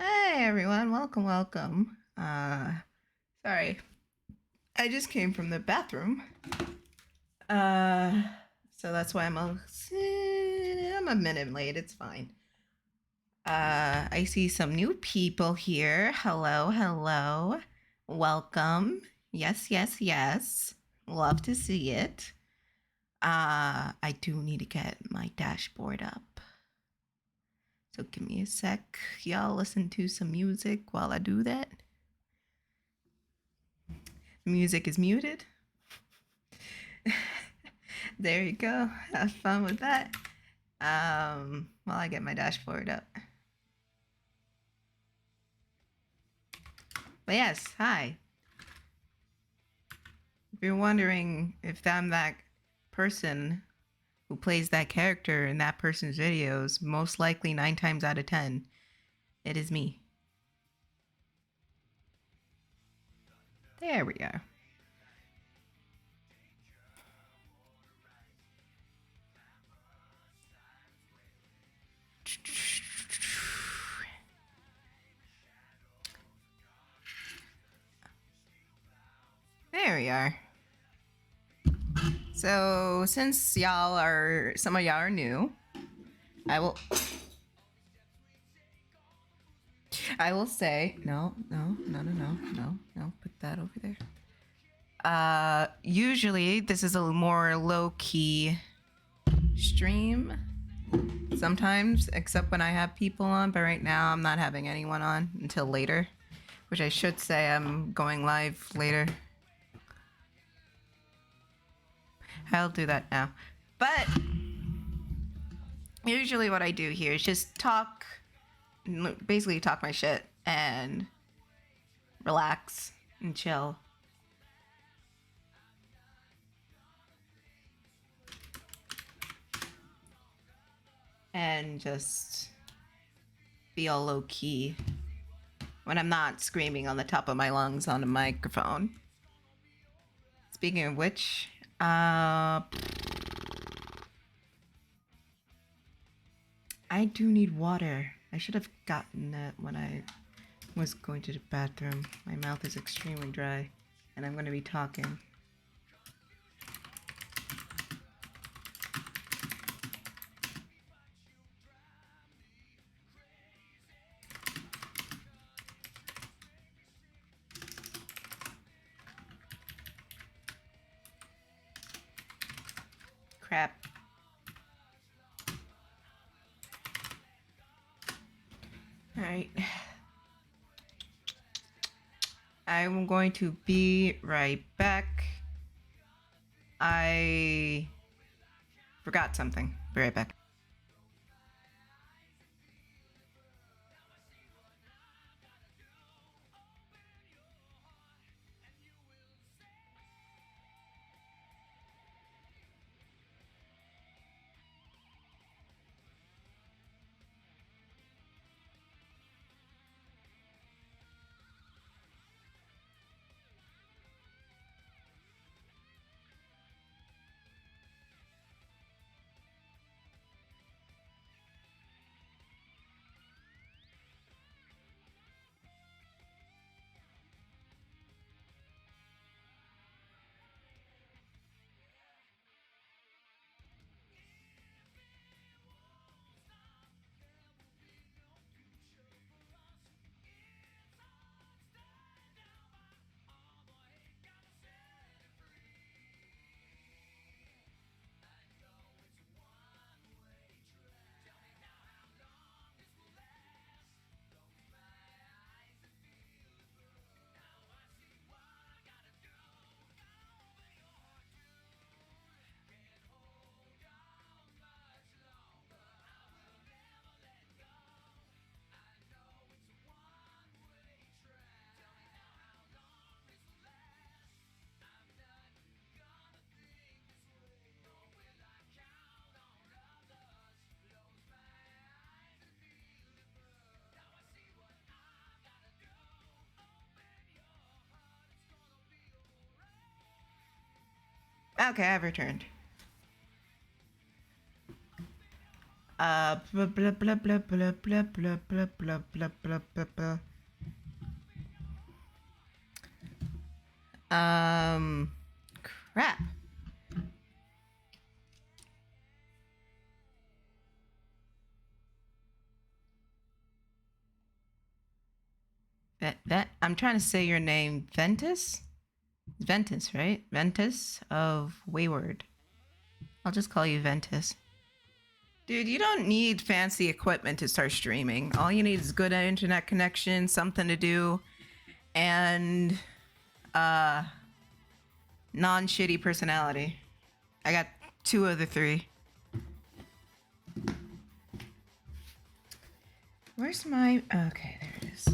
Hey everyone, welcome, welcome. Sorry, I just came from the bathroom. Uh, so that's why I'm a minute late. It's fine. I see some new people here. Hello, hello, welcome. Yes, yes, yes. Love to see it. I do need to get my dashboard up. So give me a sec. Y'all listen to some music while I do that. Music is muted. There you go. Have fun with that. While I get my dashboard up. But yes, hi. If you're wondering if I'm that person who plays that character in that person's videos, most likely 9 times out of 10, it is me. There we go. There we are. So since some of y'all are new, I will say no, put that over there. Usually this is a more low-key stream sometimes, except when I have people on, but right now I'm not having anyone on until later, which I should say I'm going live later. I'll do that now. But usually what I do here is just talk, basically talk my shit and relax and chill. And just be all low key when I'm not screaming on the top of my lungs on the microphone. Speaking of which, I do need water. I should have gotten that when I was going to the bathroom. My mouth is extremely dry, and I'm going to be talking. Crap. Alright. I'm going to be right back. I forgot something. Be right back. Okay, I've returned. Blah, blah, blah, blah, blah, blah, blah, blah, blah, blah, blah, blah, blah. Crap. That I'm trying to say your name, Ventus? Ventus, right? Ventus of Wayward. I'll just call you Ventus. Dude, you don't need fancy equipment to start streaming. All you need is good internet connection, something to do, and non-shitty personality. I got 2 of the 3. Where's my... Okay, there it is.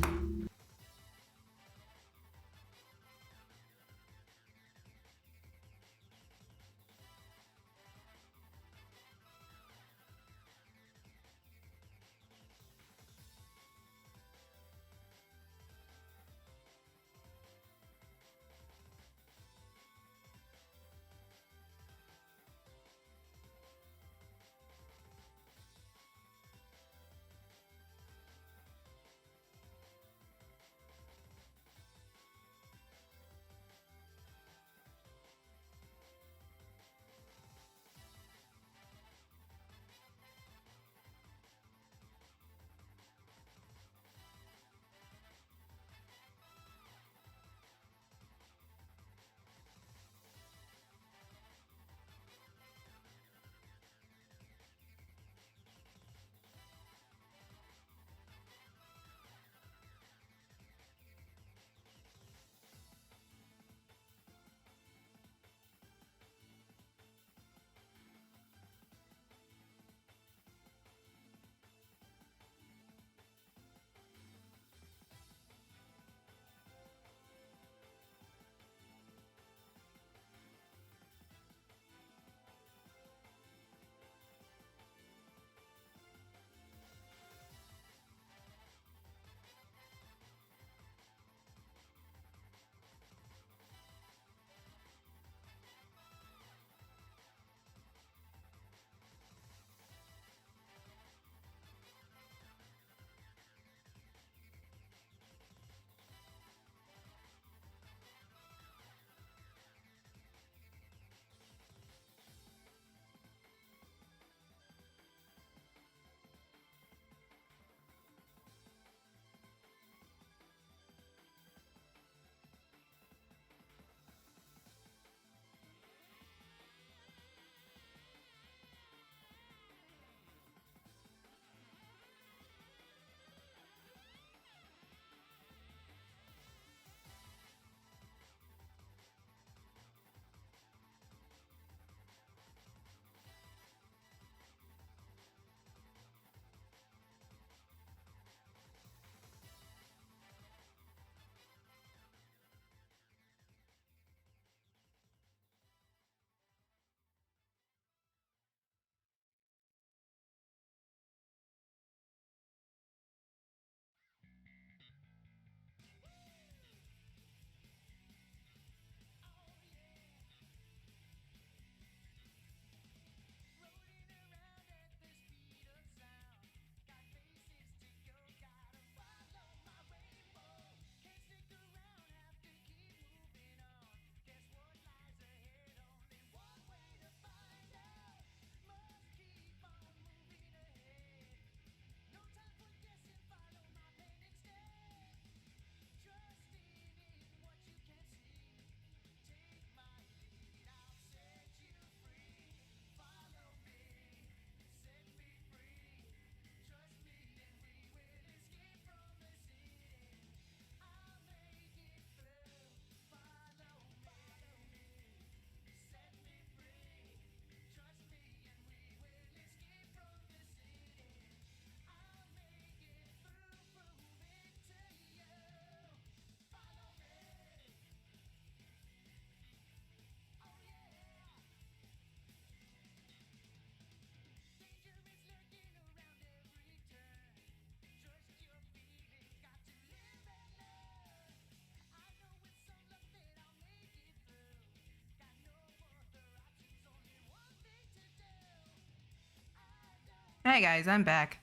Hi guys, I'm back.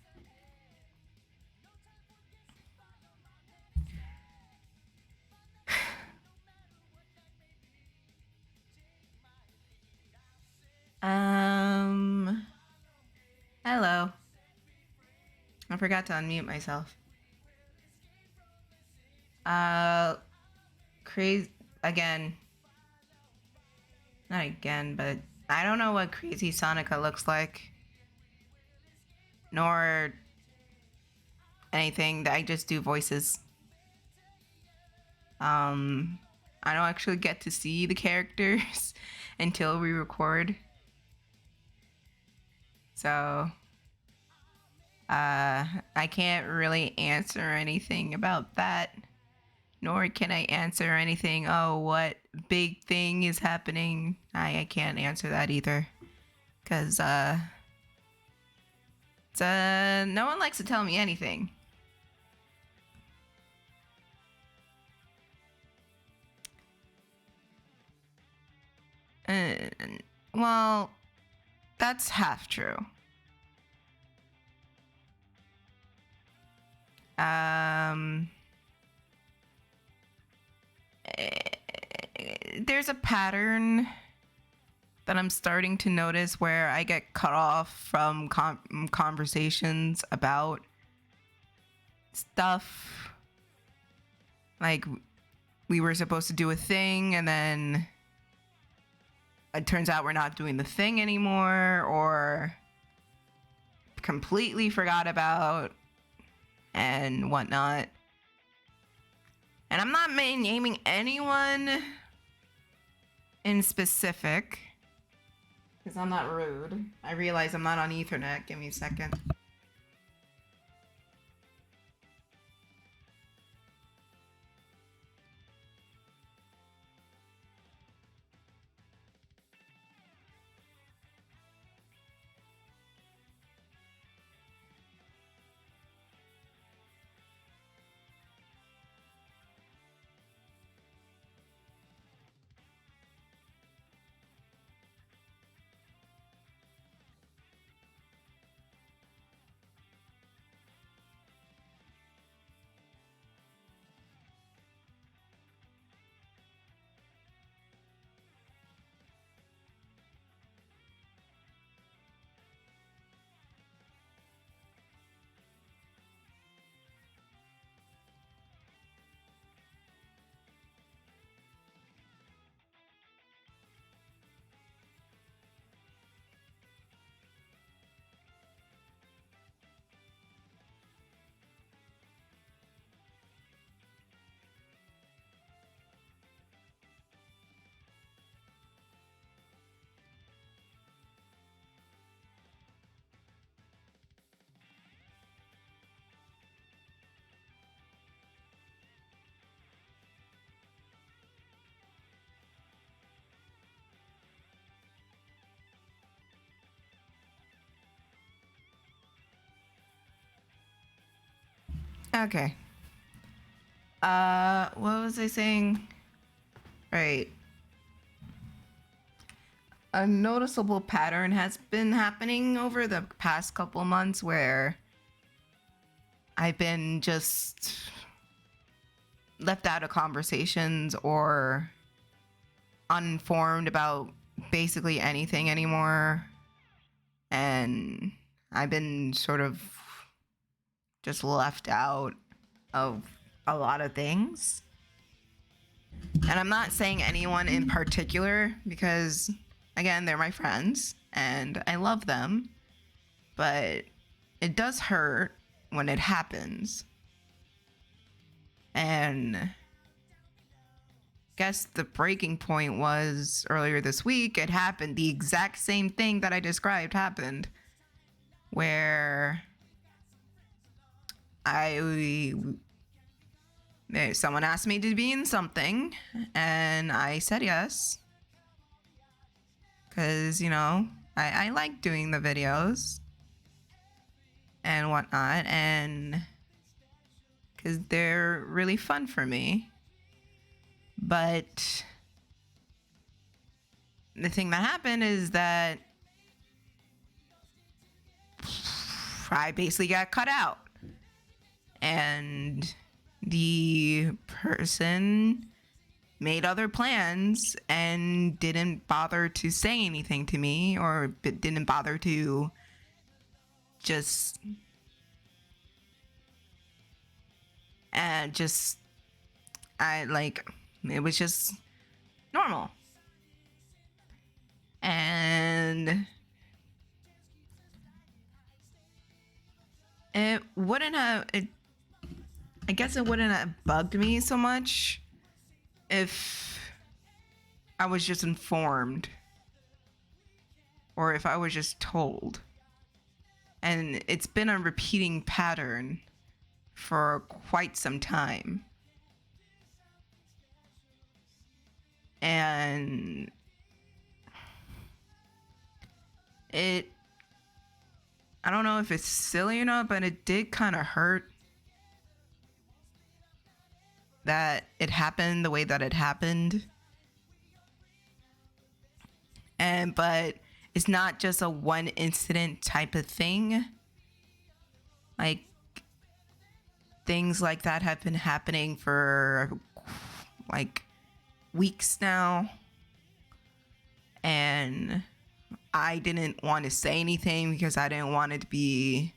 Hello. I forgot to unmute myself. Crazy again. Not again, but I don't know what Crazy Sonica looks like. Nor anything. I just do voices. I don't actually get to see the characters until we record. So I can't really answer anything about that. Nor can I answer anything, oh, what big thing is happening? I can't answer that either. Because, no one likes to tell me anything. Well, that's half true. There's a pattern that I'm starting to notice where I get cut off from conversations about stuff. Like, we were supposed to do a thing, and then it turns out we're not doing the thing anymore, or completely forgot about, and whatnot. And I'm not naming anyone in specific, because I'm not rude. I realize I'm not on Ethernet. Give me a second. Okay. What was I saying? Right. A noticeable pattern has been happening over the past couple months where I've been just left out of conversations or uninformed about basically anything anymore. And I've been sort of just left out of a lot of things. And I'm not saying anyone in particular because, again, they're my friends and I love them. But it does hurt when it happens. And I guess the breaking point was earlier this week. It happened. The exact same thing that I described happened. Where someone asked me to be in something and I said yes. Because, you know, I like doing the videos and whatnot, and because they're really fun for me. But the thing that happened is that I basically got cut out. And the person made other plans and didn't bother to say anything to me, or didn't bother to just it was just normal. And I guess it wouldn't have bugged me so much if I was just informed, or if I was just told. And it's been a repeating pattern for quite some time. And I don't know if it's silly or not, but it did kind of hurt that it happened the way that it happened. But it's not just a one incident type of thing. Like, things like that have been happening for like weeks now. And I didn't want to say anything because I didn't want it to be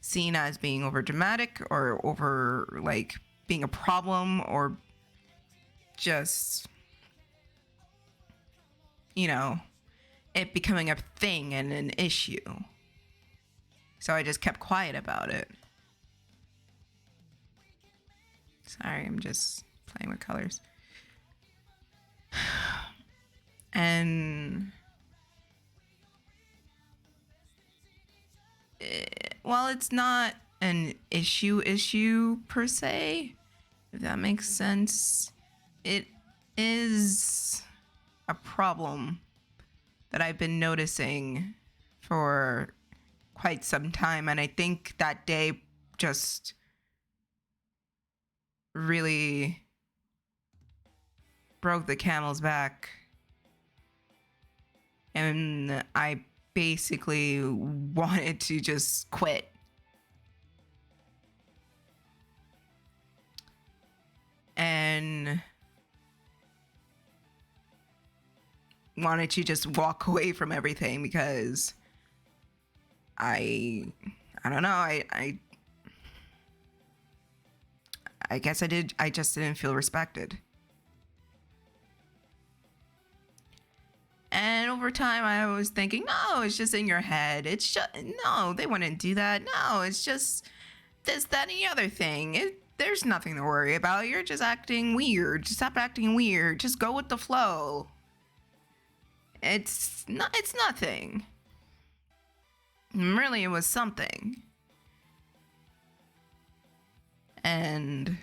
seen as being over dramatic or over like being a problem, or just, you know, it becoming a thing and an issue. So I just kept quiet about it. Sorry, I'm just playing with colors. And while it's not an issue per se, if that makes sense, it is a problem that I've been noticing for quite some time. And I think that day just really broke the camel's back. And I basically wanted to just quit. And wanted to just walk away from everything because I don't know, I guess I just didn't feel respected. And over time, I was thinking, no, it's just in your head. It's just, no, they wouldn't do that. No, it's just this, that, and the other thing. There's nothing to worry about. You're just acting weird. Just stop acting weird. Just go with the flow. It's nothing. Really, it was something. And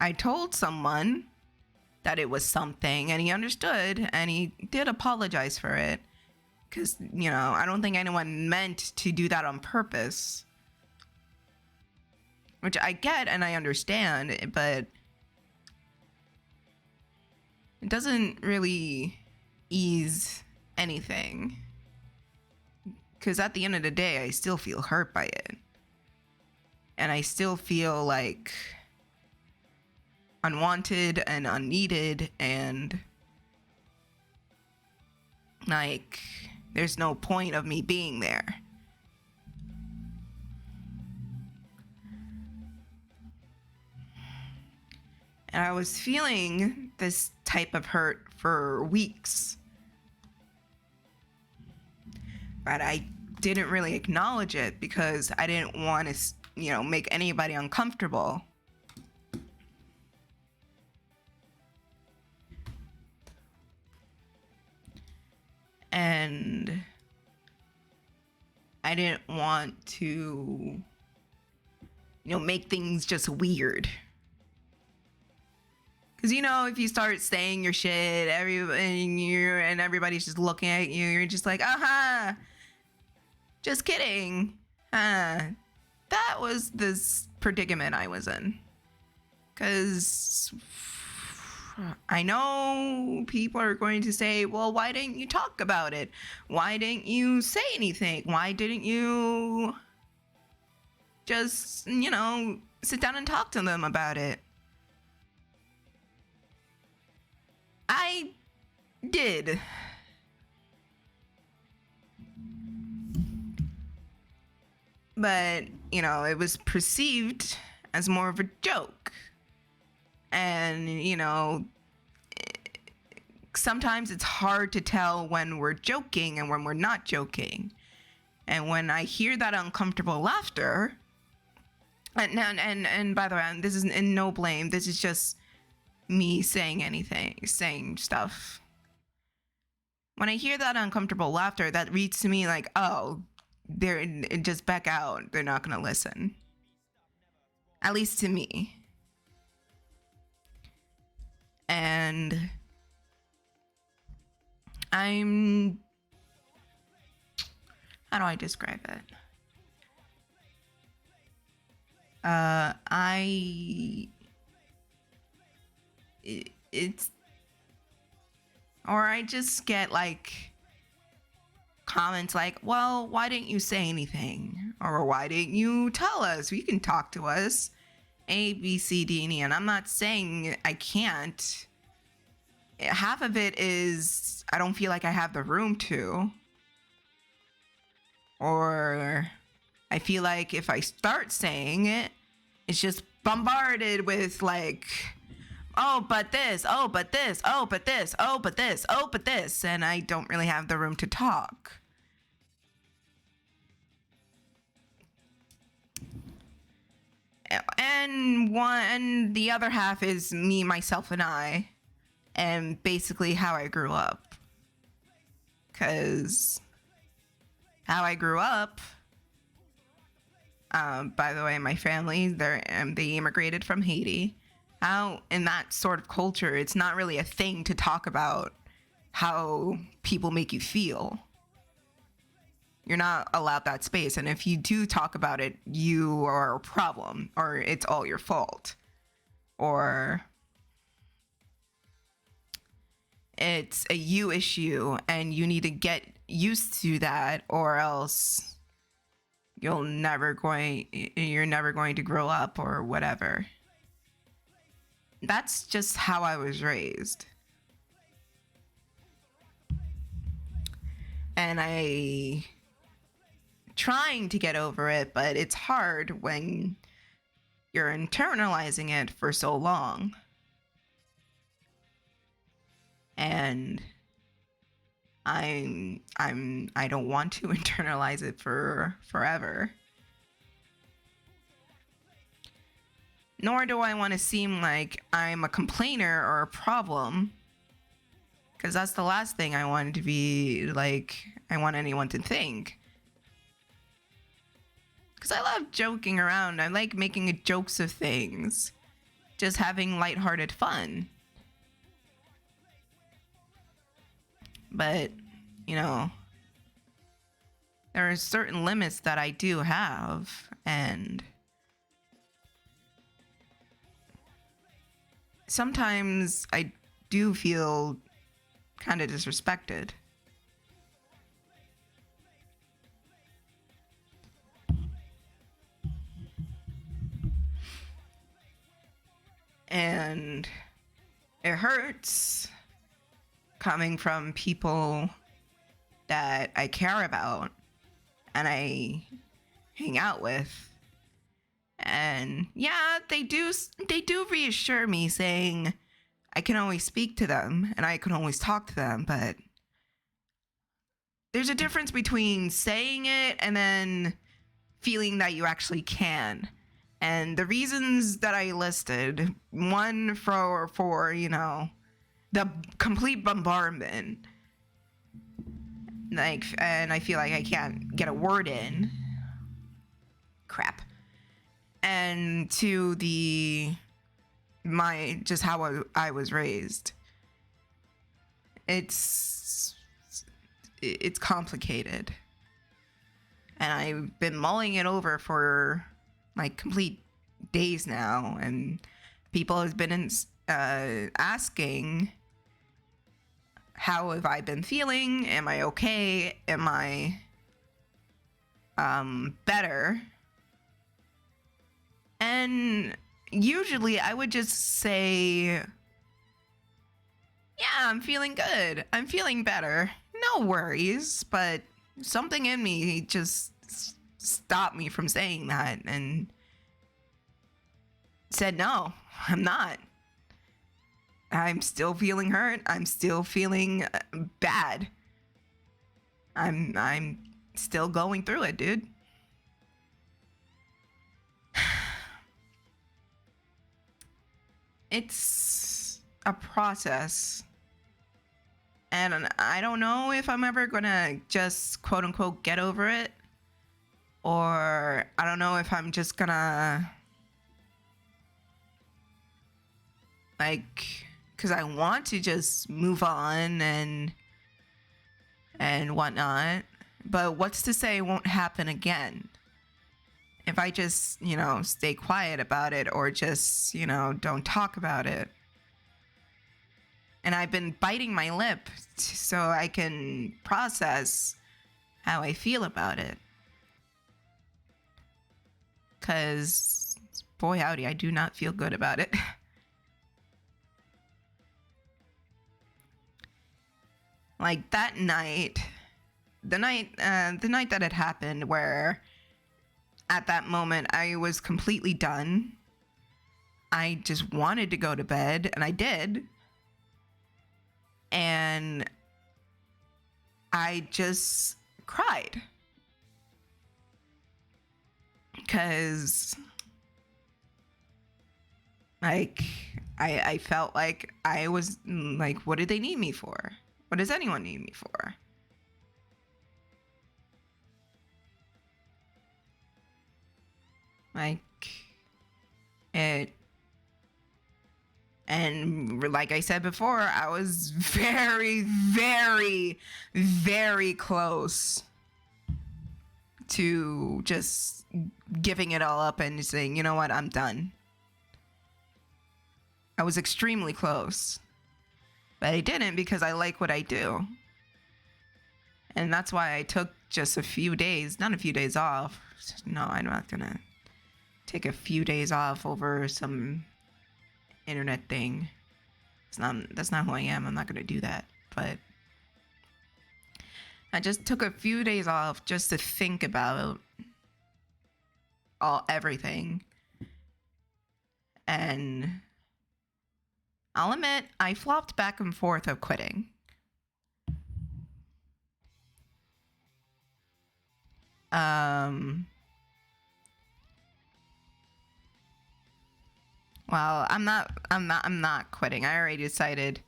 I told someone that it was something, and he understood, and he did apologize for it. Because, you know, I don't think anyone meant to do that on purpose. Which I get and I understand, but it doesn't really ease anything. Because at the end of the day, I still feel hurt by it. And I still feel like unwanted and unneeded, and like there's no point of me being there. And I was feeling this type of hurt for weeks, but I didn't really acknowledge it because I didn't want to, you know, make anybody uncomfortable. And I didn't want to, you know, make things just weird. Because, you know, if you start saying your shit, and everybody's just looking at you, you're just like, just kidding. That was this predicament I was in. Because I know people are going to say, well, why didn't you talk about it? Why didn't you say anything? Why didn't you just, you know, sit down and talk to them about it? I did. But, you know, it was perceived as more of a joke. And, you know, sometimes it's hard to tell when we're joking and when we're not joking. And when I hear that uncomfortable laughter, and by the way, this is in no blame. This is just me saying stuff. When I hear that uncomfortable laughter, that reads to me like, oh, they're just back out. They're not gonna listen. At least to me. And how do I describe it? I just get like comments like, well, why didn't you say anything? Or why didn't you tell us? You can talk to us. A, B, C, D, and E. And I'm not saying I can't. Half of it is I don't feel like I have the room to. Or I feel like if I start saying it, it's just bombarded with like, oh, but this, oh, but this, oh, but this, oh, but this, oh, but this. And I don't really have the room to talk. And the other half is me, myself, and I. And basically how I grew up. Because how I grew up, by the way, my family, they immigrated from Haiti. How in that sort of culture, it's not really a thing to talk about how people make you feel. You're not allowed that space. And if you do talk about it, you are a problem, or it's all your fault, or it's a you issue and you need to get used to that, or else you're never going to grow up or whatever. That's just how I was raised. And I trying to get over it, but it's hard when you're internalizing it for so long. And I don't want to internalize it for forever. Nor do I want to seem like I'm a complainer or a problem, because that's the last thing I want to be like, I want anyone to think. Because I love joking around. I like making jokes of things. Just having lighthearted fun. But, you know, there are certain limits that I do have, and sometimes I do feel kind of disrespected. And it hurts coming from people that I care about and I hang out with. And yeah, they do reassure me, saying I can always speak to them and I can always talk to them, but there's a difference between saying it and then feeling that you actually can. And the reasons that I listed, one for you know, the complete bombardment, like, and I feel like I can't get a word in. Crap. And to just how I was raised. It's complicated. And I've been mulling it over for like complete days now, and people have been asking, how have I been feeling? Am I okay? Am I better? And usually I would just say, yeah, I'm feeling good. I'm feeling better. No worries. But something in me just stopped me from saying that and said, no, I'm not. I'm still feeling hurt. I'm still feeling bad. I'm still going through it, dude. It's a process. And I don't know if I'm ever gonna just quote unquote get over it. Or I don't know if I'm just gonna because I want to just move on and whatnot. But what's to say it won't happen again? If I just, stay quiet about it or just, don't talk about it. And I've been biting my lip so I can process how I feel about it. Because, boy howdy, I do not feel good about it. Like that night, the night that it happened, where at that moment I was completely done. I just wanted to go to bed, and I did. And I just cried. Because, I felt like I was, what did they need me for? What does anyone need me for? And like I said before, I was very, very, very close to just giving it all up and saying, you know what, I'm done. I was extremely close. But I didn't, because I like what I do. And that's why I took just a few days, not a few days off. No, I'm not gonna take a few days off over some internet thing. That's not who I am. I'm not gonna do that. But I just took a few days off just to think about everything. And I'll admit, I flopped back and forth of quitting. Well, I'm not quitting. I already decided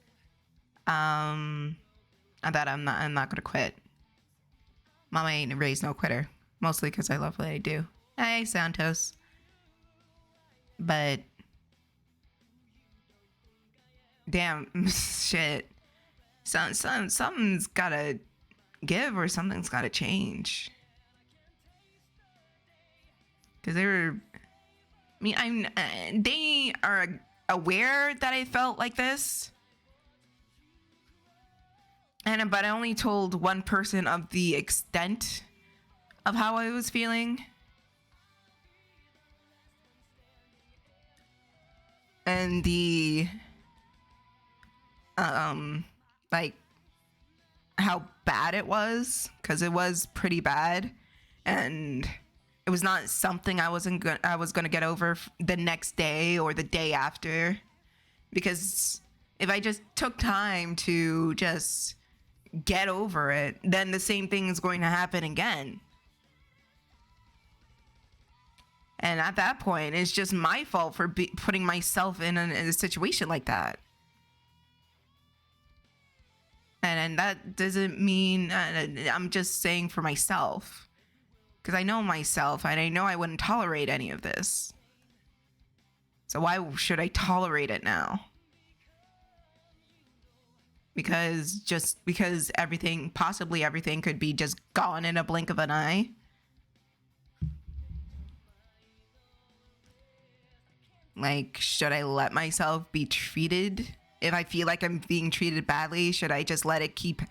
that I'm not gonna quit. Mama ain't raised no quitter. Mostly because I love what I do. Hey, Santos. But damn, shit. Something's gotta give, or something's gotta change. Because they are aware that I felt like this. But I only told one person of the extent of how I was feeling. And the how bad it was, because it was pretty bad, and it was not something I was gonna get over the next day or the day after, because if I just took time to just get over it, then the same thing is going to happen again. And at that point, it's just my fault for putting myself in a situation like that. And that doesn't mean I'm just saying for myself, because I know myself and I know I wouldn't tolerate any of this. So why should I tolerate it now? Because possibly everything could be just gone in a blink of an eye. Like, should I let myself be treated? If I feel like I'm being treated badly, should I just let it keep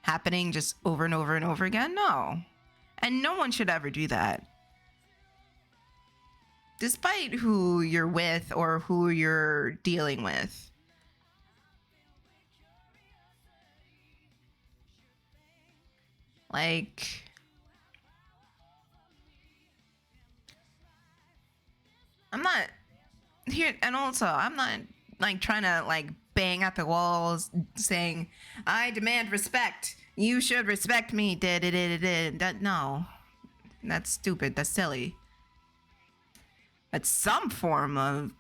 happening just over and over and over again? No. And no one should ever do that. Despite who you're with or who you're dealing with. Like, I'm not here, and also I'm not like trying to like bang at the walls saying, I demand respect. You should respect me. No, that's stupid. That's silly. But some form of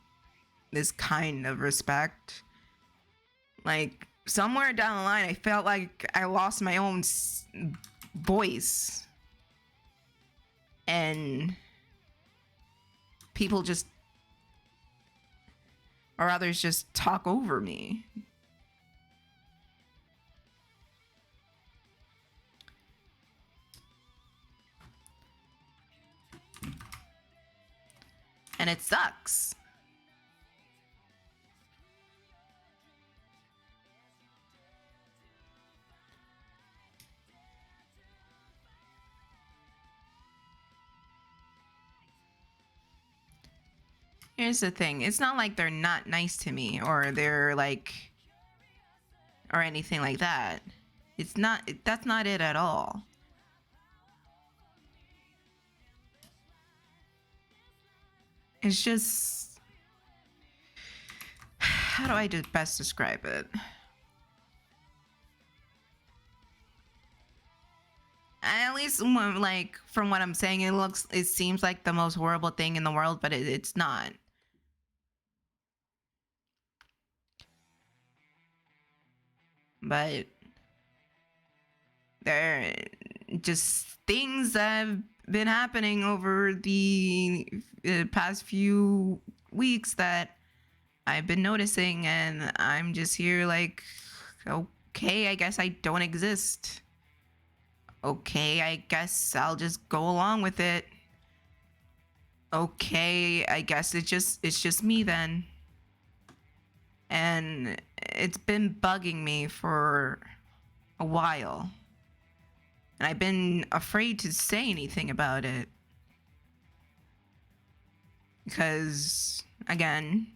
this kind of respect. Like, somewhere down the line, I felt like I lost my own voice. And people just, or others just talk over me. And it sucks. Here's the thing. It's not like they're not nice to me or they're like, or anything like that. It's not, that's not it at all. It's just, how do I best describe it? At least like from what I'm saying, it seems like the most horrible thing in the world, but it's not. But there are just things that have been happening over the past few weeks that I've been noticing, and I'm just here like, okay, I guess I don't exist. Okay, I guess I'll just go along with it. Okay, I guess it's just me then. And it's been bugging me for a while. And I've been afraid to say anything about it. Because, again,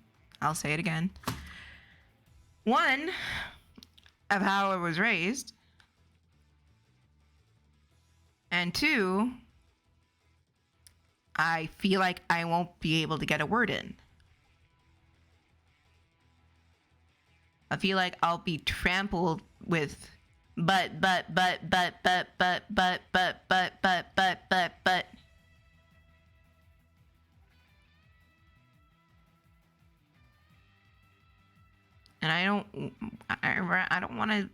I'll say it again. One, of how I was raised. And two, I feel like I won't be able to get a word in. I feel like I'll be trampled with but. And I don't want to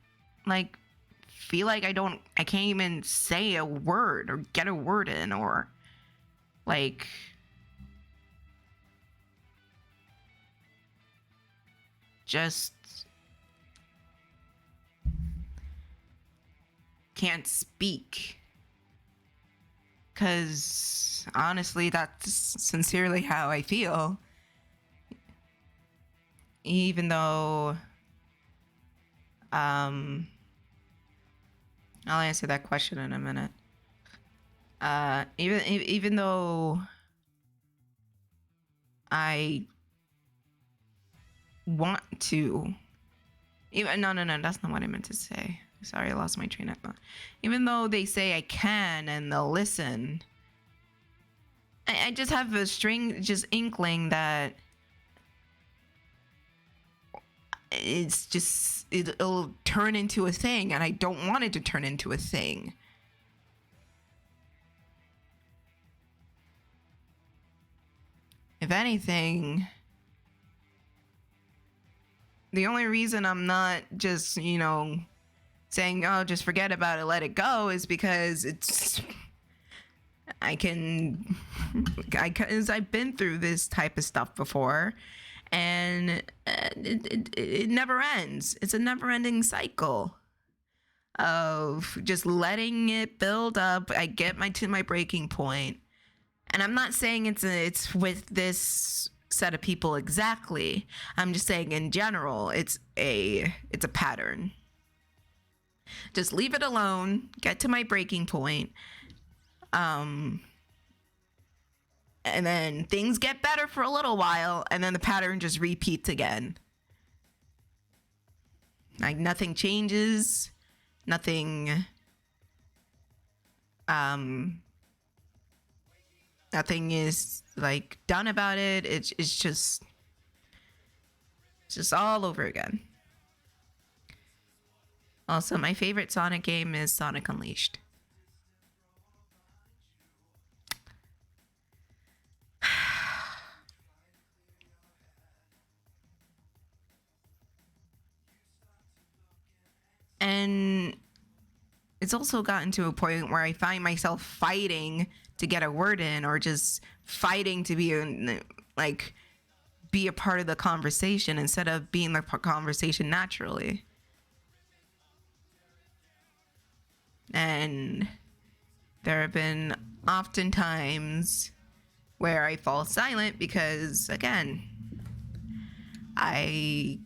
like feel like I can't even say a word or get a word in or like just can't speak. 'Cause honestly, that's sincerely how I feel. Even though I'll answer that question in a minute. Even though I want to, no, that's not what I meant to say. Sorry, I lost my train of thought. Even though they say I can and they'll listen, I just have a inkling that it'll turn into a thing, and I don't want it to turn into a thing. If anything, the only reason I'm not just, saying, oh, just forget about it, let it go, is because because I've been through this type of stuff before, and it never ends. It's a never-ending cycle of just letting it build up. I get to my breaking point, and I'm not saying it's with this set of people exactly. I'm just saying in general, it's a pattern. Just leave it alone, get to my breaking point. And then things get better for a little while, and then the pattern just repeats again. Like nothing changes, nothing is like done about it. It's just all over again. Also, my favorite Sonic game is Sonic Unleashed. And it's also gotten to a point where I find myself fighting to get a word in, or just fighting to be a part of the conversation instead of being the conversation naturally. And there have been often times where I fall silent because, again, I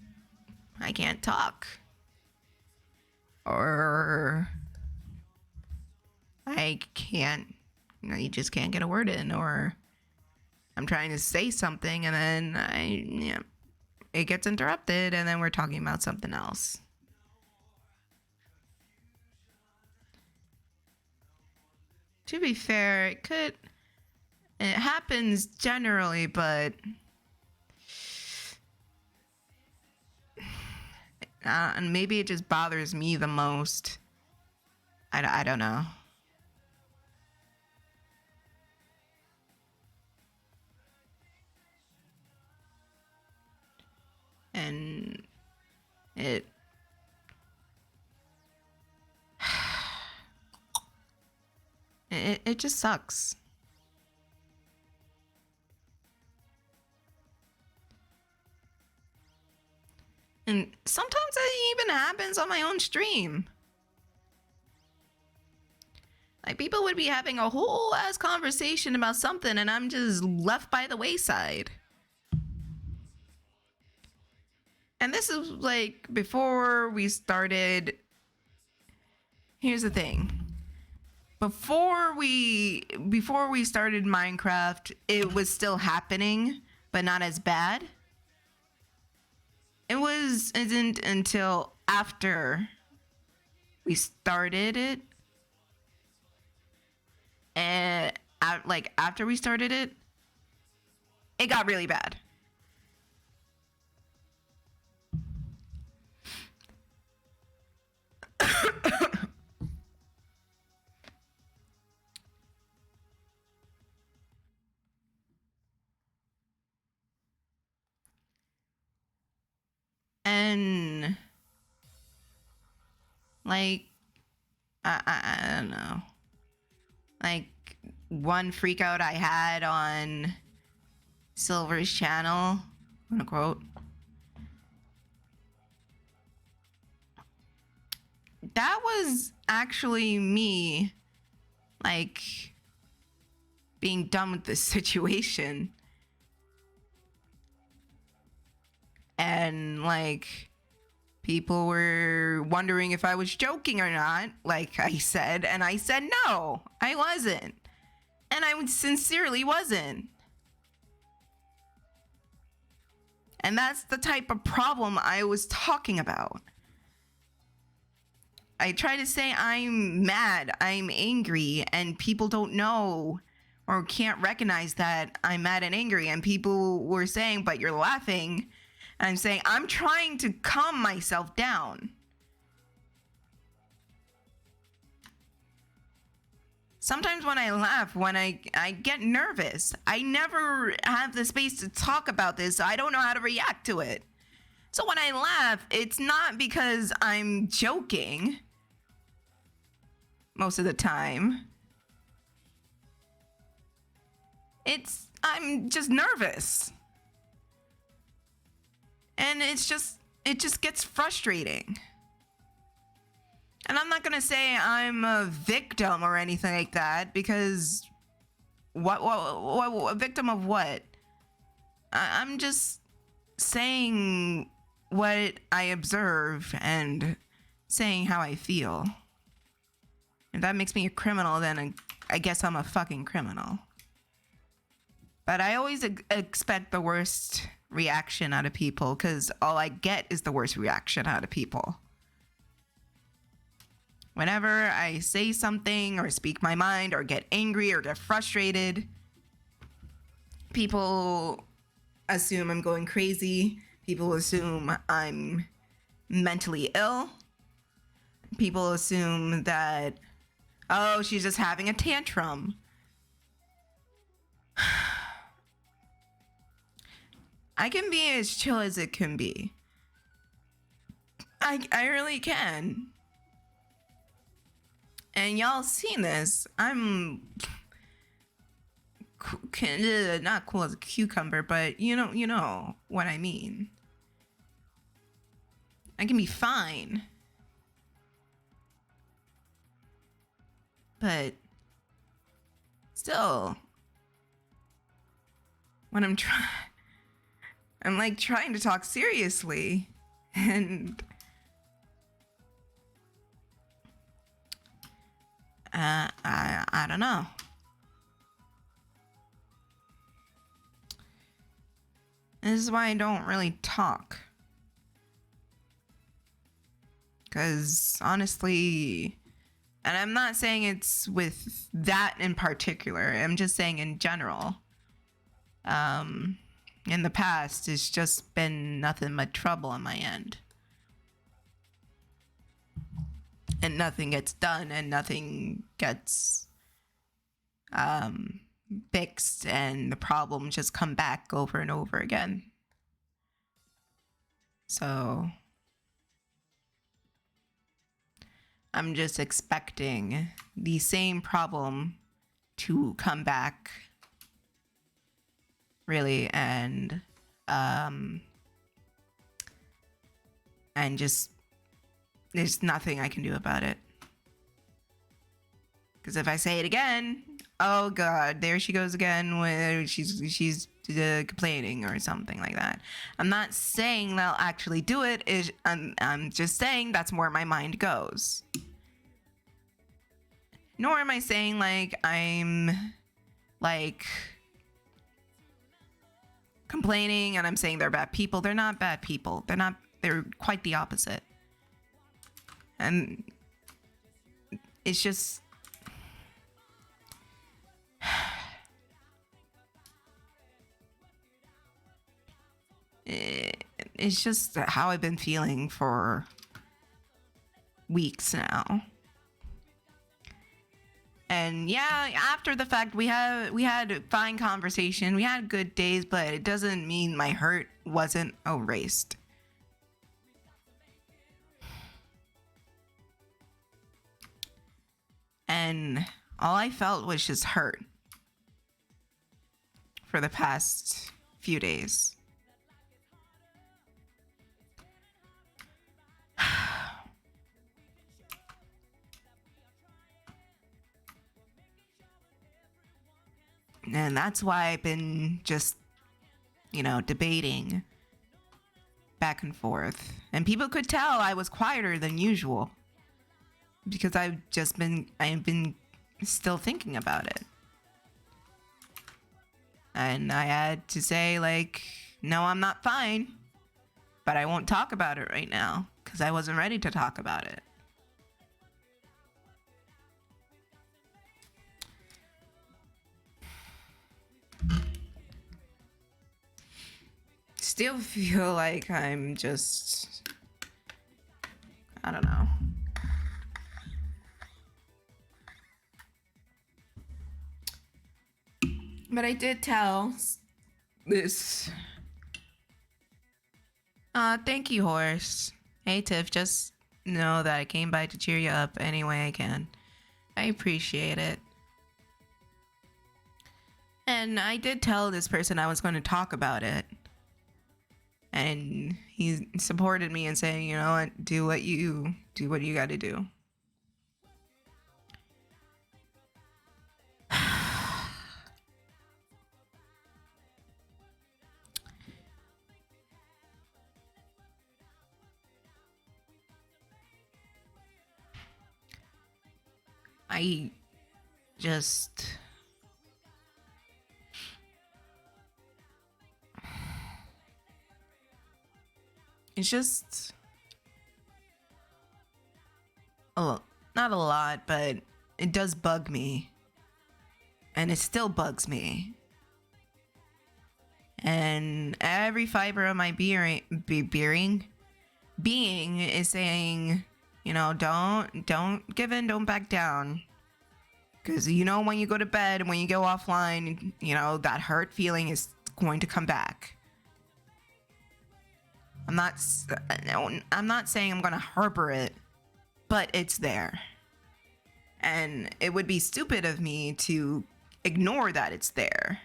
can't talk, or I can't, you just can't get a word in, or I'm trying to say something and then it gets interrupted and then we're talking about something else. To be fair, it happens generally, but and maybe it just bothers me the most. I don't know. And it just sucks. And sometimes it even happens on my own stream. Like, people would be having a whole ass conversation about something and I'm just left by the wayside. And this is like before we started. Here's the thing. Before we started Minecraft, it was still happening, but not as bad. It isn't until after we started it, and after we started it, it got really bad. And like, I don't know, like one freak out I had on Silver's channel, quote unquote, that was actually me, like, being done with this situation. And like, people were wondering if I was joking or not, like I said, and I said no, I wasn't. And I sincerely wasn't. And that's the type of problem I was talking about. I try to say I'm mad, I'm angry, and people don't know or can't recognize that I'm mad and angry. And people were saying, but you're laughing. And I'm saying, I'm trying to calm myself down. Sometimes when I laugh, when I get nervous, I never have the space to talk about this. So I don't know how to react to it. So when I laugh, it's not because I'm joking most of the time. I'm just nervous. And it just gets frustrating. And I'm not gonna say I'm a victim or anything like that, because what a victim of what? I'm just saying what I observe and saying how I feel. If that makes me a criminal, then I guess I'm a fucking criminal. But I always expect the worst reaction out of people, because all I get is the worst reaction out of people. Whenever I say something or speak my mind or get angry or get frustrated, people assume I'm going crazy. People assume I'm mentally ill. People assume that, oh, she's just having a tantrum. I can be as chill as it can be. I really can. And y'all seen this. I'm not cool as a cucumber, but you know what I mean. I can be fine. But still, when I'm like trying to talk seriously, and I don't know. This is why I don't really talk. Because honestly, and I'm not saying it's with that in particular, I'm just saying in general. In the past, it's just been nothing but trouble on my end. And nothing gets done, and nothing gets fixed, and the problems just come back over and over again. So I'm just expecting the same problem to come back, really, and just there's nothing I can do about it. Because if I say it again, oh god, there she goes again when she's complaining or something like that. I'm not saying that I'll actually do it. I'm just saying that's where my mind goes. Nor am I saying like I'm like complaining and I'm saying they're bad people. They're not bad people. They're quite the opposite. And it's just it's just how I've been feeling for weeks now. And yeah, after the fact, we had a fine conversation. We had good days, but it doesn't mean my hurt wasn't erased. And all I felt was just hurt for the past few days. And that's why I've been just, debating back and forth. And people could tell I was quieter than usual because I've been still thinking about it. And I had to say, like, no, I'm not fine, but I won't talk about it right now because I wasn't ready to talk about it. Still feel like I'm just, I don't know. But I did tell this. Thank you, Horse. Hey, Tiff, just know that I came by to cheer you up any way I can. I appreciate it. And I did tell this person I was going to talk about it. And he supported me in saying, you know what, do what you got to do. I just... It's just... not a lot, but it does bug me. And it still bugs me. And every fiber of my being is saying, you know, don't give in, don't back down. Because, you know, when you go to bed and when you go offline, you know, that hurt feeling is going to come back. I'm not saying I'm going to harbor it, but it's there. And it would be stupid of me to ignore that it's there.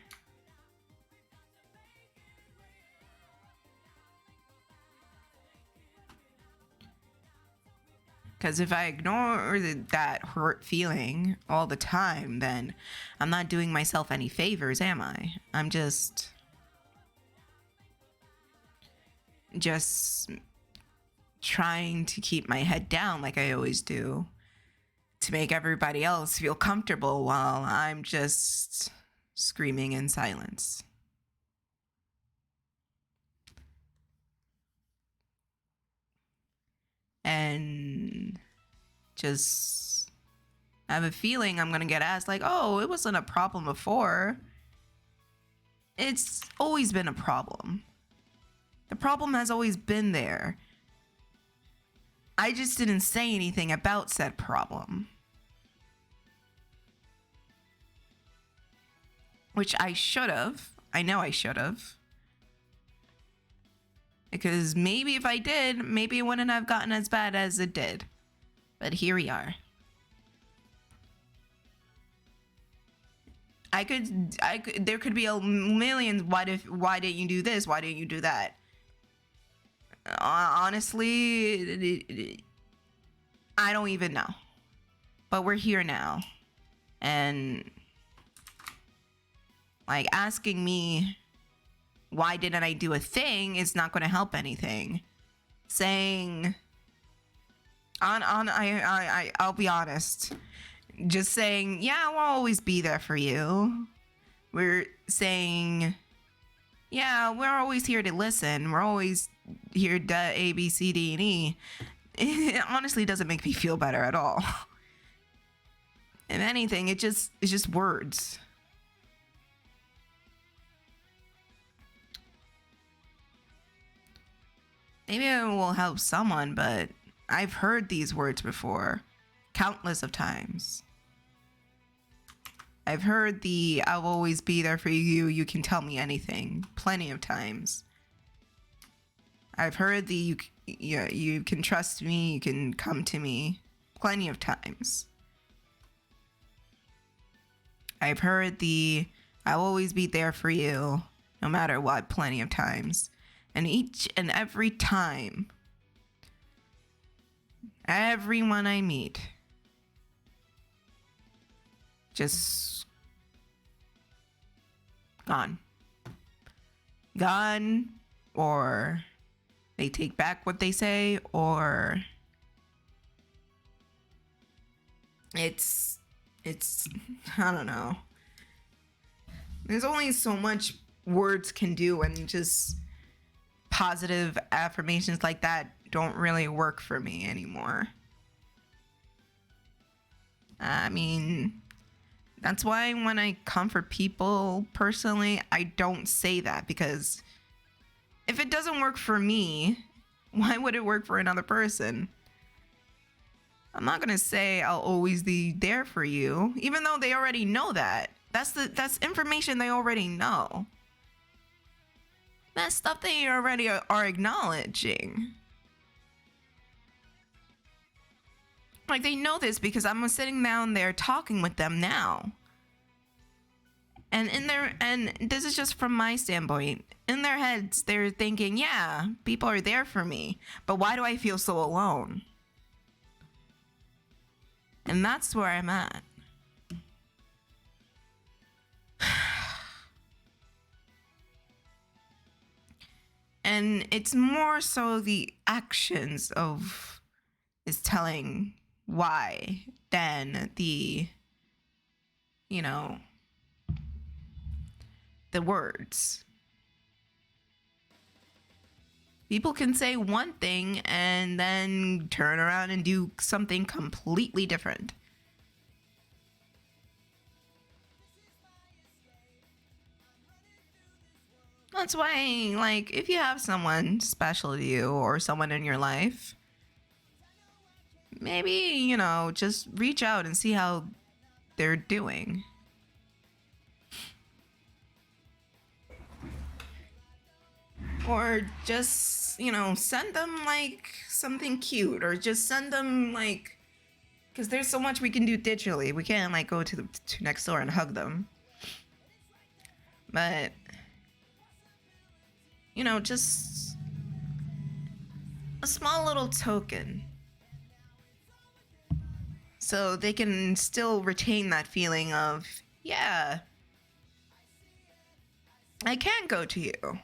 Because if I ignore that hurt feeling all the time, then I'm not doing myself any favors, am I? I'm just trying to keep my head down like I always do, to make everybody else feel comfortable while I'm just screaming in silence. And just I have a feeling I'm gonna get asked like, oh, it wasn't a problem before. It's always been a problem. The problem has always been there. I just didn't say anything about said problem. Which I should have. I know I should have. Because maybe if I did, maybe it wouldn't have gotten as bad as it did. But here we are. There could be a million, why didn't you do this? Why didn't you do that? Honestly, I don't even know. But we're here now. And like asking me why didn't I do a thing is not going to help anything. Saying I'll be honest. Just saying, yeah, we'll always be there for you. We're saying, yeah, we're always here to listen. We're always here to A, B, C, D, and E. It honestly doesn't make me feel better at all. If anything, it's just words. Maybe it will help someone, but I've heard these words before, countless of times. I've heard the "I'll always be there for you, you can tell me anything" plenty of times. I've heard the you can trust me, you can come to me plenty of times. I've heard the "I'll always be there for you no matter what" plenty of times. And each and every time, everyone I meet just gone, or they take back what they say, or it's I don't know. There's only so much words can do, and just positive affirmations like that don't really work for me anymore. I mean, that's why when I comfort people personally, I don't say that, because if it doesn't work for me, why would it work for another person? I'm not gonna say I'll always be there for you, even though they already know that. That's information they already know. That's stuff they already are acknowledging. Like, they know this because I'm sitting down there talking with them now. And this is just from my standpoint. In their heads, they're thinking, yeah, people are there for me, but why do I feel so alone? And that's where I'm at. And it's more so the actions is telling why than the, you know, the words. People can say one thing and then turn around and do something completely different. That's why, like, if you have someone special to you or someone in your life, maybe, you know, just reach out and see how they're doing. Or just, you know, send them like something cute, or just send them like, because there's so much we can do digitally. We can't like go to next door and hug them. But, you know, just a small little token, so they can still retain that feeling of, yeah, I can go to you.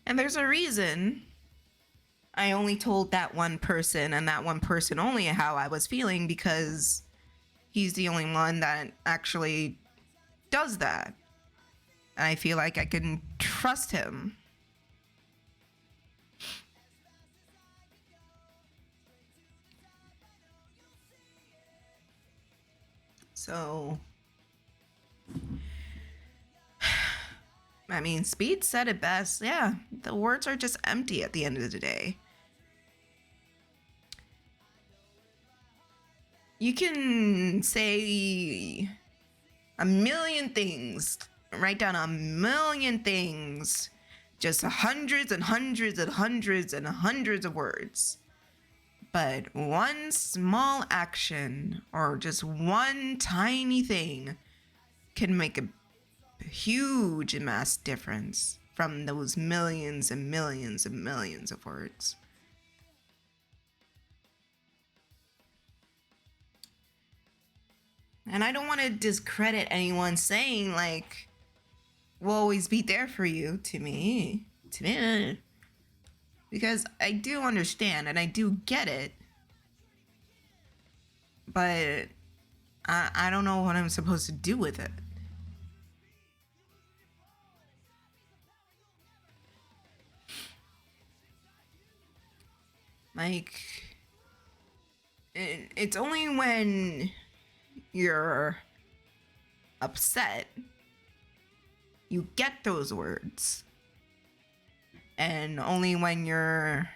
And there's a reason I only told that one person and that one person only how I was feeling, because he's the only one that actually does that. And I feel like I can trust him. So, I mean, Speed said it best. Yeah, the words are just empty at the end of the day. You can say a million things, write down a million things, just hundreds and hundreds and hundreds and hundreds of words. But one small action or just one tiny thing can make a huge and mass difference from those millions and millions and millions of words. And I don't want to discredit anyone saying like, we'll always be there for you to me, because I do understand and I do get it, but I don't know what I'm supposed to do with it. Like, it's only when you're upset you get those words, and only when you're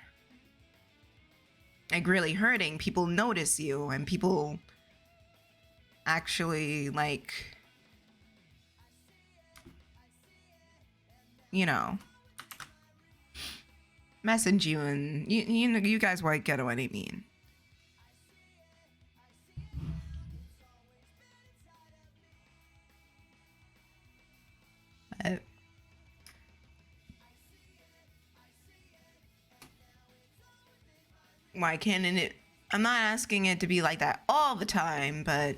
like really hurting, people notice you and people actually like, you know, message you, and you guys might get what I mean. Why can't it? I'm not asking it to be like that all the time, but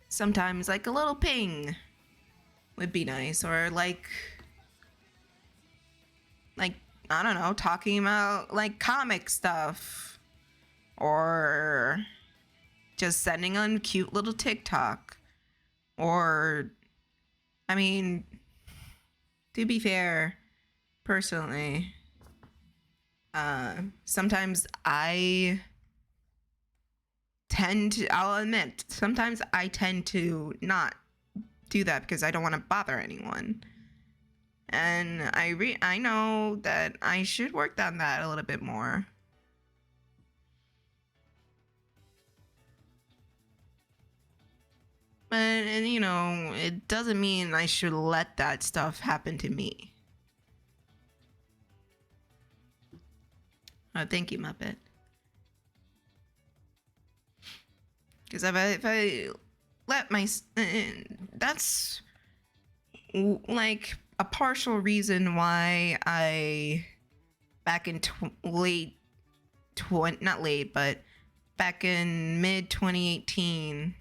sometimes like a little ping would be nice, or like I don't know, talking about like comic stuff, or just sending on cute little TikTok, or I mean, to be fair, personally, sometimes I'll admit, sometimes I tend to not do that because I don't want to bother anyone. And I know that I should work on that a little bit more. And you know, it doesn't mean I should let that stuff happen to me. Oh, thank you, Muppet. Because if I let my... that's like a partial reason why I, back in not late, but back in mid 2018,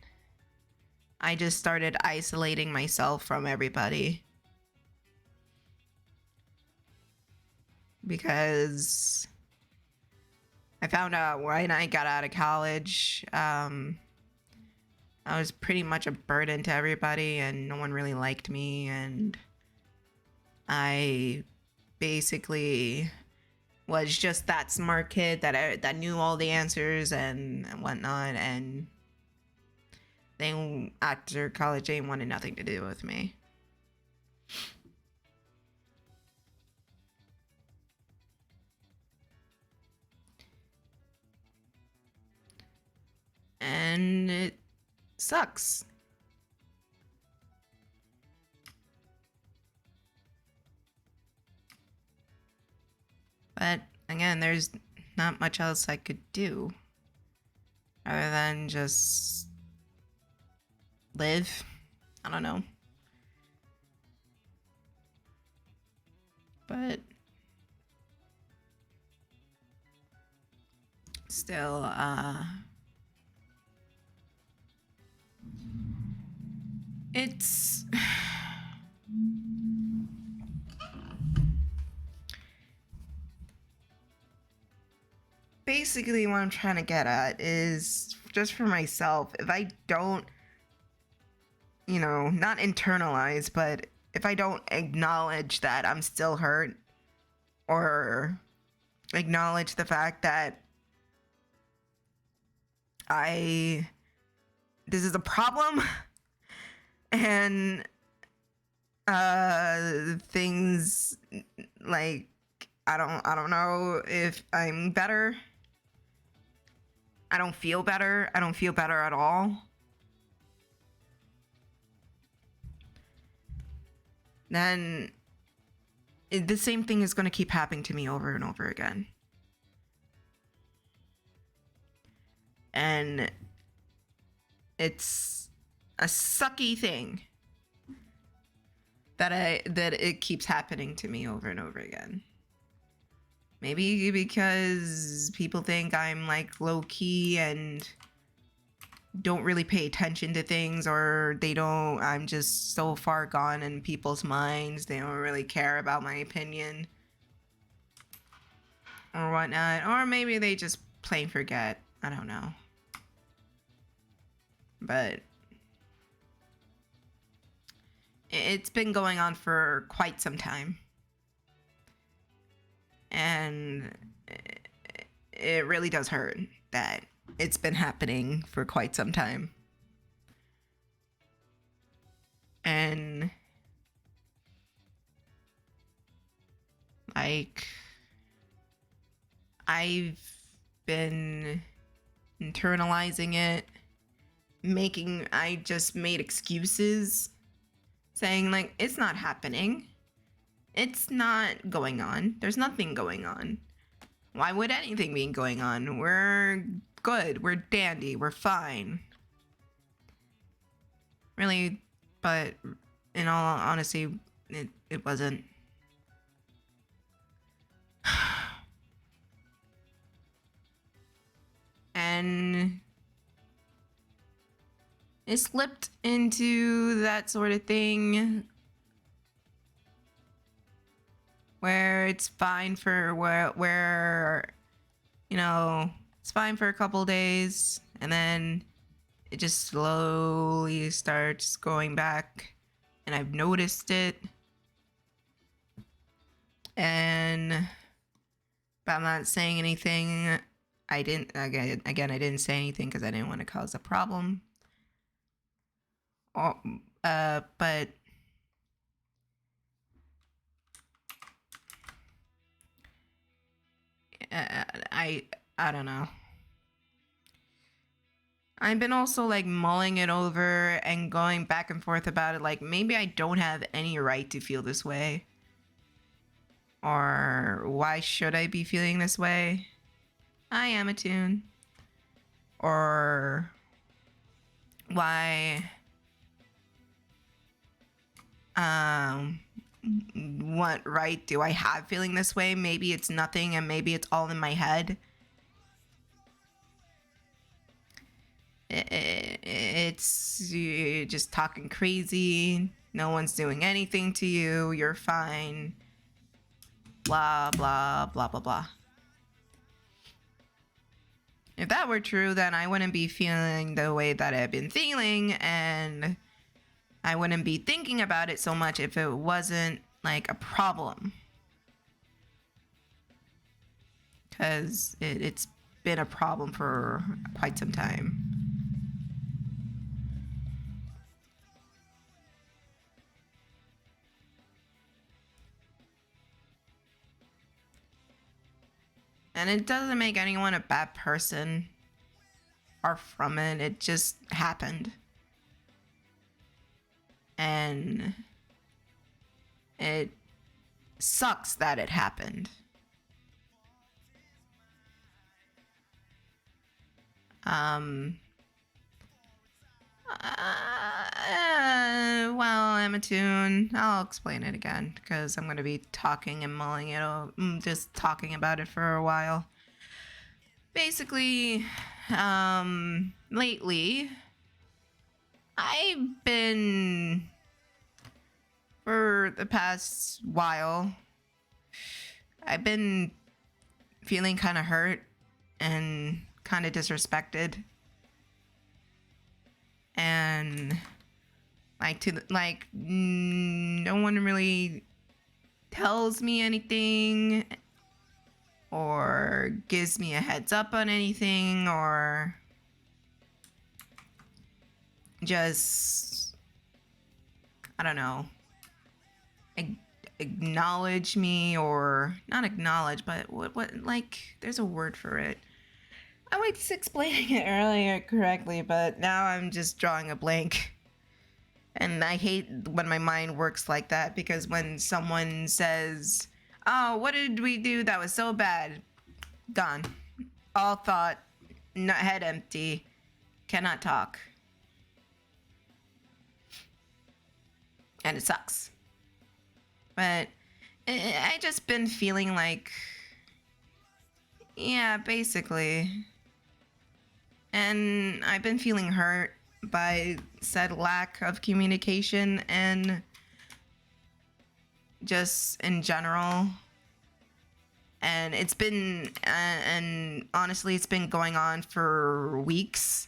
I just started isolating myself from everybody. Because I found out when I got out of college, I was pretty much a burden to everybody and no one really liked me, and I basically was just that smart kid that knew all the answers and whatnot, and they, after college, they wanted nothing to do with me. And it sucks. But again, there's not much else I could do other than just live. I don't know. But still, it's basically what I'm trying to get at is just for myself. If I don't, you know, not internalize, but if I don't acknowledge that I'm still hurt, or acknowledge the fact that this is a problem, and things like I don't know if I'm better. I don't feel better. I don't feel better at all. Then the same thing is going to keep happening to me over and over again. And it's a sucky thing that it keeps happening to me over and over again. Maybe because people think I'm like low key and don't really pay attention to things, or I'm just so far gone in people's minds, they don't really care about my opinion or whatnot. Or maybe they just plain forget. I don't know. But it's been going on for quite some time. And it really does hurt that it's been happening for quite some time. And like, I've been internalizing it, I just made excuses saying like, it's not happening. It's not going on. There's nothing going on. Why would anything be going on? We're good. We're dandy. We're fine. Really, but in all honesty, it wasn't. And it slipped into that sort of thing where it's fine for where you know, it's fine for a couple days, and then it just slowly starts going back, and I've noticed it. But I'm not saying anything. I didn't say anything because I didn't want to cause a problem. But I don't know. I've been also like mulling it over and going back and forth about it. Like, maybe I don't have any right to feel this way. Or why should I be feeling this way? I am a tune. Or why what right do I have feeling this way? Maybe it's nothing, and maybe it's all in my head. It's you're just talking crazy. No one's doing anything to you. You're fine. Blah, blah, blah, blah, blah. If that were true, then I wouldn't be feeling the way that I've been feeling, and I wouldn't be thinking about it so much if it wasn't like a problem. Because it's been a problem for quite some time. And it doesn't make anyone a bad person. Far from it. It just happened. And it sucks that it happened. Well, Emma Toon, I'll explain it again because I'm going to be talking and mulling it over, just talking about it for a while. Basically, lately, I've been, for the past while, I've been feeling kind of hurt and kind of disrespected. And no one really tells me anything or gives me a heads up on anything or just, I don't know, acknowledge me, or not acknowledge, but what like, there's a word for it. I was explaining it earlier correctly, but now I'm just drawing a blank. And I hate when my mind works like that, because when someone says, oh, what did we do that was so bad? Gone. All thought, head empty, cannot talk. And it sucks. But I just been feeling like, yeah, basically. And I've been feeling hurt by said lack of communication and just in general. And it's been, and honestly, it's been going on for weeks,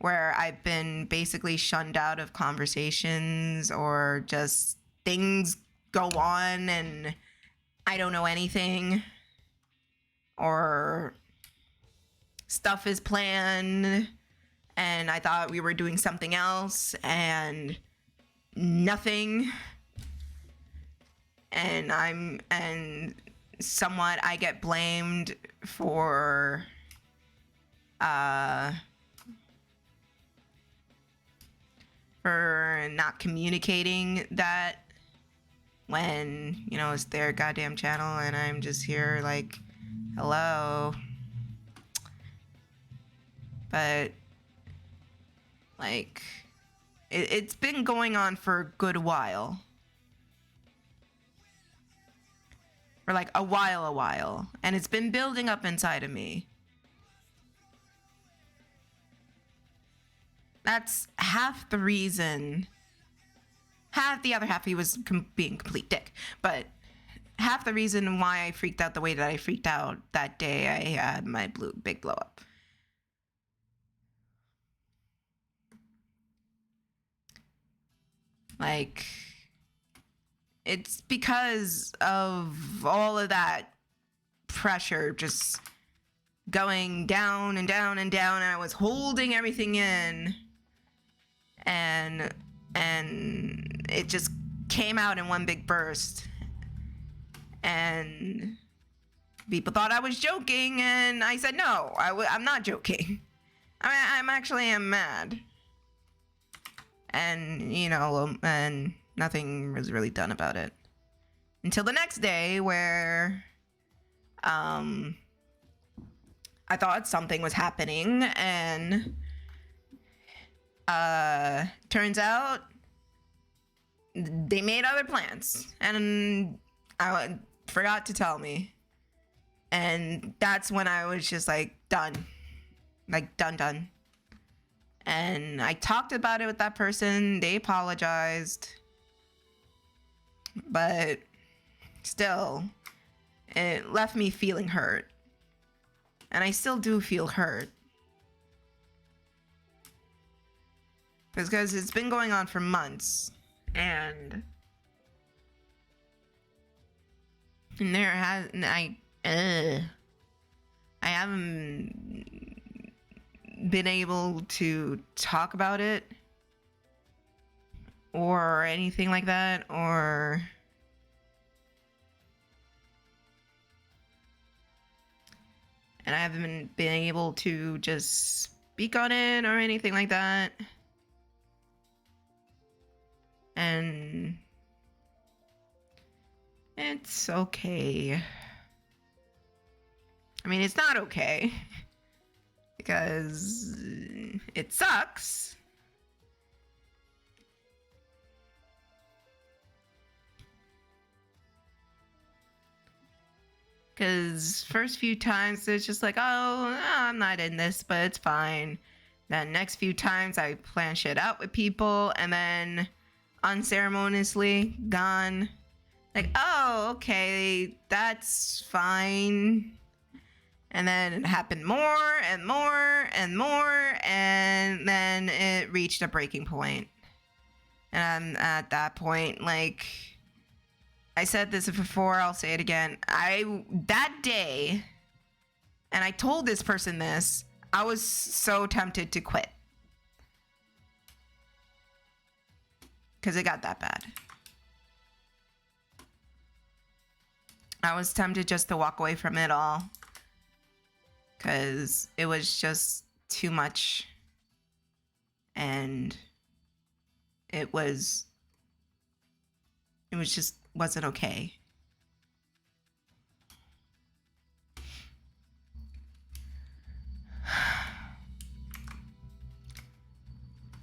where I've been basically shunned out of conversations, or just things go on and I don't know anything, or stuff is planned and I thought we were doing something else and nothing. And somewhat I get blamed for not communicating that, when, you know, it's their goddamn channel and I'm just here like, hello. But like, it's been going on for a good while. For like a while. And it's been building up inside of me. That's half the reason. Half the other half, he was being a complete dick. But half the reason why I freaked out the way that I freaked out that day I had my big blow up. Like, it's because of all of that pressure just going down and down and down, and I was holding everything in, and it just came out in one big burst, and people thought I was joking, and I said no, I'm not joking. I'm actually mad. And, you know, and nothing was really done about it until the next day, where I thought something was happening, and turns out they made other plans, and I forgot to tell me. And that's when I was just like, done. Like, done. And I talked about it with that person. They apologized. But still, it left me feeling hurt. And I still do feel hurt. Because it's been going on for months. And there has... I haven't been able to talk about it or anything like that, or and I haven't been able to just speak on it or anything like that. And it's okay. I mean, it's not okay because it sucks. Because first few times it's just like, oh, I'm not in this, but it's fine. Then next few times I plan shit out with people and then unceremoniously gone. Like, oh, okay, that's fine. And then it happened more and more and more, and then it reached a breaking point. And I'm at that point, like, I said this before, I'll say it again. That day, and I told this person this, I was so tempted to quit. Because it got that bad. I was tempted just to walk away from it all. Because it was just too much. And it just wasn't okay.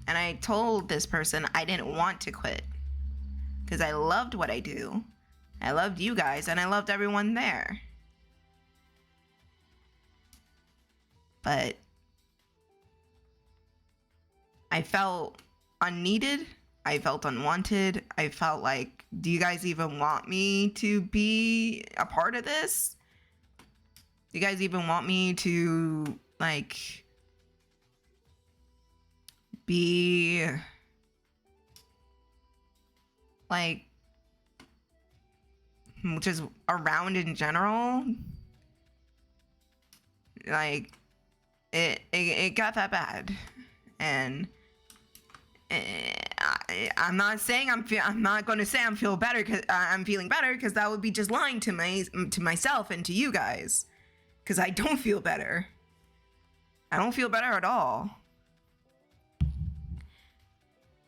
And I told this person I didn't want to quit. Because I loved what I do. I loved you guys and I loved everyone there. But I felt unneeded. I felt unwanted. I felt like, do you guys even want me to be a part of this? Do you guys even want me to, like, be, like, just around in general? Like, it got that bad. And I'm not saying I'm not going to say I'm feeling better because that would be just lying to myself and to you guys, because I don't feel better. I don't feel better at all.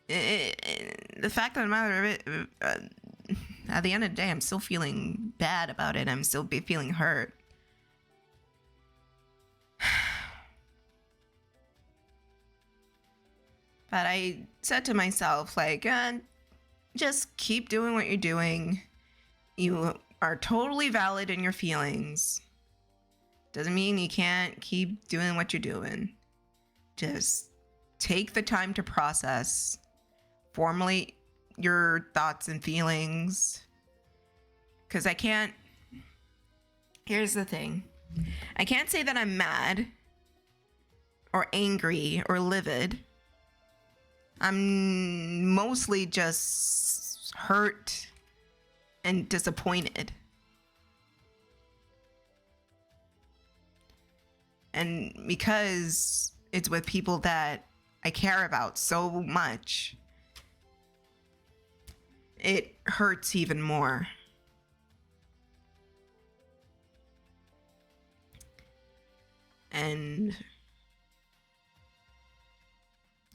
The fact of the matter of it, at the end of the day, I'm still feeling bad about it. I'm still feeling hurt. But I said to myself, like, just keep doing what you're doing. You are totally valid in your feelings. Doesn't mean you can't keep doing what you're doing. Just take the time to process, formulate your thoughts and feelings. Because here's the thing. I can't say that I'm mad or angry or livid. I'm mostly just hurt and disappointed. And because it's with people that I care about so much, it hurts even more. And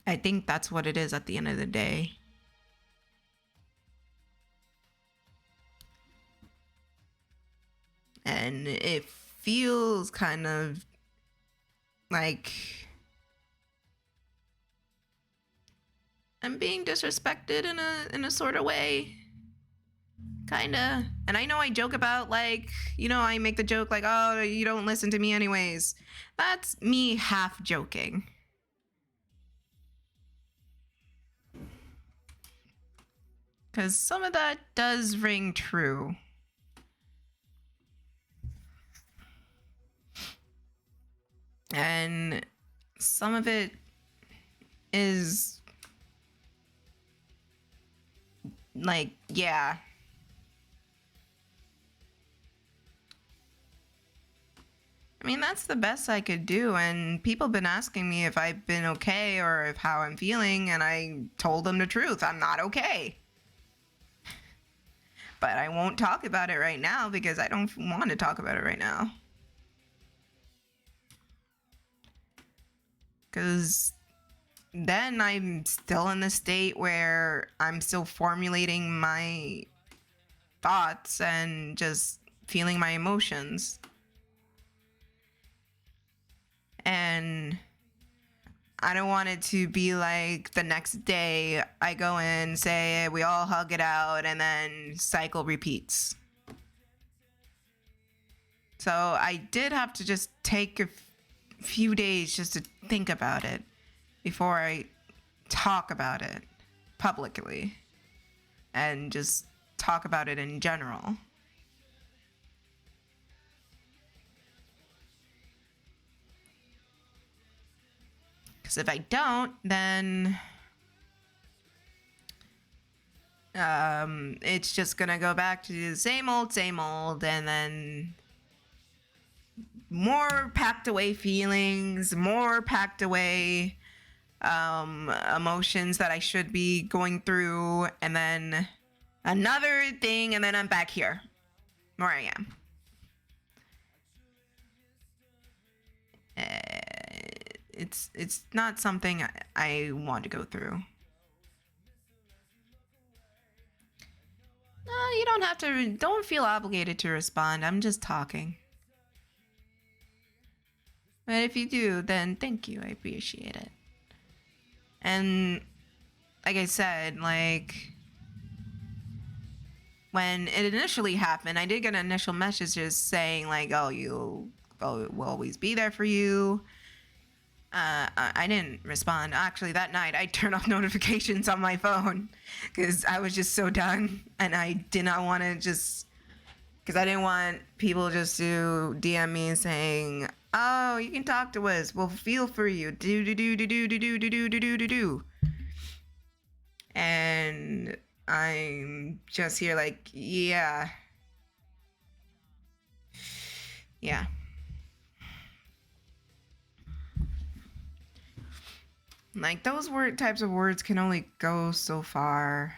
I think that's what it is at the end of the day. And it feels kind of like I'm being disrespected in a sort of way. Kinda. And I know I joke about, like, you know, I make the joke like, oh, you don't listen to me anyways. That's me half joking. Because some of that does ring true. And some of it is like, yeah. I mean, that's the best I could do. And people have been asking me if I've been okay or if how I'm feeling. And I told them the truth. I'm not okay. But I won't talk about it right now because I don't want to talk about it right now. Because then I'm still in the state where I'm still formulating my thoughts and just feeling my emotions. And I don't want it to be like the next day I go in, say we all hug it out, and then cycle repeats. So I did have to just take a few days just to think about it before I talk about it publicly and just talk about it in general. Because if I don't, then it's just gonna go back to the same old, and then more packed away feelings, more packed away emotions that I should be going through, and then another thing, and then I'm back here where I am. It's not something I want to go through. No, you don't have to. Don't feel obligated to respond. I'm just talking. But if you do, then thank you. I appreciate it. And like I said, like when it initially happened, I did get an initial message just saying like, "Oh, we'll always be there for you." I didn't respond. Actually, that night I turned off notifications on my phone because I was just so done, and I did not want to just because I didn't want people just to DM me saying, "Oh, you can talk to us. We'll feel for you." Do. And I'm just here like, yeah. Like those types of words can only go so far.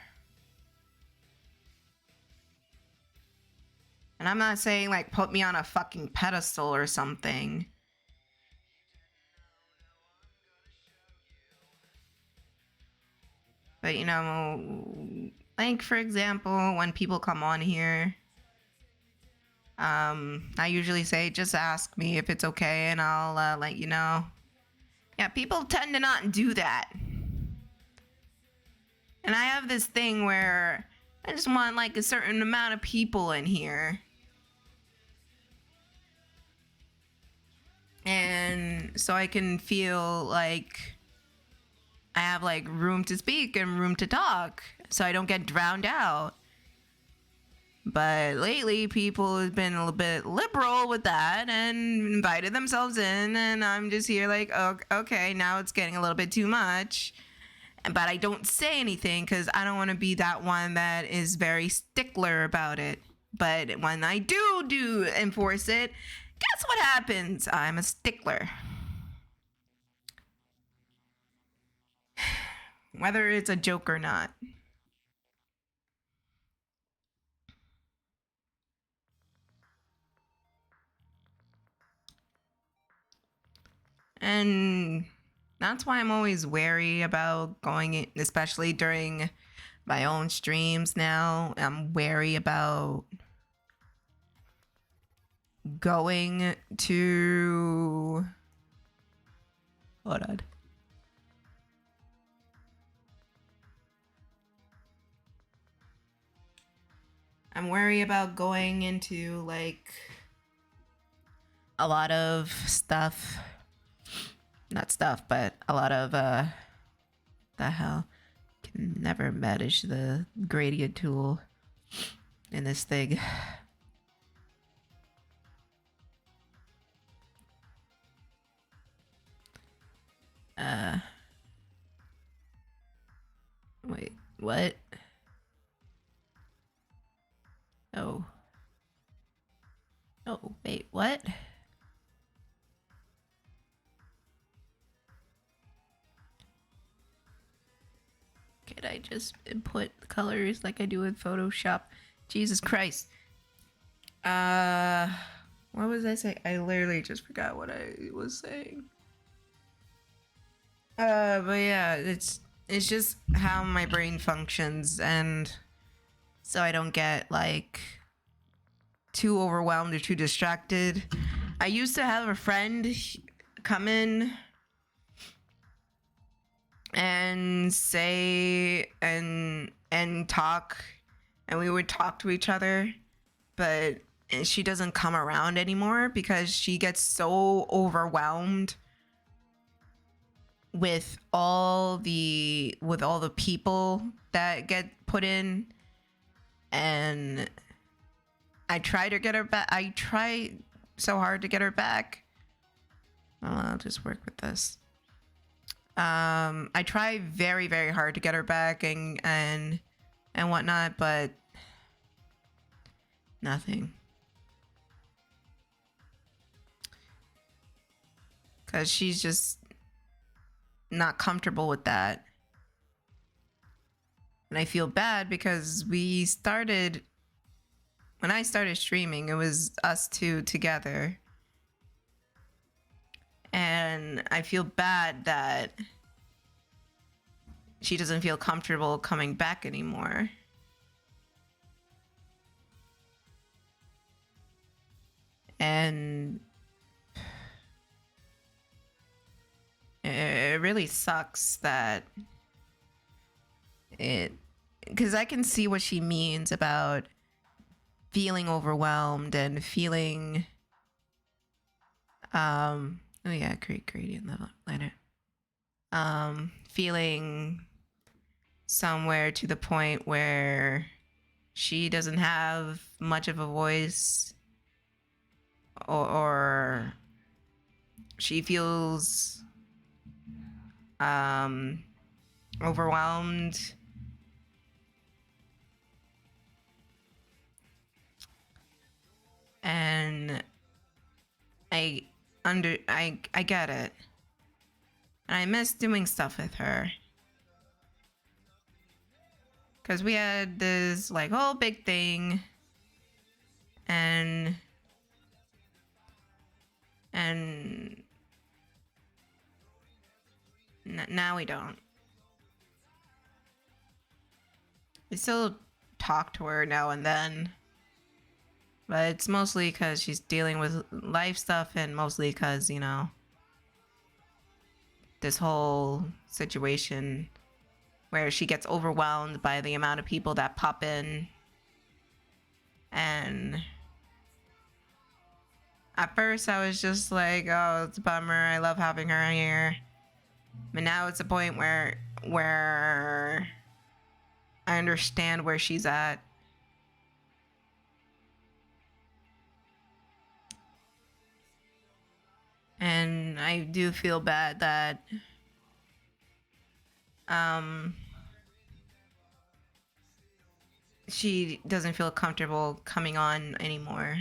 And I'm not saying like put me on a fucking pedestal or something. But you know, like for example, when people come on here, I usually say just ask me if it's okay and I'll let you know. Yeah, people tend to not do that. And I have this thing where I just want like a certain amount of people in here. And so I can feel like I have like room to speak and room to talk so I don't get drowned out. But lately, people have been a little bit liberal with that and invited themselves in, and I'm just here like, oh, okay, now it's getting a little bit too much. But I don't say anything because I don't want to be that one that is very stickler about it. But when I do enforce it, guess what happens? I'm a stickler. Whether it's a joke or not. And that's why I'm always wary about going in, especially during my own streams now. I'm wary about going to... Hold on. I'm wary about going into like a lot of stuff. Not stuff, but a lot of the hell. never managed the gradient tool in this thing. Wait, what? Oh. Oh, wait, what? Could I just input colors like I do in Photoshop? Jesus Christ. What was I saying? I literally just forgot what I was saying. But yeah, it's just how my brain functions, and so I don't get like too overwhelmed or too distracted. I used to have a friend come in and say and talk, and we would talk to each other, but she doesn't come around anymore because she gets so overwhelmed with all the people that get put in. And I try to get her back. I try so hard to get her back. Well, I'll just work with this. I try very, very hard to get her back and whatnot, but nothing. Because she's just not comfortable with that. And I feel bad because when I started streaming, it was us two together. And I feel bad that she doesn't feel comfortable coming back anymore. And it really sucks that because I can see what she means about feeling overwhelmed and feeling oh yeah, create gradient level later. Feeling somewhere to the point where she doesn't have much of a voice, or she feels overwhelmed. And I get it. And I miss doing stuff with her. Cause we had this like whole big thing, and now we don't. We still talk to her now and then, but it's mostly because she's dealing with life stuff, and mostly because, you know, this whole situation where she gets overwhelmed by the amount of people that pop in. And at first I was just like, oh, it's a bummer, I love having her here. But now it's a point where I understand where she's at. And I do feel bad that she doesn't feel comfortable coming on anymore.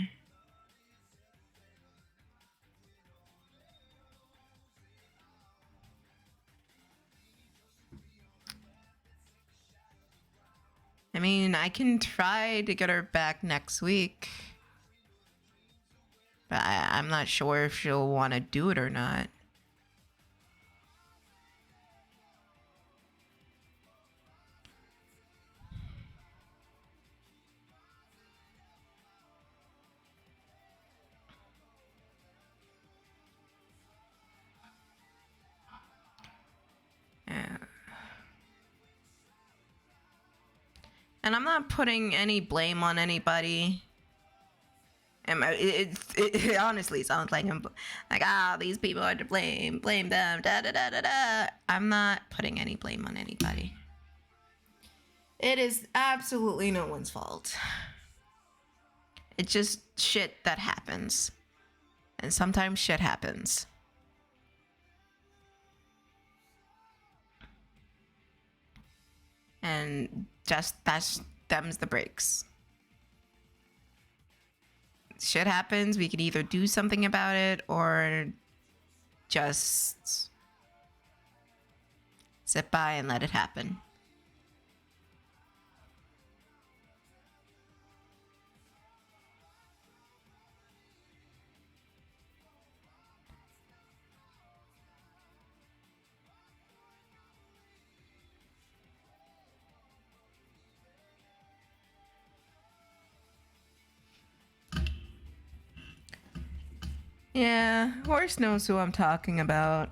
I mean, I can try to get her back next week, but I'm not sure if she'll want to do it or not. Yeah. And I'm not putting any blame on anybody. And it honestly sounds like I'm like, these people are to blame them, da da da da da. I'm not putting any blame on anybody. It is absolutely no one's fault. It's just shit that happens. And sometimes shit happens. And just that them's the breaks. Shit happens, we can either do something about it or just sit by and let it happen. Yeah, Horse knows who I'm talking about.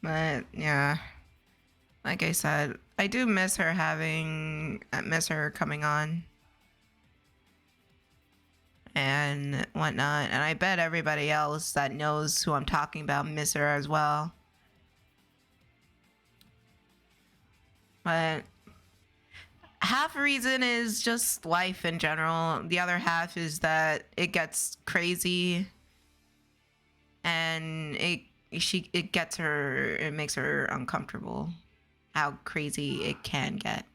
But yeah, like I said, I do miss her coming on and whatnot. And I bet everybody else that knows who I'm talking about miss her as well. But half reason is just life in general. The other half is that it gets crazy and it makes her uncomfortable how crazy it can get.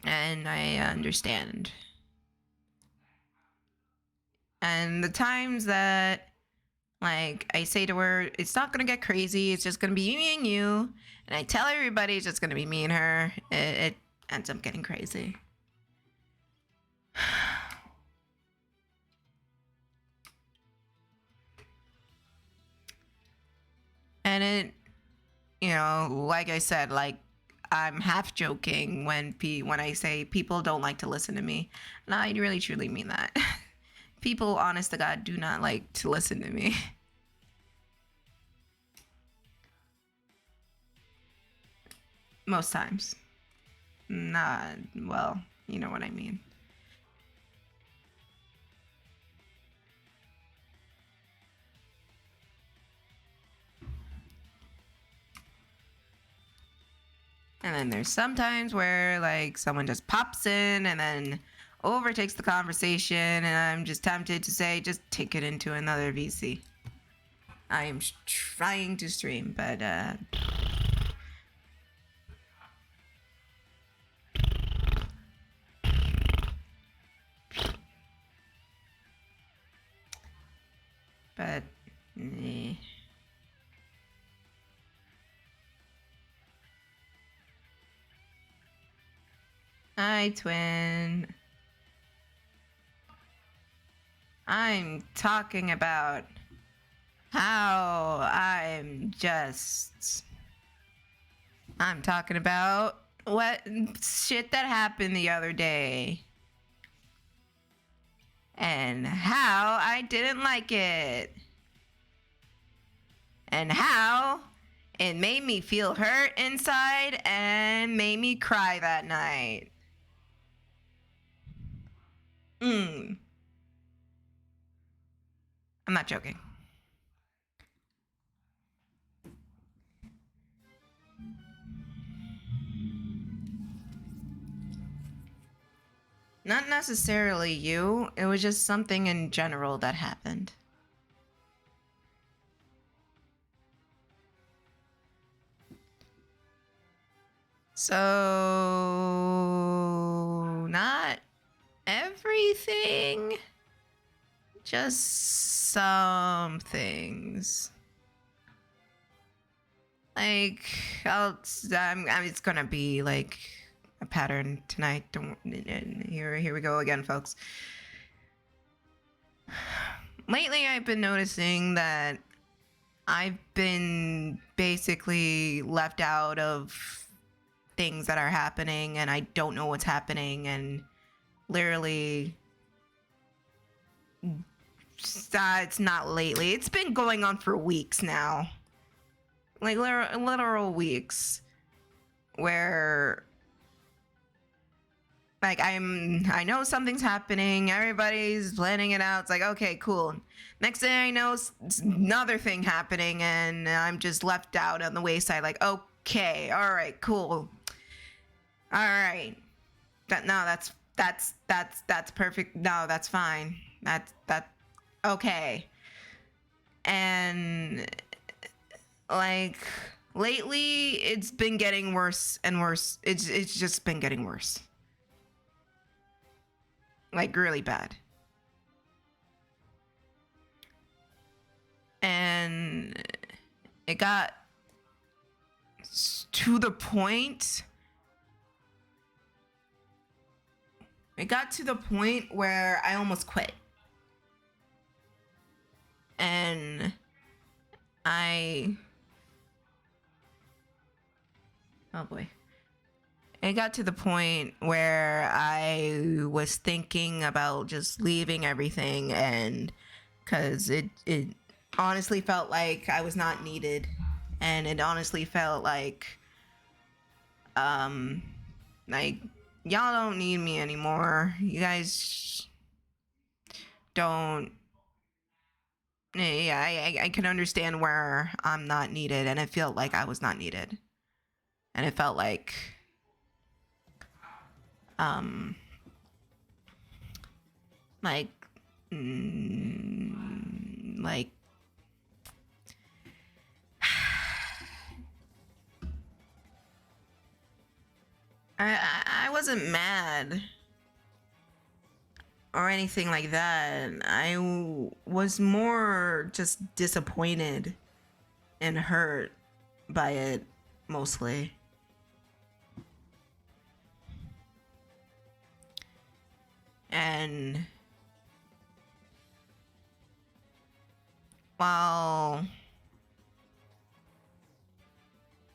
And I understand. And the times that, like, I say to her, it's not gonna get crazy, it's just gonna be me and you, and I tell everybody it's just gonna be me and her, it ends up getting crazy. And it, you know, like I said, like, I'm half joking when I say people don't like to listen to me. And I really truly mean that. People, honest to God, do not like to listen to me. Most times. Not, well, you know what I mean. And then there's sometimes where, like, someone just pops in and then overtakes the conversation, and I'm just tempted to say, just take it into another VC. I am trying to stream, but nah. Hi, twin. I'm talking about how I'm talking about what shit that happened the other day. And how I didn't like it. And how it made me feel hurt inside and made me cry that night. I'm not joking. Not necessarily you, it was just something in general that happened. So, not everything, just some things. Like, it's gonna be like a pattern tonight. Here we go again, folks. Lately, I've been noticing that I've been basically left out of things that are happening, and I don't know what's happening, and literally, it's not lately. It's been going on for weeks now. Like, literal weeks where Like, I know something's happening. Everybody's planning it out. It's like, okay, cool. Next thing I know, another thing happening, and I'm just left out on the wayside. Like, okay, all right, cool. All right. That's perfect. No, that's fine. That's okay. And like lately, it's been getting worse and worse. It's just been getting worse. Like really bad. And it got to the point. It got to the point where I almost quit. And oh boy. It got to the point where I was thinking about just leaving everything, and because it honestly felt like I was not needed, and it honestly felt like y'all don't need me anymore. You guys don't. Yeah, I can understand where I'm not needed, and it felt like I was not needed, and it felt like like I wasn't mad or anything like that. I was more just disappointed and hurt by it mostly. And while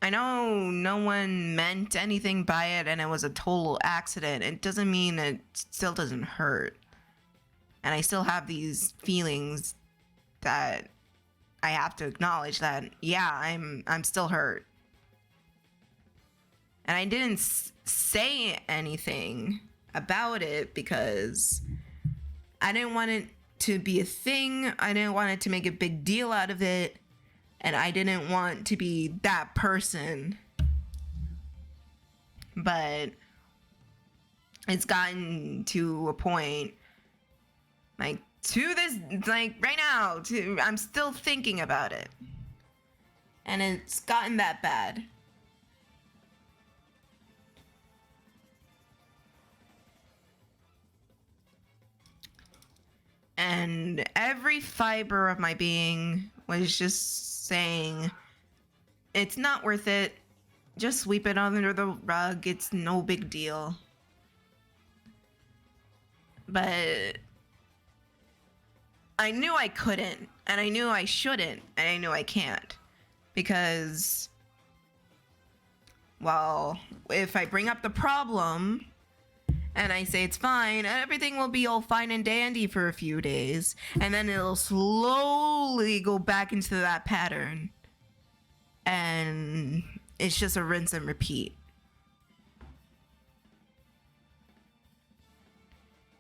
I know no one meant anything by it and it was a total accident, it doesn't mean it still doesn't hurt. And I still have these feelings that I have to acknowledge that, yeah, I'm still hurt. And I didn't say anything about it because I didn't want it to be a thing. I didn't want it to make a big deal out of it. And I didn't want to be that person. But it's gotten to a point, like, to this, like, right now, I'm still thinking about it. And it's gotten that bad. And every fiber of my being was just saying, it's not worth it. Just sweep it under the rug. It's no big deal. But I knew I couldn't, and I knew I shouldn't, and I knew I can't. Because, well, if I bring up the problem and I say it's fine, everything will be all fine and dandy for a few days, and then it'll slowly go back into that pattern. And it's just a rinse and repeat.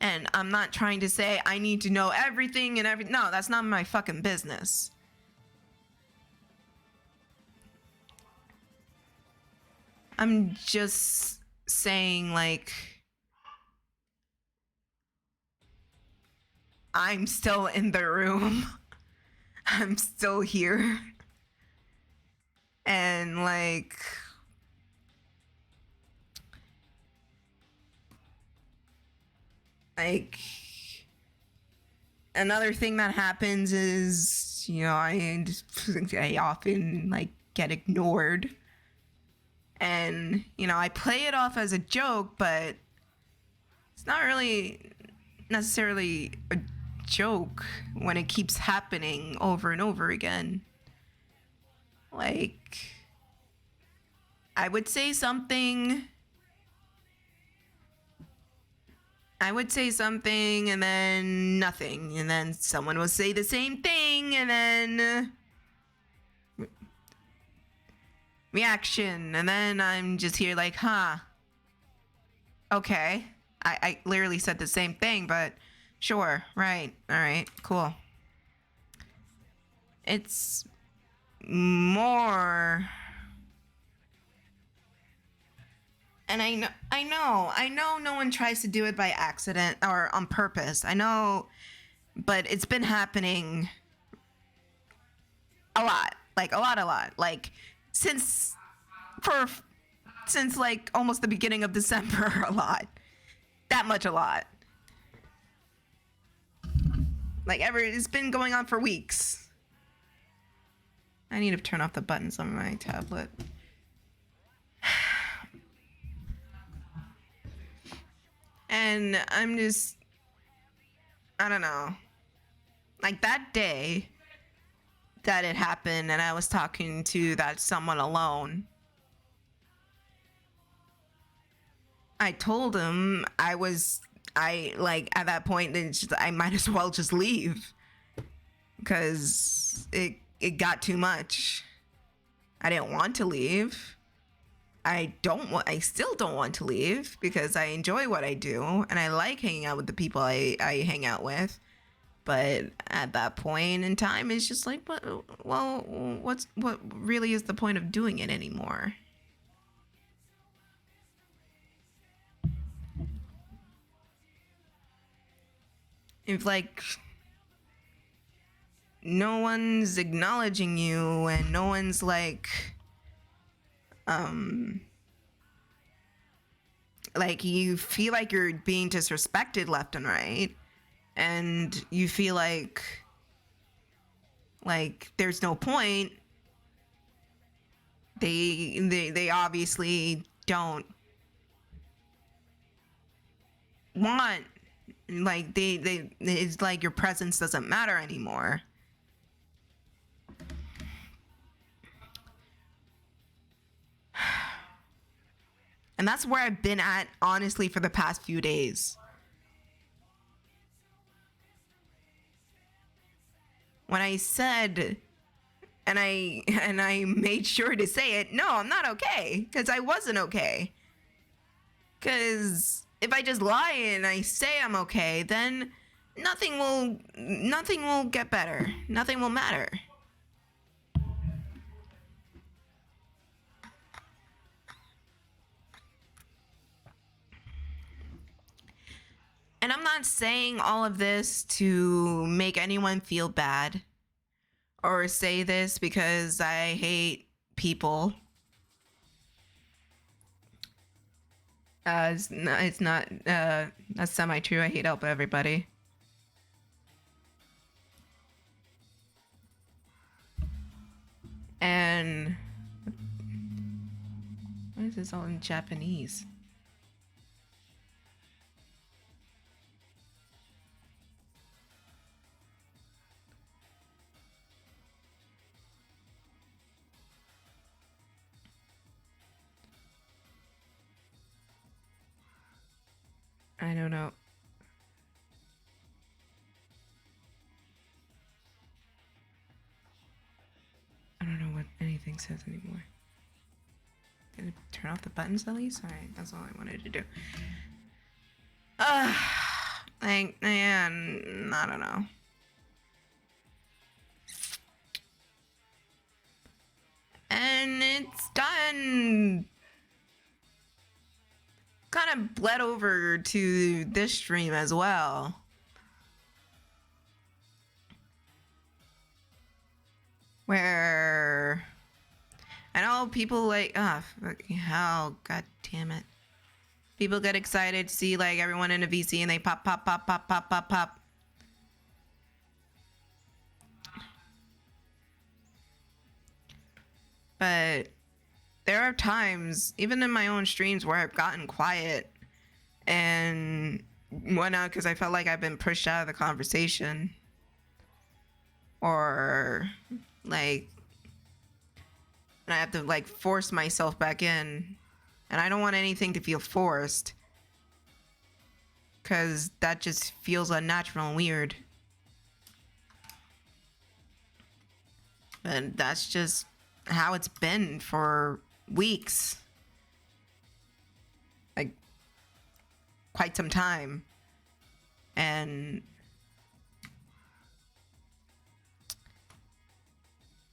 And I'm not trying to say I need to know everything and everything. No, that's not my fucking business. I'm just saying, like, I'm still in the room. I'm still here. And, like, another thing that happens is, you know, I often, like, get ignored. And, you know, I play it off as a joke, but it's not really necessarily a joke when it keeps happening over and over again. Like, I would say something and then nothing, and then someone will say the same thing and then reaction, and then I'm just here like, huh, okay, I literally said the same thing, but sure, right, all right, cool. It's more, and I know no one tries to do it by accident or on purpose. I know, but it's been happening a lot, like a lot, like since like almost the beginning of December. A lot, that much, a lot. Like it's been going on for weeks. I need to turn off the buttons on my tablet. And I'm just, I don't know. Like that day that it happened and I was talking to that someone alone, I told him I like at that point I might as well just leave because it got too much. I didn't want to leave. I still don't want to leave because I enjoy what I do and I like hanging out with the people I hang out with. But at that point in time, it's just like, what really is the point of doing it anymore? If like no one's acknowledging you and no one's like you feel like you're being disrespected left and right, and you feel like there's no point, they obviously don't want, like they it's like your presence doesn't matter anymore. And that's where I've been at, honestly, for the past few days. When I said, and I made sure to say it, no, I'm not okay, because I wasn't okay. Because if I just lie and I say I'm okay, then nothing will get better. Nothing will matter. And I'm not saying all of this to make anyone feel bad or say this because I hate people. It's not that's semi-true. I hate everybody. And why is this all in Japanese? I don't know. I don't know what anything says anymore. Did it turn off the buttons at least? Alright, that's all I wanted to do. Like, man, I don't know. And it's done. Kind of bled over to this stream as well. Where I know people like, oh, fucking hell, god damn it. People get excited to see like everyone in a VC and they pop. But there are times, even in my own streams, where I've gotten quiet and whatnot because I felt like I've been pushed out of the conversation. Or like, and I have to like force myself back in. And I don't want anything to feel forced, because that just feels unnatural and weird. And that's just how it's been for weeks. Like, quite some time. And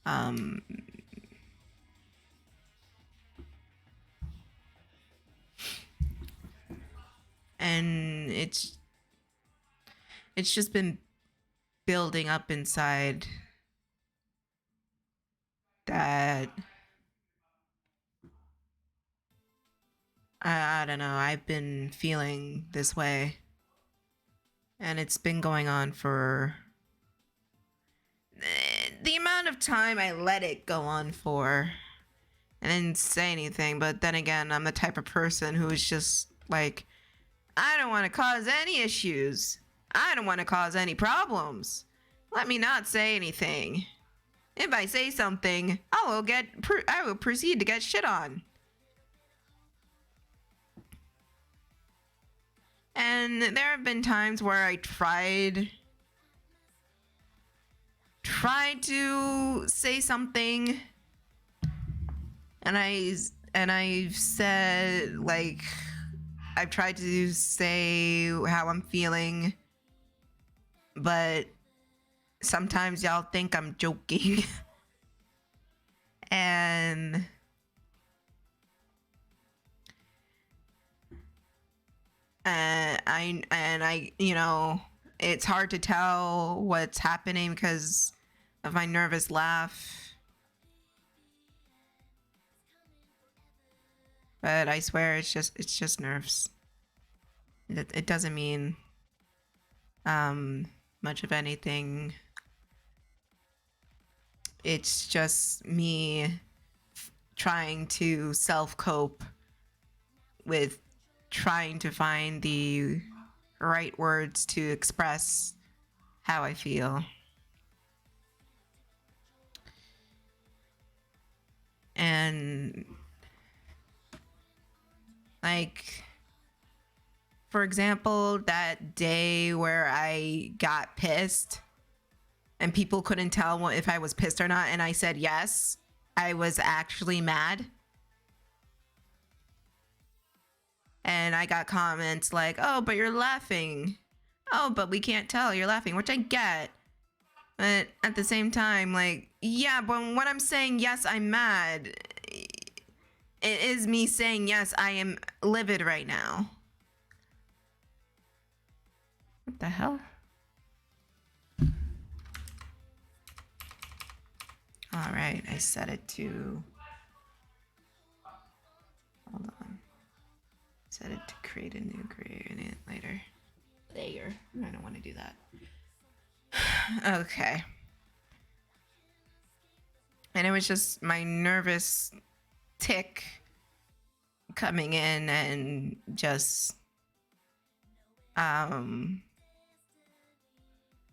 and it's just been building up inside that I don't know, I've been feeling this way, and it's been going on for the amount of time I let it go on for. I didn't say anything, but then again, I'm the type of person who is just like, I don't want to cause any issues. I don't want to cause any problems. Let me not say anything. If I say something, I will proceed to get shit on. And there have been times where I tried to say something, and I've said, like, I've tried to say how I'm feeling, but sometimes y'all think I'm joking. And I, you know, it's hard to tell what's happening because of my nervous laugh. But I swear it's just nerves. It doesn't mean much of anything. It's just me trying to self-cope with trying to find the right words to express how I feel. And like, for example, that day where I got pissed and people couldn't tell if I was pissed or not, and I said yes, I was actually mad. And I got comments like, oh, but you're laughing. Oh, but we can't tell you're laughing, which I get. But at the same time, like, yeah, but when I'm saying yes, I'm mad, it is me saying yes, I am livid right now. What the hell? All right, I set it to, hold on. Set it to create a new gradient later. Layer. I don't want to do that. Okay. And it was just my nervous tick coming in and just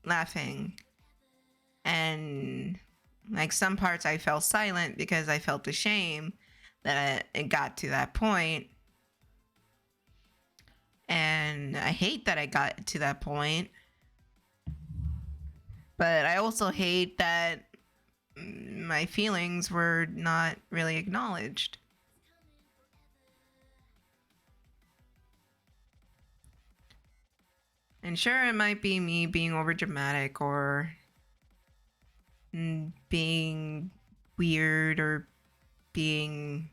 laughing. And like some parts I fell silent because I felt ashamed that it got to that point. And I hate that I got to that point. But I also hate that my feelings were not really acknowledged. And sure, it might be me being overdramatic or being weird or being,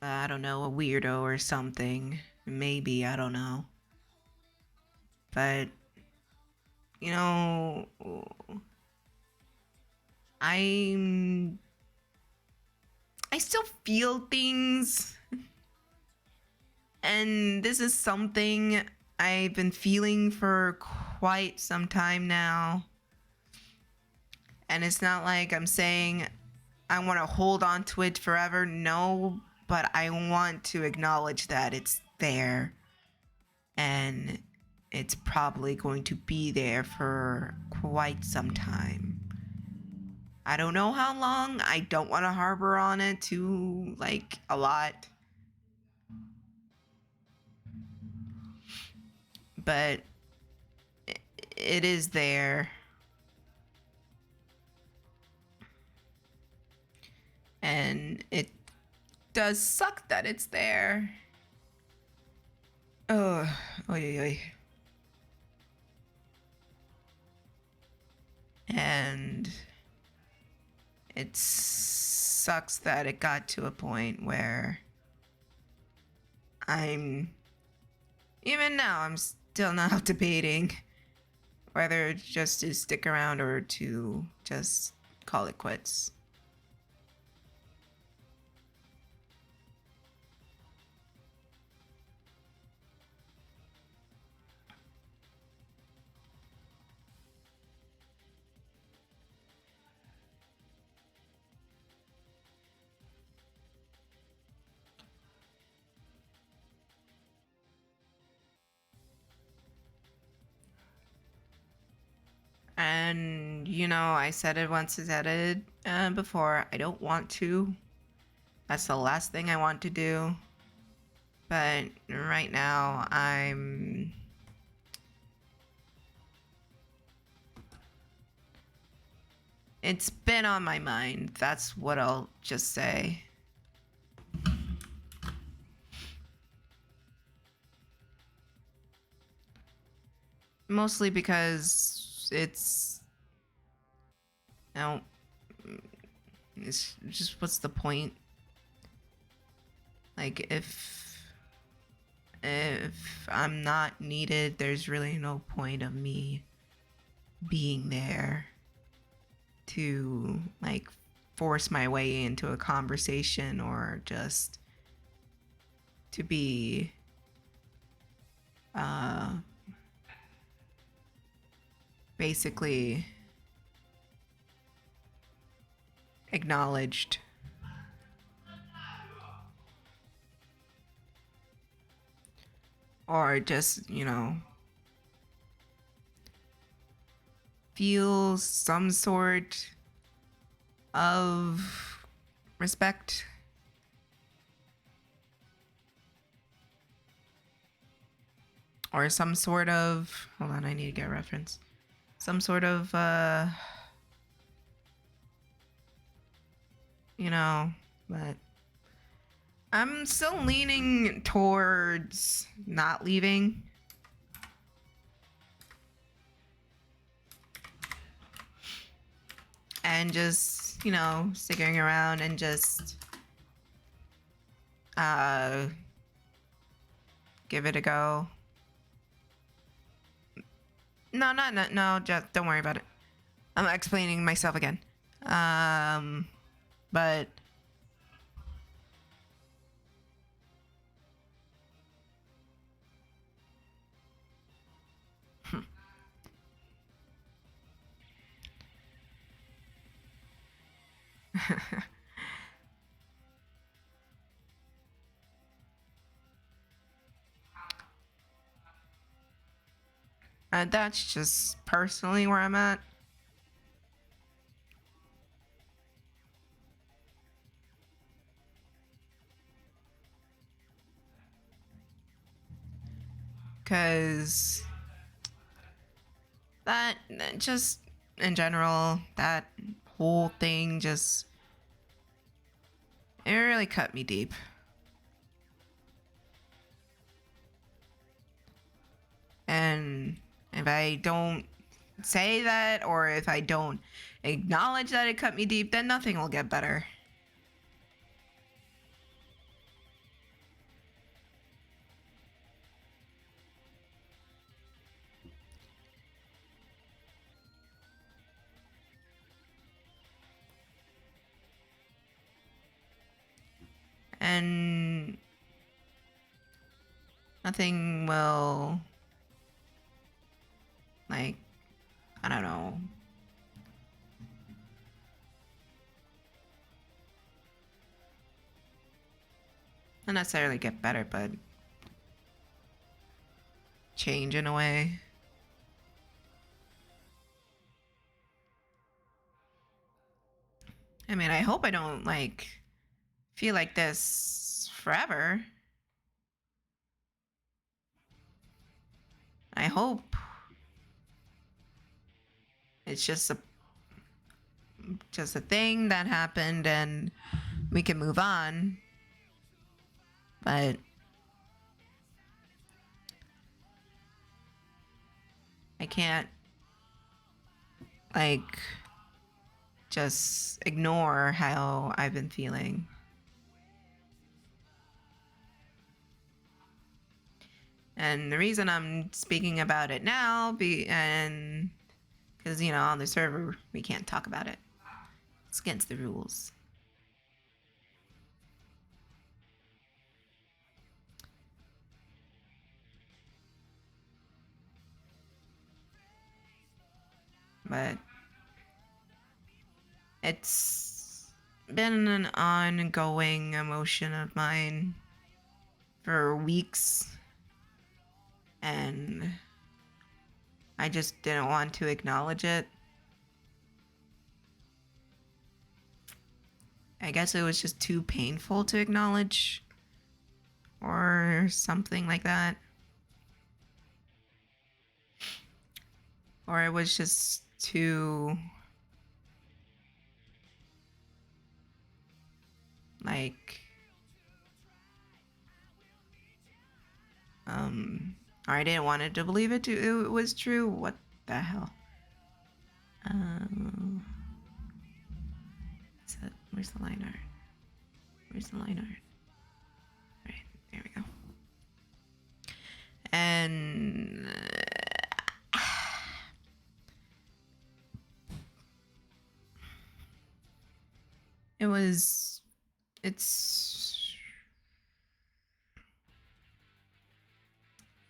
I don't know, a weirdo or something. Maybe, I don't know. But, you know, I still feel things. And this is something I've been feeling for quite some time now. And it's not like I'm saying I want to hold on to it forever. No, but I want to acknowledge that it's there. And it's probably going to be there for quite some time. I don't know how long. I don't want to harbor on it too, like, a lot. But it is there. And it does suck that it's there. Oh, oy, oy. And it sucks that it got to a point where even now, I'm still now debating whether just to stick around or to just call it quits. And, you know, I said it once, I said it before, I don't want to. That's the last thing I want to do. But right now, it's been on my mind. That's what I'll just say. Mostly because it's, you know, it's just, what's the point? Like, if I'm not needed, there's really no point of me being there to, like, force my way into a conversation or just to be basically acknowledged. Or just, you know, feel some sort of respect. Or some sort of, hold on, I need to get a reference. Some sort of, you know, but I'm still leaning towards not leaving. And just, you know, sticking around and just give it a go. No, just don't worry about it. I'm explaining myself again. But that's just personally where I'm at. Because that just in general, that whole thing just, it really cut me deep. And if I don't say that, or if I don't acknowledge that it cut me deep, then nothing will get better. And nothing will, like, I don't know. Not necessarily get better, but change in a way. I mean, I hope I don't, like, feel like this forever. I hope it's just a thing that happened and we can move on. But I can't, like, just ignore how I've been feeling. And the reason I'm speaking about it now, because, you know, on the server, we can't talk about it. It's against the rules. But it's been an ongoing emotion of mine for weeks. And I just didn't want to acknowledge it. I guess it was just too painful to acknowledge, or something like that. Or it was just too, like, or I didn't want it to believe it was true. What the hell? So where's the line art? Where's the line art? Right, there we go. And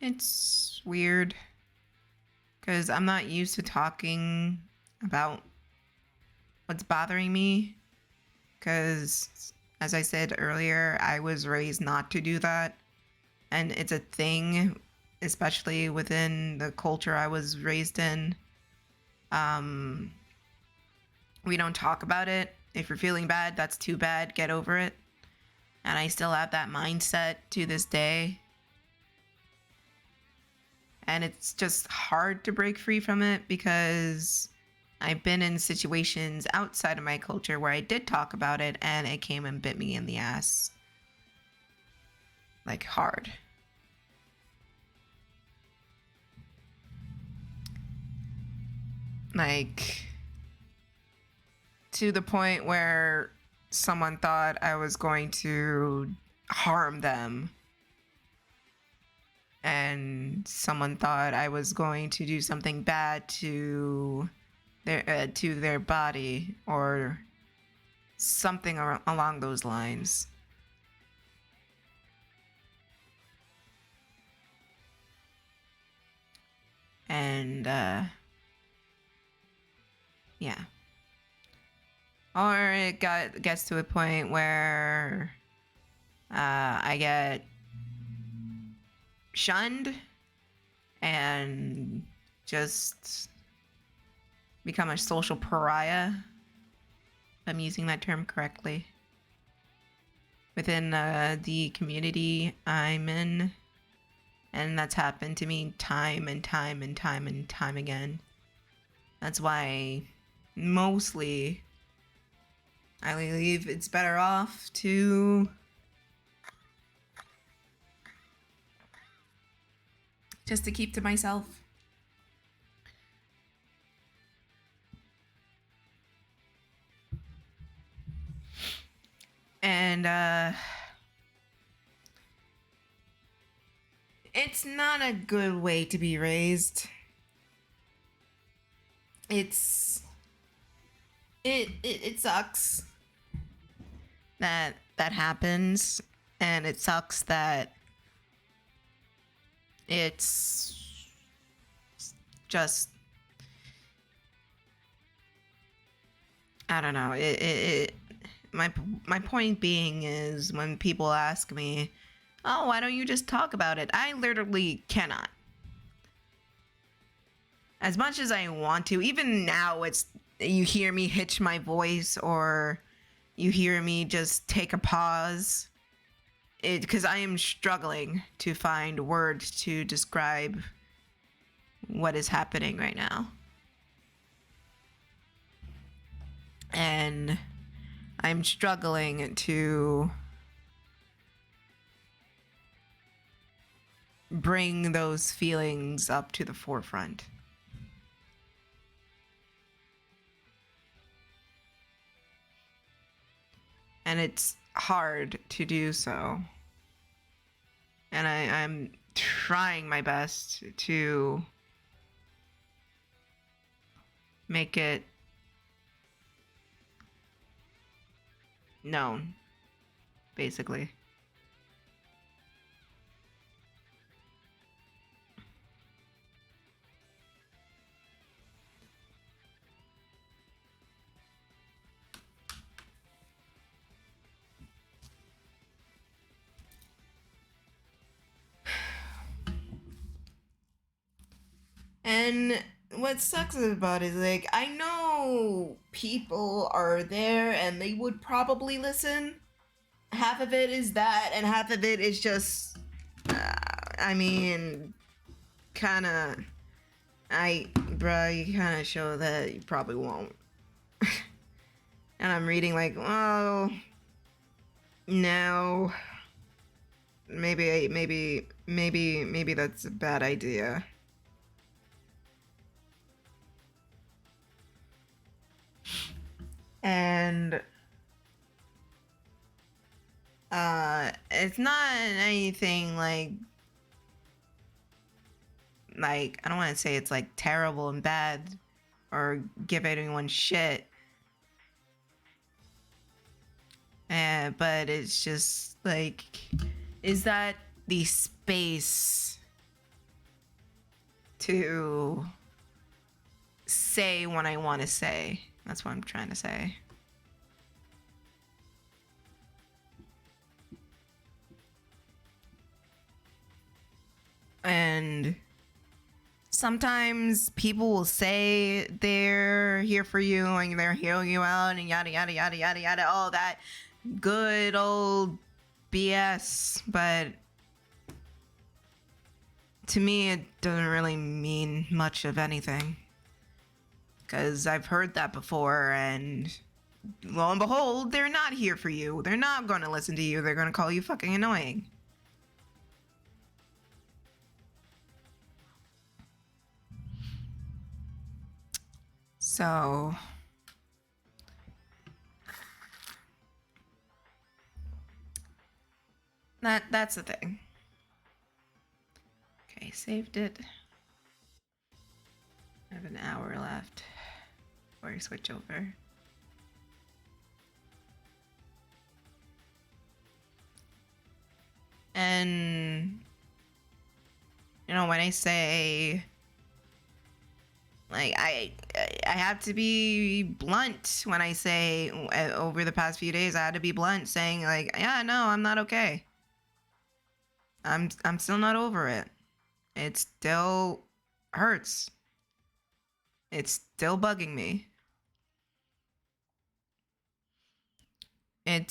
it's weird because I'm not used to talking about what's bothering me, because as I said earlier, I was raised not to do that, and it's a thing, especially within the culture I was raised in. We don't talk about it. If you're feeling bad, that's too bad, get over it. And I still have that mindset to this day. And it's just hard to break free from it because I've been in situations outside of my culture where I did talk about it and it came and bit me in the ass. Like, hard. Like, to the point where someone thought I was going to harm them. And someone thought I was going to do something bad to their body or something along those lines. And yeah. Or it gets to a point where I get shunned and just become a social pariah, if I'm using that term correctly, within the community I'm in. And that's happened to me time and time and time and time again. That's why mostly I believe it's better off to just to keep to myself. And it's not a good way to be raised. It sucks that happens, and it sucks that it's just, I don't know. My point being is, when people ask me, "Oh, why don't you just talk about it?" I literally cannot. As much as I want to, even now, you hear me hitch my voice, or you hear me just take a pause, because I am struggling to find words to describe what is happening right now. And I'm struggling to bring those feelings up to the forefront. And it's hard to do so. And I'm trying my best to make it known, basically. And what sucks about it is, like, I know people are there and they would probably listen. Half of it is that, and half of it is just, I mean, kinda, bruh, you kinda show that you probably won't. And I'm reading like, well, no, maybe that's a bad idea. And it's not anything like I don't want to say it's like terrible and bad or give anyone shit. But it's just like, is that the space to say what I want to say? That's what I'm trying to say. And sometimes people will say they're here for you and they're hearing you out and yada yada yada yada yada, all that good old BS, but to me it doesn't really mean much of anything, because I've heard that before, and lo and behold, they're not here for you. They're not going to listen to you. They're going to call you fucking annoying. So that's the thing. Okay, saved it. I have an hour left before I switch over. And you know, when I say, like, I have to be blunt when I say, over the past few days I had to be blunt, saying like, yeah, no, I'm not okay. I'm still not over it. It still hurts. It's still bugging me. I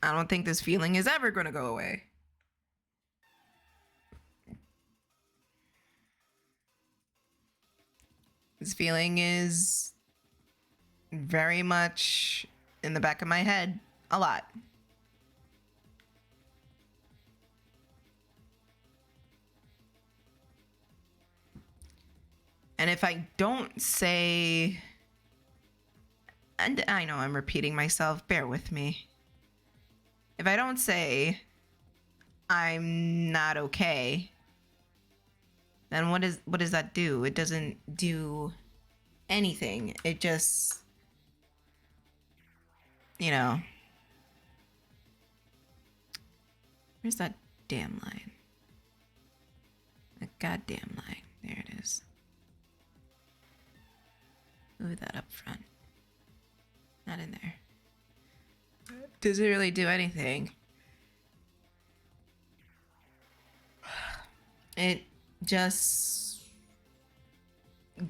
don't think this feeling is ever going to go away. This feeling is very much in the back of my head a lot. And if I don't say, and I know I'm repeating myself, bear with me. If I don't say I'm not okay, then what does that do? It doesn't do anything. It just, you know, where's that damn line? The goddamn line. There it is. Move that up front. Not in there. Doesn't really do anything. It just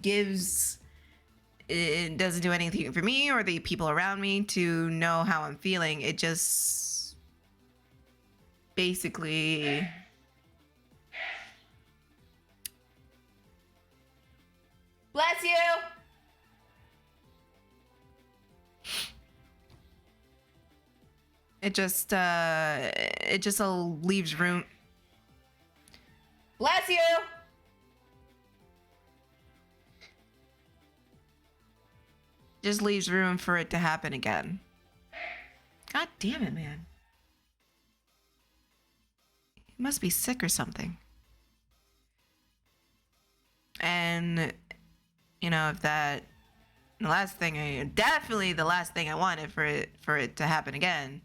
gives, it doesn't do anything for me or the people around me to know how I'm feeling. It just basically bless you. It just leaves room. Bless you. Just leaves room for it to happen again. God damn it, man. He must be sick or something. And, you know, if that... The last thing definitely the last thing I wanted for it to happen again.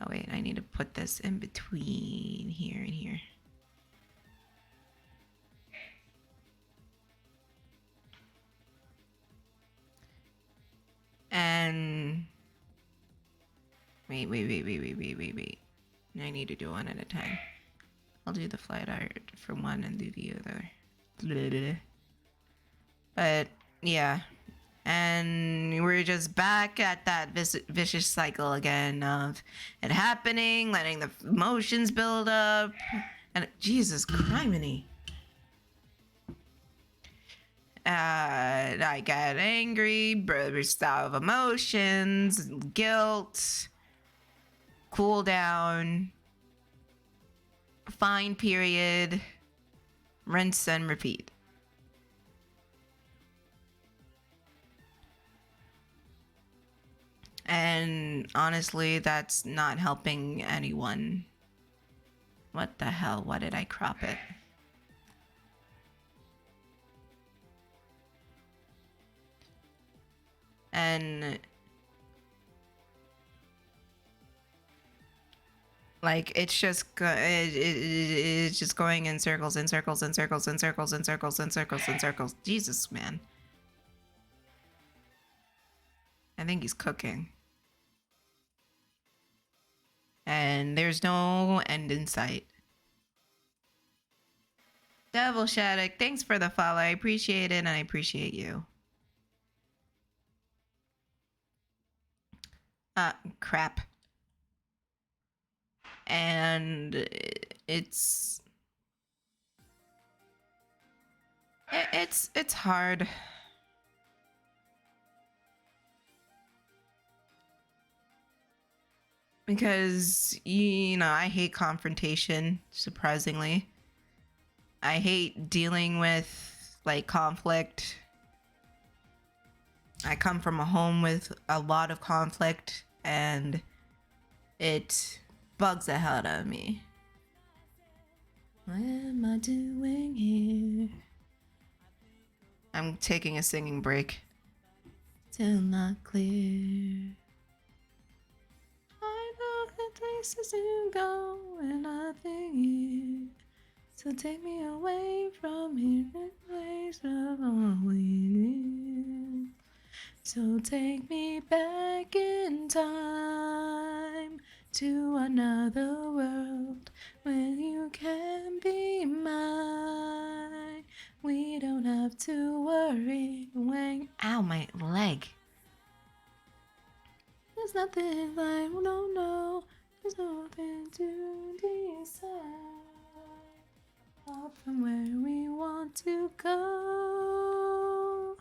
Oh wait, I need to put this in between here and here. And wait. I need to do one at a time. I'll do the flight art for one and do the other. But yeah. And we're just back at that vicious cycle again of it happening, letting the emotions build up. And Jesus criminy. I get angry, burst of emotions, guilt, cool down, fine period, rinse and repeat. And honestly, that's not helping anyone. What the hell? Why did I crop it? And like it's just it's just going in circles and circles and circles and circles and circles and circles and circles. Jesus, man. I think he's cooking. And there's no end in sight. Devil Shattuck, thanks for the follow. I appreciate it, and I appreciate you. Crap. And it's hard. Because, you know, I hate confrontation, surprisingly. I hate dealing with, like, conflict. I come from a home with a lot of conflict, and it bugs the hell out of me. What am I doing here? I'm taking a singing break. Still not clear. I know the places to go and nothing here. So take me away from here, the place of all we knew. So take me back in time to another world where you can be mine. We don't have to worry when... Ow, my leg. There's nothing I don't know. There's nothing to decide. Off from where we want to go.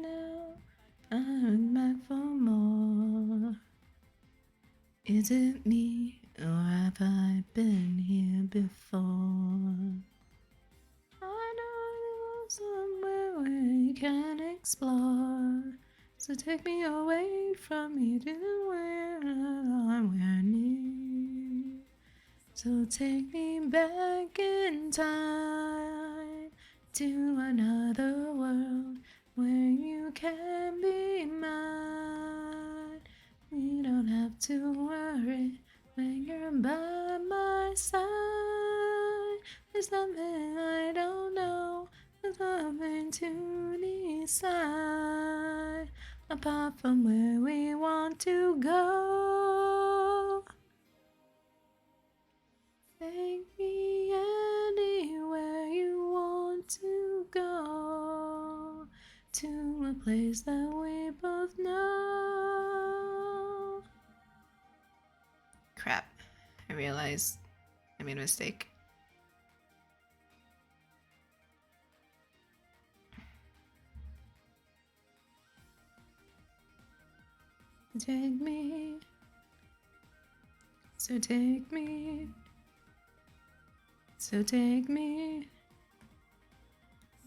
Now I'm back for more. Is it me, or have I been here before? I know somewhere we can explore. So take me away from here to where we're near. So take me back in time to another world where you can be mine. We don't have to worry when you're by my side. There's nothing I don't know, there's nothing to decide apart from where we want to go. Take me anywhere you want to go, to a place that we both know. Crap, I realized I made a mistake. Take me So take me. So take me.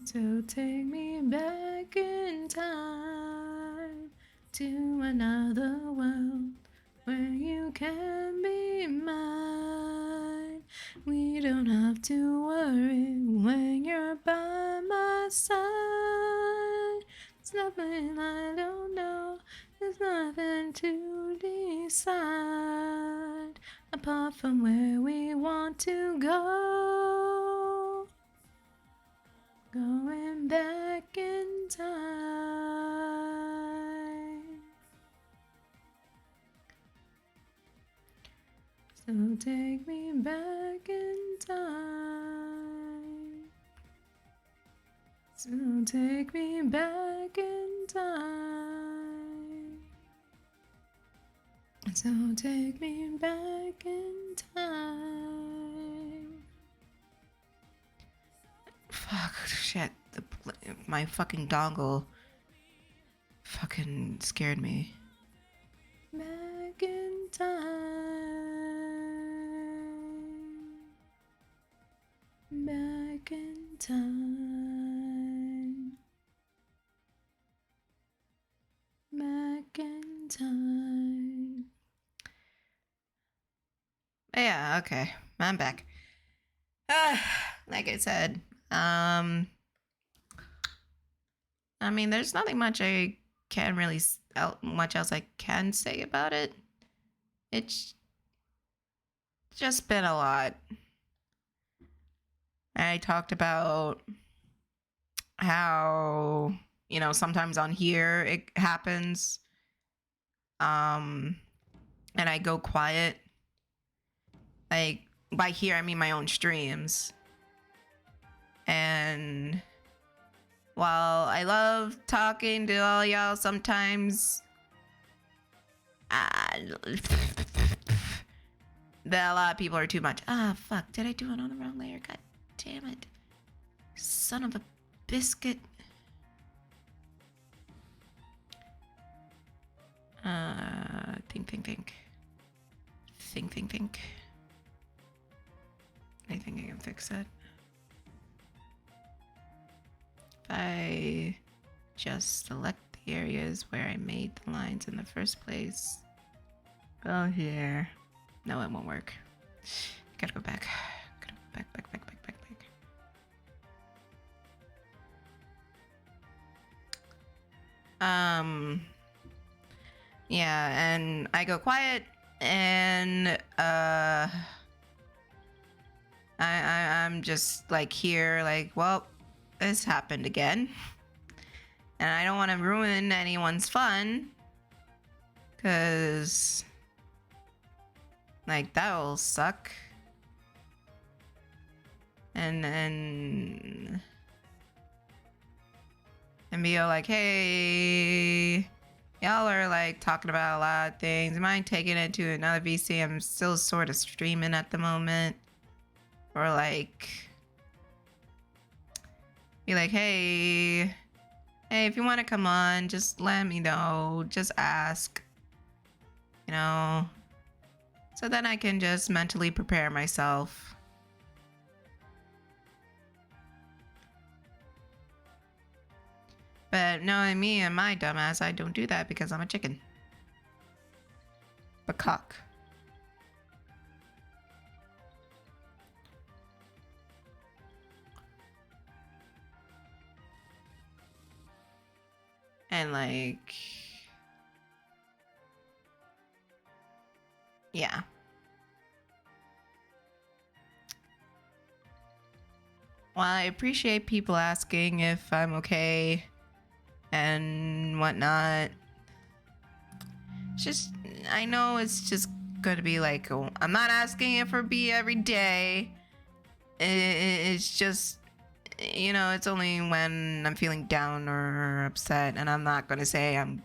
So take me back in time to another world where you can be mine. We don't have to worry when you're by my side. There's nothing I don't know, there's nothing to decide apart from where we want to go. Going back in time. So take me back in time. So take me back in time. So take me back in time. Fuck, shit. My fucking dongle fucking scared me. Back in time. Back in time. Back in time. Yeah, okay. I'm back. Like I said, I mean, there's nothing much I can really much else I can say about it. It's just been a lot. I talked about how, you know, sometimes on here it happens. And I go quiet. Like, by here I mean my own streams. And while I love talking to all y'all sometimes, that a lot of people are too much. Ah, fuck, did I do it on the wrong layer? God damn it. Son of a biscuit. Think. I think I can fix that. If I just select the areas where I made the lines in the first place. Go here. No, it won't work. Gotta go back. Gotta go back. Yeah, and I go quiet, and I'm just like here, like, well, this happened again, and I don't want to ruin anyone's fun, cause like that will suck, and be all like, hey, y'all are like talking about a lot of things. Am I taking it to another VC? I'm still sort of streaming at the moment. Or like, be like, hey, if you want to come on, just let me know. Just ask, you know, so then I can just mentally prepare myself. But knowing me and my dumbass, I don't do that because I'm a chicken. A cock. And like, yeah. Well, I appreciate people asking if I'm okay and whatnot. Just, I know it's just gonna be like, oh, I'm not asking it for be every day. It's just, you know, it's only when I'm feeling down or upset, and I'm not gonna say I'm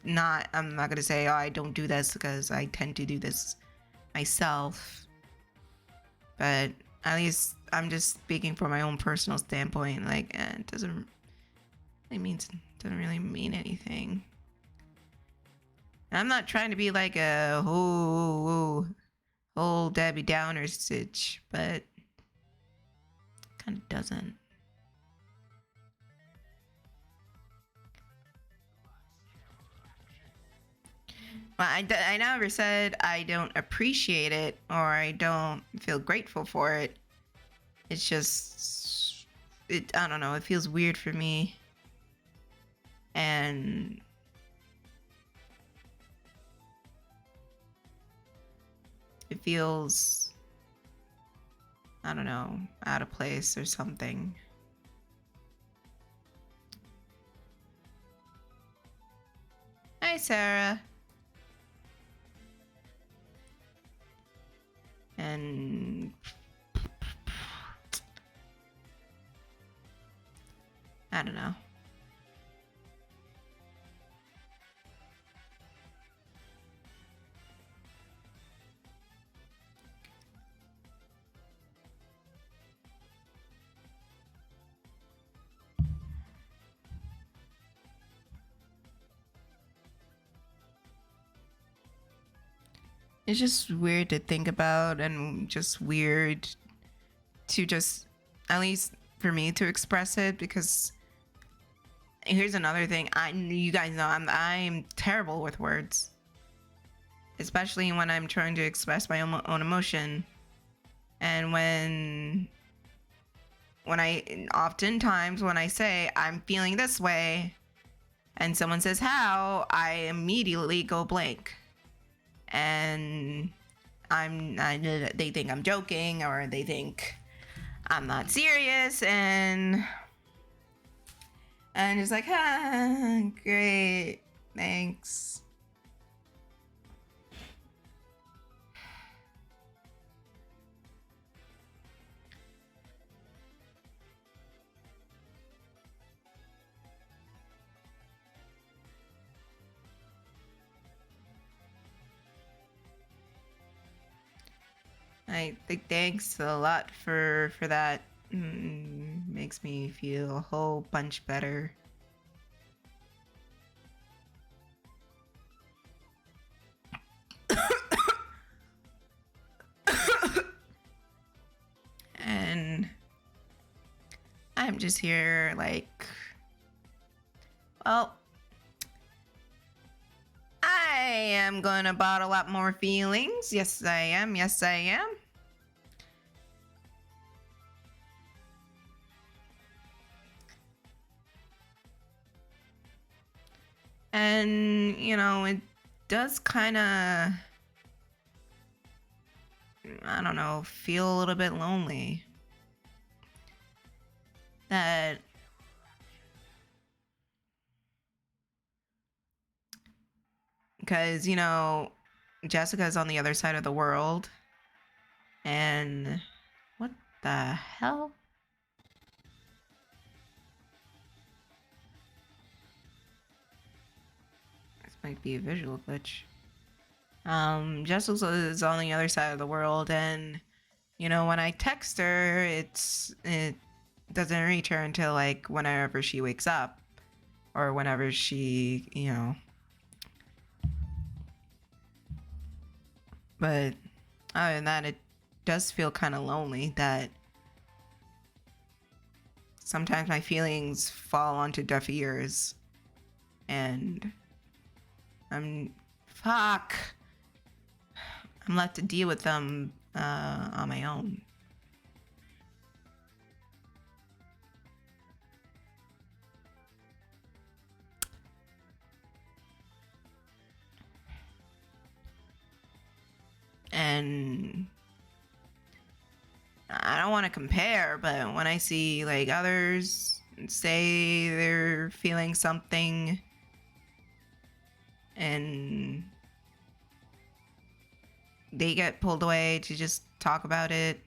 not gonna say, oh, I don't do this because I tend to do this myself. But at least I'm just speaking from my own personal standpoint. Like, it doesn't really mean anything. I'm not trying to be like a whole Debbie Downer stitch, but kind of doesn't. Well, I never said I don't appreciate it or I don't feel grateful for it. It's just, I don't know, it feels weird for me. And it feels, I don't know, out of place or something. Hi, Sarah. And I don't know. It's just weird to think about and just weird to just, at least for me, to express it, because here's another thing. You guys know I'm terrible with words, especially when I'm trying to express my own emotion. And when oftentimes when I say I'm feeling this way and someone says how, I immediately go blank. And they think I'm joking, or they think I'm not serious, and it's like, great, thanks. I think thanks a lot for that. Makes me feel a whole bunch better. And I'm just here like, well, I am gonna bottle up more feelings. Yes, I am. Yes, I am. And, you know, it does kind of, I don't know, feel a little bit lonely. That because, you know, Jessica's on the other side of the world. And what the hell? This might be a visual glitch. Jessica is on the other side of the world, and, you know, when I text her, it doesn't reach her until like whenever she wakes up, or whenever she, you know. But other than that, it does feel kind of lonely that sometimes my feelings fall onto deaf ears, and I'm left to deal with them on my own. And I don't want to compare, but when I see like others say they're feeling something and they get pulled away to just talk about it,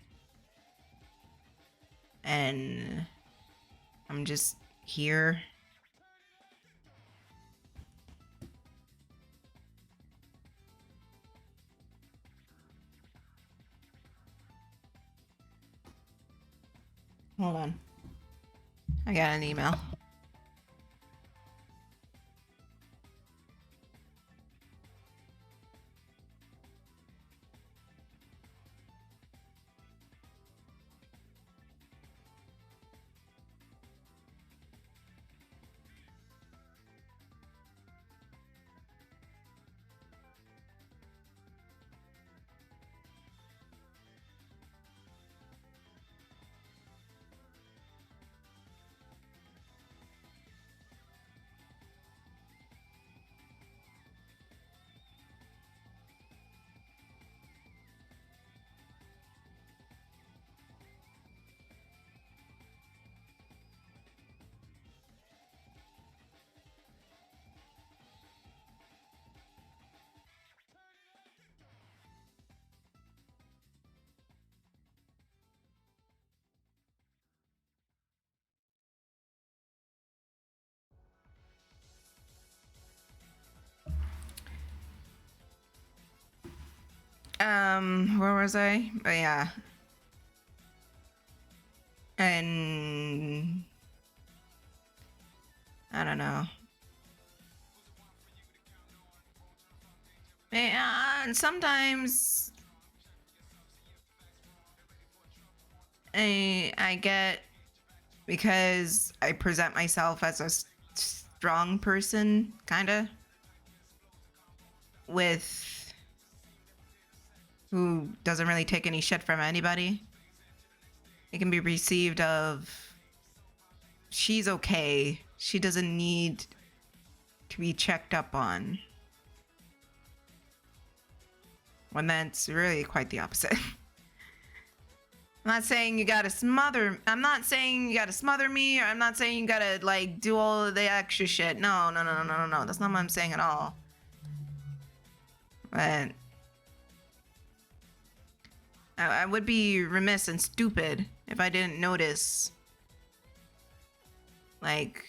and I'm just here. Hold on. I got an email. Where was I? But yeah. And I don't know. And sometimes I get, because I present myself as a strong person, kind of, with who doesn't really take any shit from anybody. It can be received of, she's okay. She doesn't need to be checked up on. When that's really quite the opposite. I'm not saying you gotta smother. I'm not saying you gotta smother me, or I'm not saying you gotta like do all of the extra shit. No. That's not what I'm saying at all. But I would be remiss and stupid if I didn't notice, like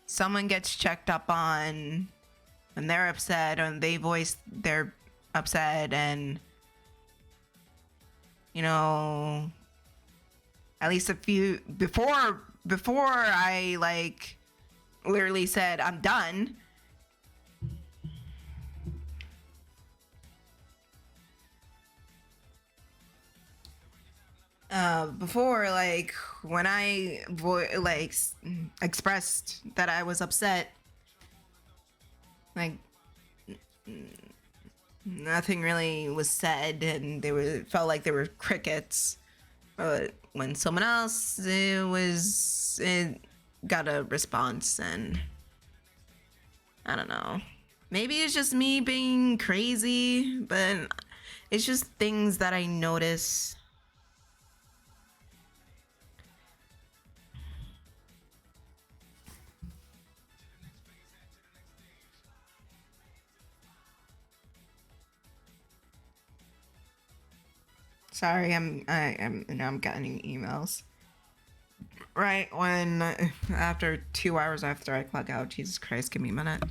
someone gets checked up on when they're upset, and they voice their upset, and you know, at least a few before I like literally said I'm done. Before, like when I expressed that I was upset, like nothing really was said, and felt like there were crickets. But when someone else, it got a response, and I don't know. Maybe it's just me being crazy, but it's just things that I notice. Sorry, I'm getting emails. Right when, after 2 hours after I clock out. Jesus Christ, give me a minute.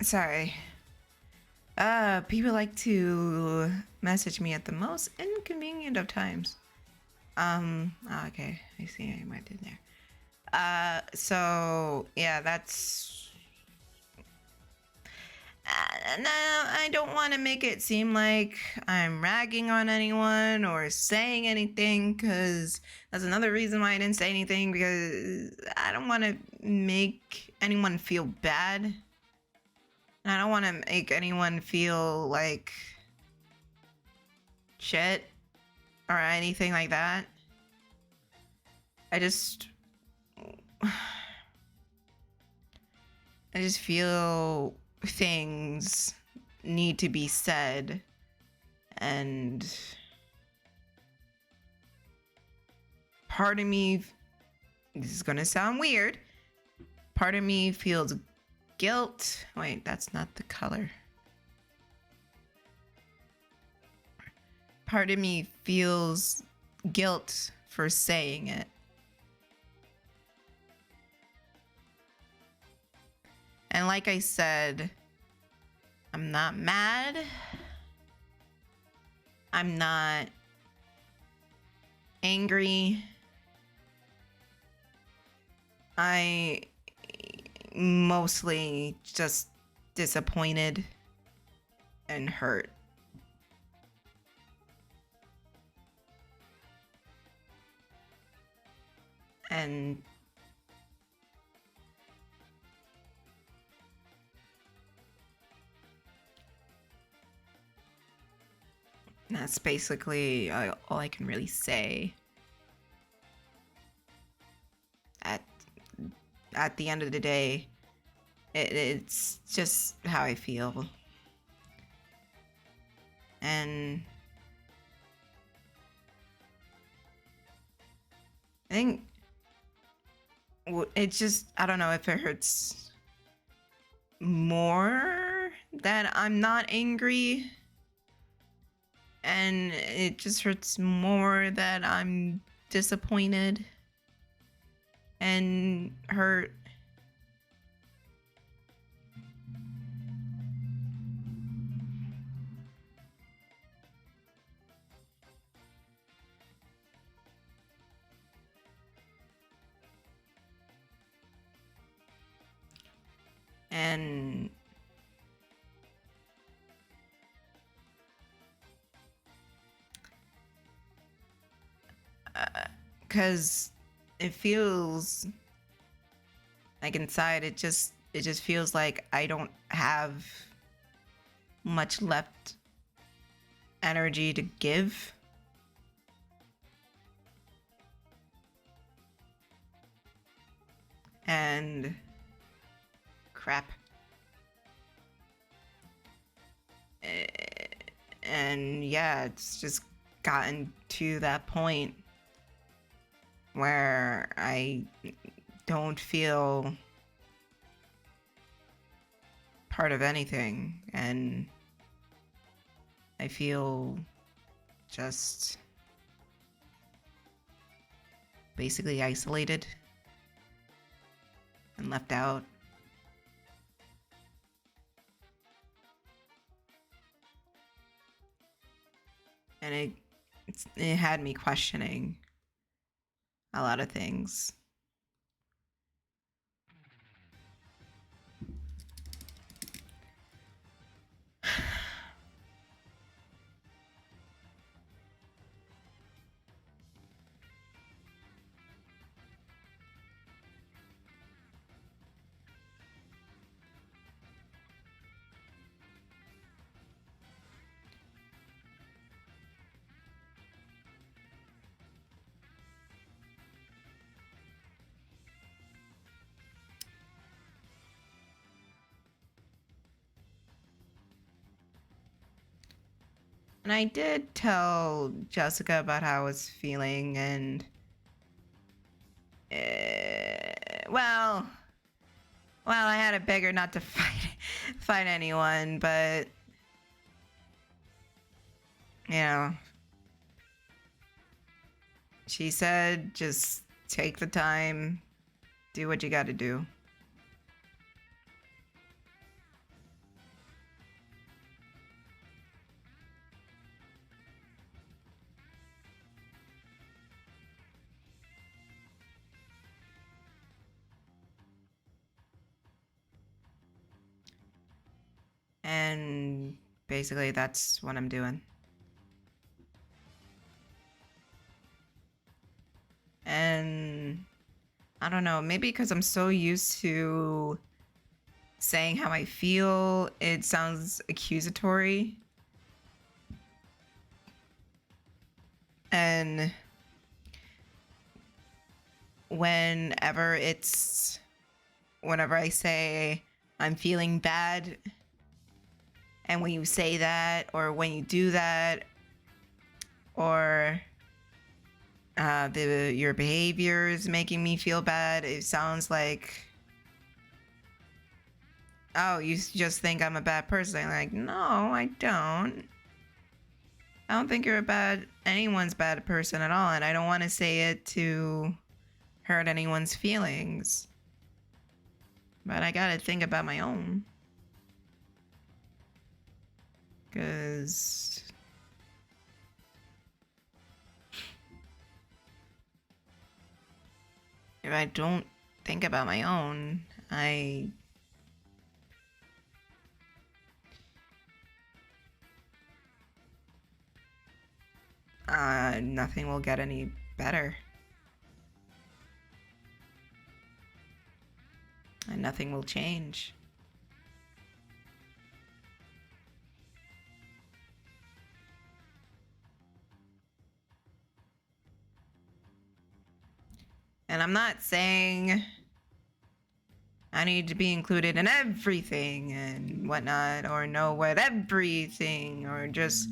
Sorry. People like to message me at the most inconvenient of times. Okay, I see I might did there. So yeah, that's. No, I don't want to make it seem like I'm ragging on anyone or saying anything, because that's another reason why I didn't say anything, because I don't want to make anyone feel bad. And I don't want to make anyone feel like shit or anything like that. I just feel things need to be said, and part of me, this is gonna sound weird, part of me feels guilt. Wait, that's not the color. Part of me feels guilt for saying it. And like I said, I'm not mad. I'm not angry. I mostly just disappointed and hurt. And that's basically all I can really say. At the end of the day, it's just how I feel. And I think it's just, I don't know if it hurts more that I'm not angry, and it just hurts more that I'm disappointed and hurt. And because it feels like inside, it just feels like I don't have much left energy to give. And crap. And yeah, it's just gotten to that point where I don't feel part of anything, and I feel just basically isolated and left out. And it had me questioning a lot of things. And I did tell Jessica about how I was feeling, and well, I had to beg her not to fight anyone, but you know, she said just take the time, do what you got to do. And basically that's what I'm doing. And I don't know, maybe because I'm so used to saying how I feel, it sounds accusatory. And whenever I say I'm feeling bad, and when you say that, or when you do that, or your behavior is making me feel bad, it sounds like, oh, you just think I'm a bad person. I'm like, no, I don't. I don't think you're anyone's bad person at all, and I don't want to say it to hurt anyone's feelings. But I gotta think about my own. Because if I don't think about my own, nothing will get any better. And nothing will change. And I'm not saying I need to be included in everything and whatnot, or know what everything, or just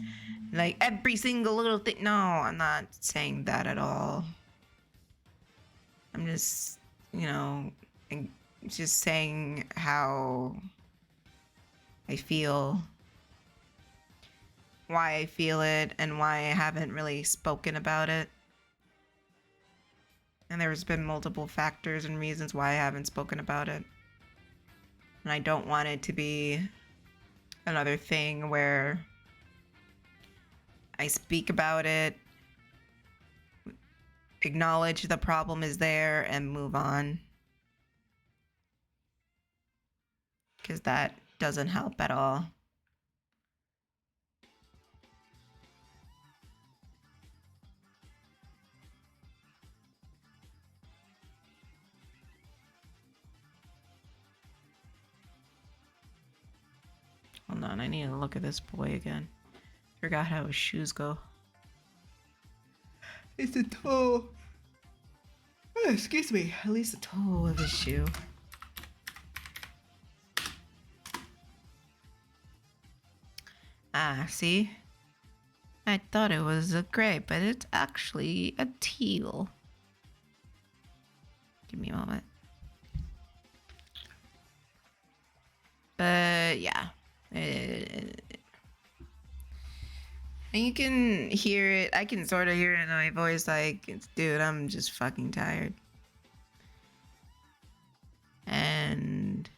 like every single little thing. No, I'm not saying that at all. I'm just, just saying how I feel, why I feel it, and why I haven't really spoken about it. And there's been multiple factors and reasons why I haven't spoken about it. And I don't want it to be another thing where I speak about it, acknowledge the problem is there, and move on. Because that doesn't help at all. Hold on, I need to look at this boy again. Forgot how his shoes go. It's the toe. Oh, excuse me. At least the toe of his shoe. Ah, see? I thought it was a gray, but it's actually a teal. Give me a moment. Yeah. And you can hear it. I can sort of hear it in my voice, like, dude, I'm just fucking tired. And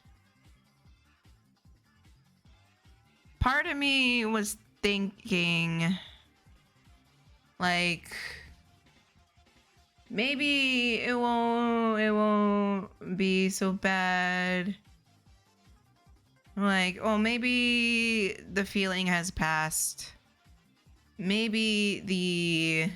part of me was thinking, like, maybe it won't be so bad. Like, well, maybe the feeling has passed. Maybe the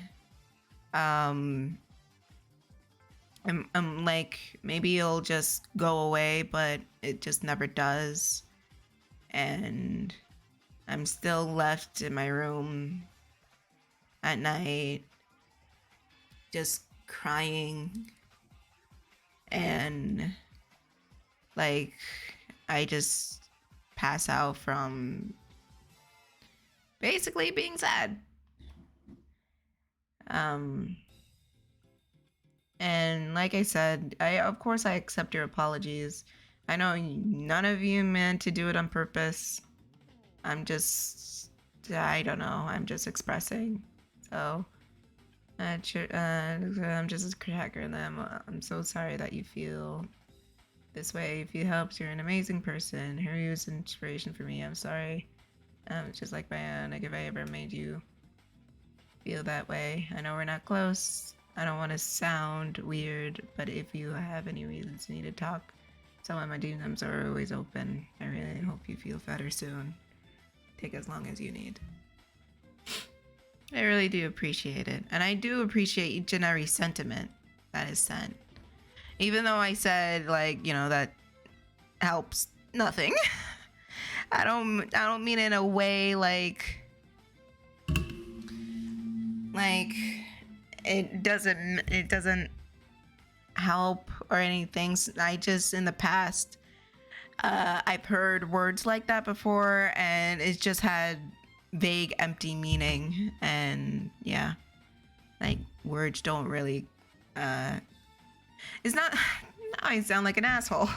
like, maybe it'll just go away, but it just never does. And I'm still left in my room at night, just crying. And like, I just pass out from basically being sad. And like I said, of course I accept your apologies. I know none of you meant to do it on purpose. I don't know, I'm just expressing. So, I'm just a cracker in them. I'm so sorry that you feel this way. If you helped, you're an amazing person. Harry was an inspiration for me. I'm sorry. Just like Bionic, if I ever made you feel that way. I know we're not close. I don't want to sound weird, but if you have any reasons you need to talk, it's Some of my DMs are always open. I really hope you feel better soon. Take as long as you need. I really do appreciate it. And I do appreciate each and every sentiment that is sent. Even though I said, like, you know, that helps nothing. I don't mean in a way like it doesn't help or anything. I just, in the past, I've heard words like that before, and it just had vague, empty meaning. And yeah, like, words don't really it's not. Now I sound like an asshole.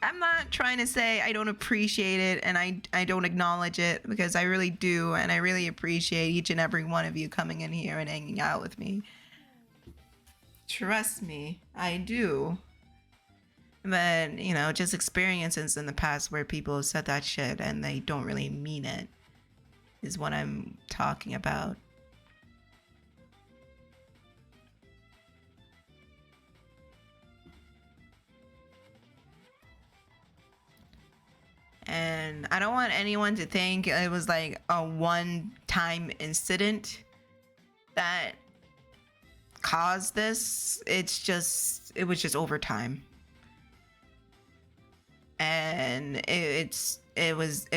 I'm not trying to say I don't appreciate it and I don't acknowledge it, because I really do, and I really appreciate each and every one of you coming in here and hanging out with me. Trust me, I do. But, you know, just experiences in the past where people have said that shit and they don't really mean it is what I'm talking about. And I don't want anyone to think it was like a one-time incident that caused this. It was just over time. And it was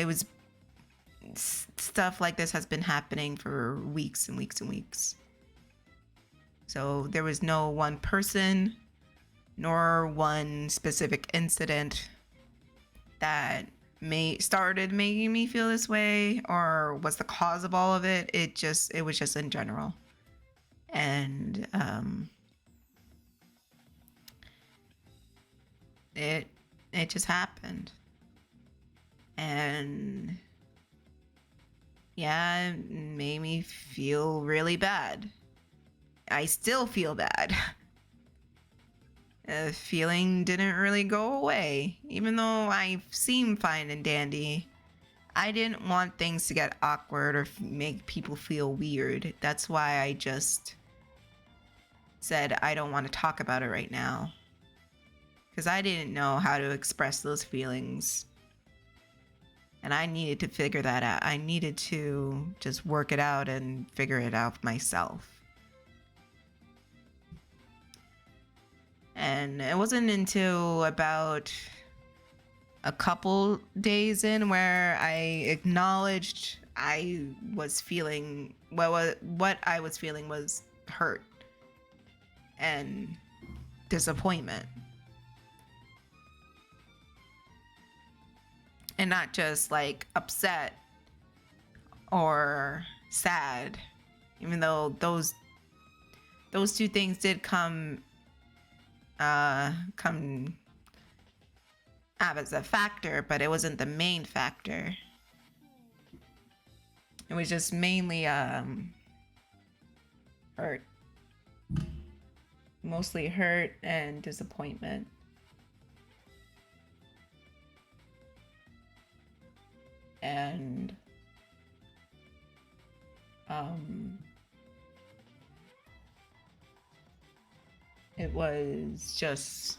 stuff like this has been happening for weeks and weeks and weeks. So there was no one person nor one specific incident that started making me feel this way or was the cause of all of it. It was just in general. And it just happened. And yeah, it made me feel really bad. I still feel bad. The feeling didn't really go away. Even though I seem fine and dandy, I didn't want things to get awkward or make people feel weird. That's why I just said I don't want to talk about it right now. Because I didn't know how to express those feelings. And I needed to figure that out. I needed to just work it out and figure it out myself. And it wasn't until about a couple days in where I acknowledged I was feeling, what I was feeling was hurt and disappointment. And not just like upset or sad, even though those two things did come up as a factor, but it wasn't the main factor. It was just mainly hurt. Mostly hurt and disappointment. And it was just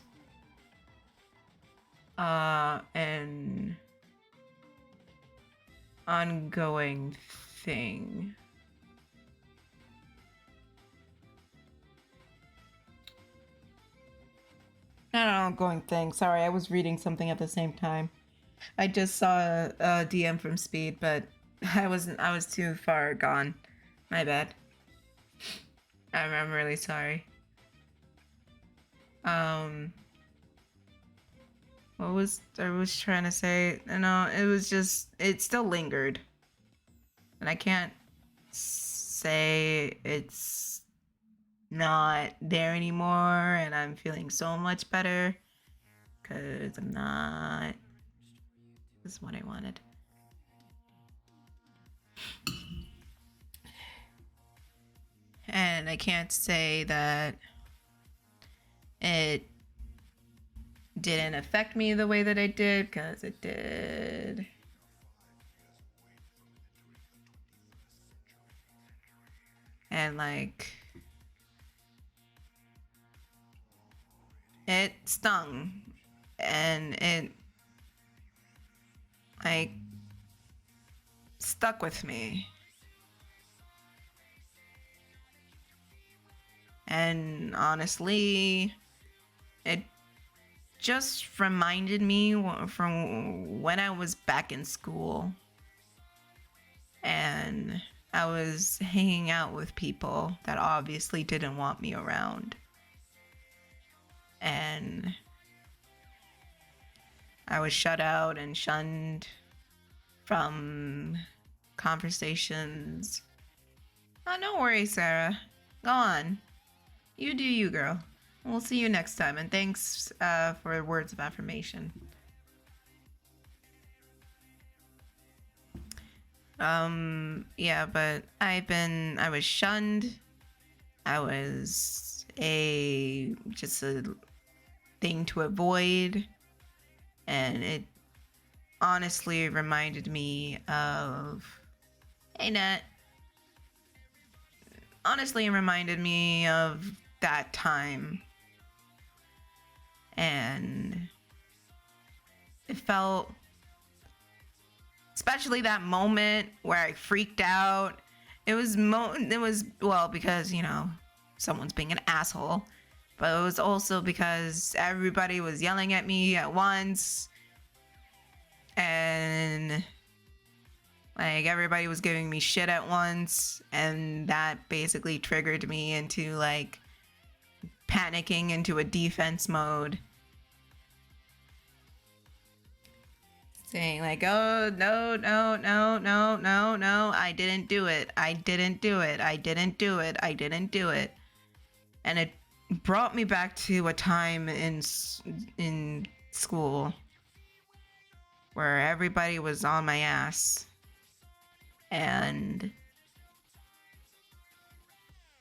an ongoing thing. Not an ongoing thing. Sorry, I was reading something at the same time. I just saw a DM from Speed, but I was too far gone. My bad. I'm really sorry. What was I was trying to say? No, it was just, it still lingered. And I can't say it's not there anymore and I'm feeling so much better, because I'm not. This is what I wanted. And I can't say that it didn't affect me the way that it did, because it did. And like, it stung. and it like stuck with me. And honestly, it just reminded me from when I was back in school and I was hanging out with people that obviously didn't want me around. And I was shut out and shunned from conversations. Oh, no worries, Sarah. Go on. You do you, girl. We'll see you next time, and thanks for words of affirmation. Yeah, but I was shunned. I was just a thing to avoid, and it honestly reminded me of, hey, Nat. Honestly, it reminded me of that time. And it felt, especially that moment where I freaked out. It was well, because, you know, someone's being an asshole, but it was also because everybody was yelling at me at once, and like everybody was giving me shit at once, and that basically triggered me into like panicking into a defense mode, saying like, oh, no, no, no, no, no, no, I didn't do it. I didn't do it. I didn't do it. I didn't do it. And it brought me back to a time in school where everybody was on my ass. And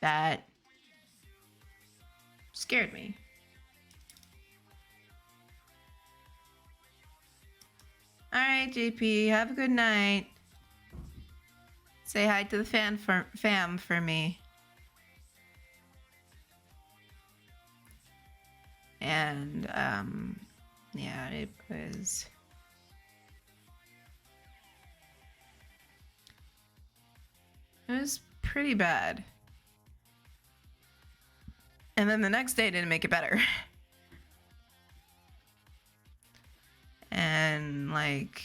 that scared me. All right, JP, have a good night. Say hi to the fam for me. And yeah, it was pretty bad. And then the next day didn't make it better. And like,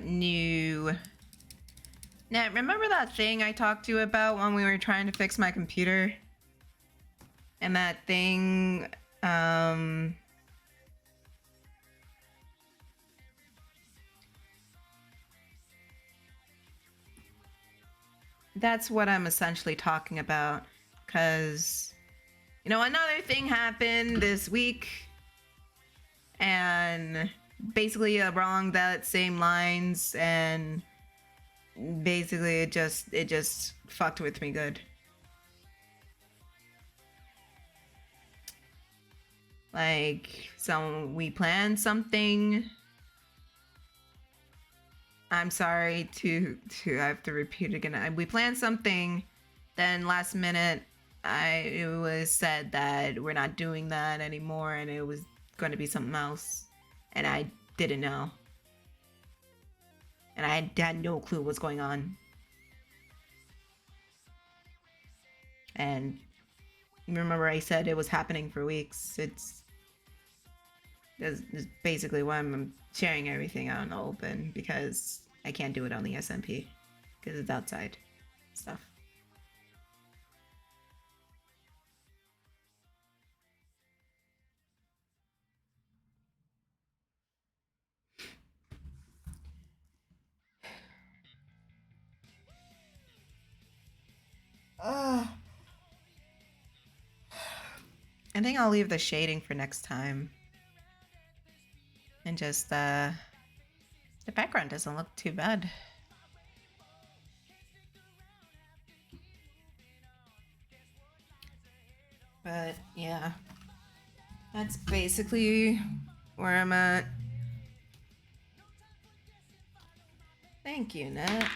new. Now, remember that thing I talked to you about when we were trying to fix my computer? And that thing, that's what I'm essentially talking about. Because, you know, another thing happened this week, and basically along that same lines, and basically it just fucked with me good. Like, so we planned something. I'm sorry to have to repeat again. We planned something, then last minute it was said that we're not doing that anymore, and it was going to be something else, and I didn't know, and I had no clue what's going on. And remember, I said it was happening for weeks. It's basically why I'm sharing everything out in the open, because I can't do it on the SMP because it's outside stuff. I think I'll leave the shading for next time. And just, the background doesn't look too bad. But, yeah. That's basically where I'm at. Thank you, Nat.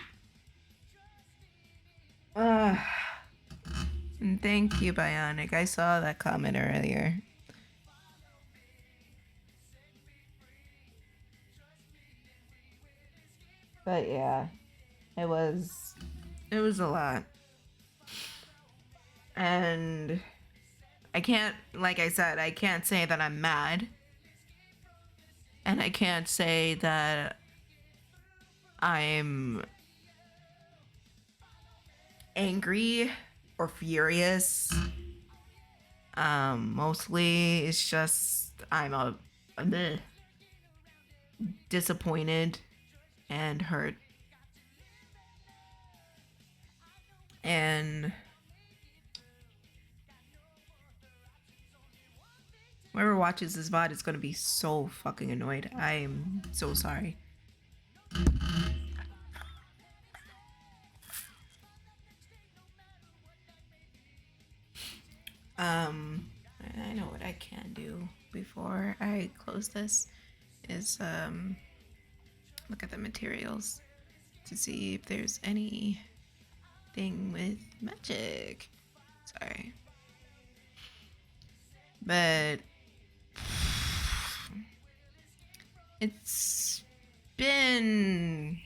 And thank you, Bionic. I saw that comment earlier. But yeah, it was a lot. And I can't, like I said, I can't say that I'm mad. And I can't say that I'm angry or furious. Mostly it's just I'm disappointed and hurt. And whoever watches this VOD is gonna be so fucking annoyed. I am so sorry. I know what I can do before I close this is look at the materials to see if there's anything with magic. Sorry. But it's been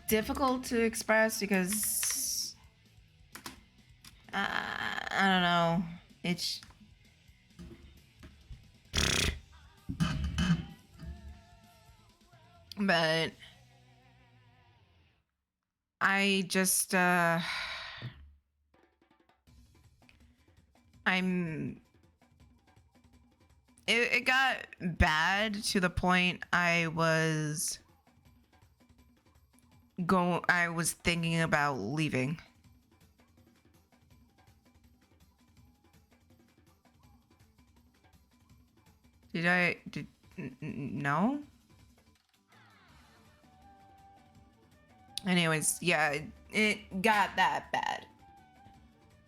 difficult to express because I don't know. It's but I just it got bad to the point I was thinking about leaving. No? Anyways, yeah, it got that bad.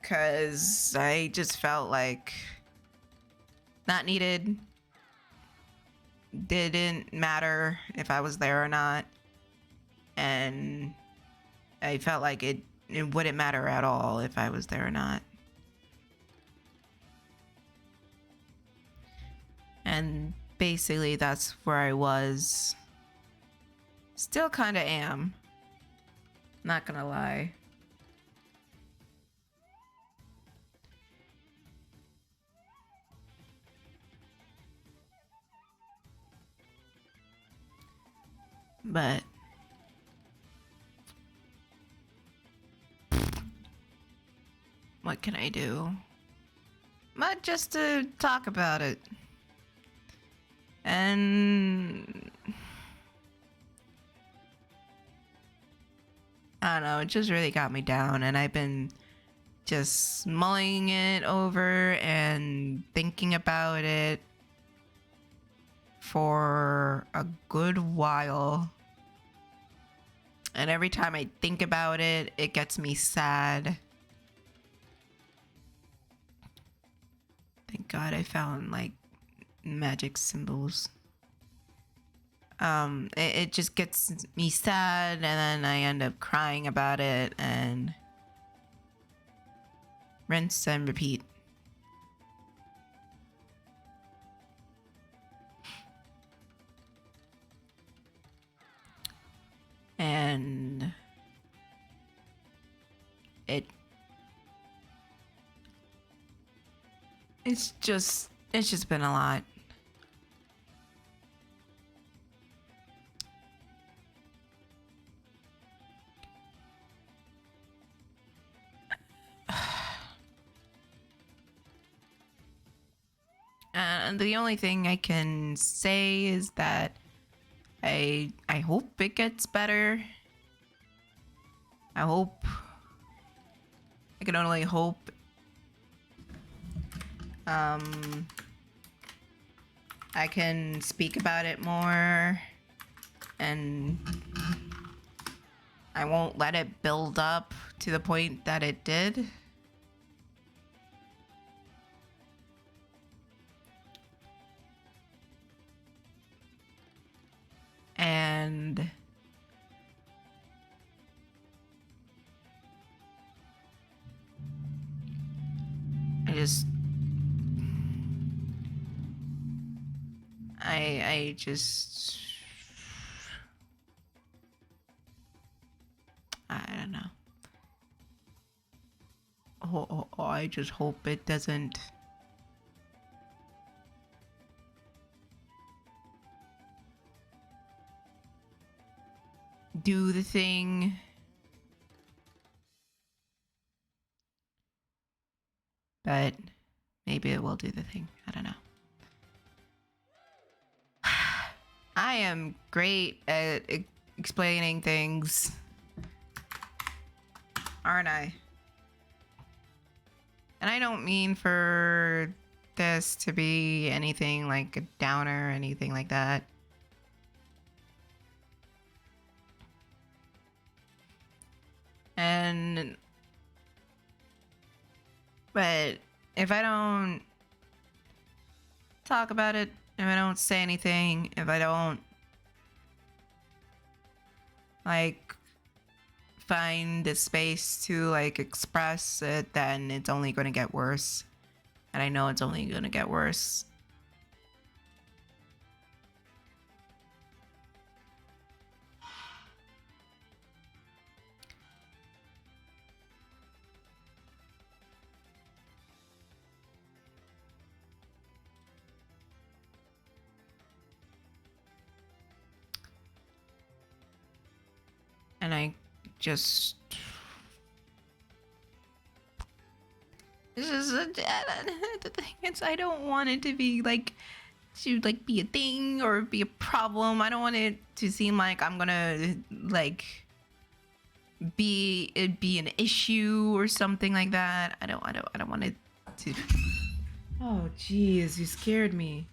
'Cause I just felt like not needed. Didn't matter if I was there or not. And I felt like it wouldn't matter at all if I was there or not. And basically that's where I was. Still kind of am. Not gonna lie. But what can I do? But just to talk about it. And I don't know, it just really got me down, and I've been just mulling it over and thinking about it for a good while. And every time I think about it, it gets me sad. Thank God I found like magic symbols. It just gets me sad, and then I end up crying about it, and rinse and repeat. And it's just been a lot. And the only thing I can say is that I hope it gets better. I hope. I can only hope. I can speak about it more, and I won't let it build up to the point that it did. And just I don't know. I just hope it doesn't do the thing. But maybe it will do the thing. I don't know. I am great at explaining things, aren't I? And I don't mean for this to be anything like a downer or anything like that. But if I don't talk about it, if I don't say anything, if I don't like find the space to like express it, then it's only going to get worse. And I know it's only going to get worse. And I just... This is the thing is, I don't want it to be like, to like be a thing or be a problem. I don't want it to seem like I'm gonna like be an issue or something like that. I don't want it to... Oh jeez, you scared me.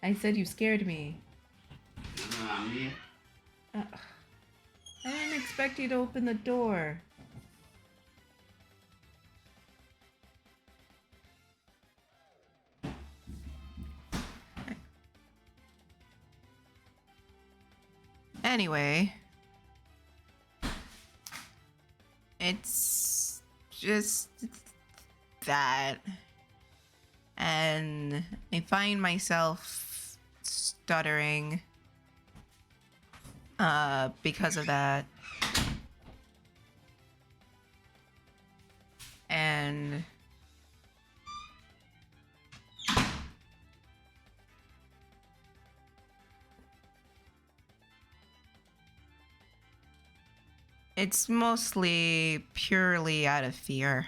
I said you scared me. I didn't expect you to open the door. Anyway, it's just that, and I find myself stuttering because of that. And it's mostly purely out of fear.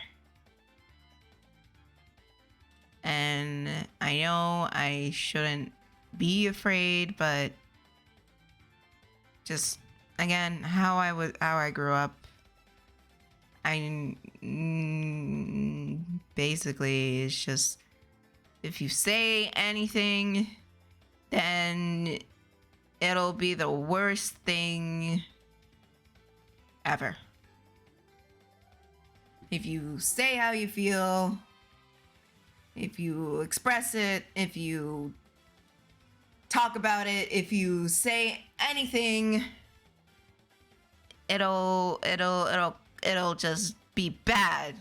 And I know I shouldn't be afraid, but just again, how I grew up, basically it's just, if you say anything, then it'll be the worst thing ever. If you say how you feel, if you express it, if you talk about it, if you say anything, it'll just be bad.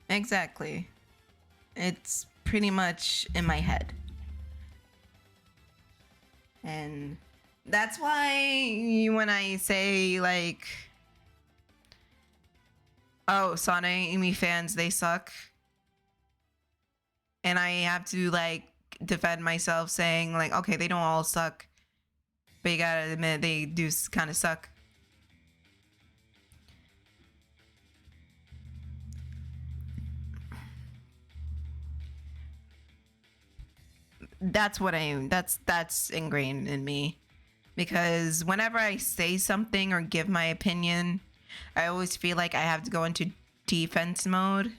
Exactly. It's pretty much in my head. And that's why when I say like, oh, Sonic Amy fans, they suck, and I have to like defend myself saying like, okay, they don't all suck, but you gotta admit they do kind of suck. That's what that's ingrained in me, because whenever I say something or give my opinion, I always feel like I have to go into defense mode,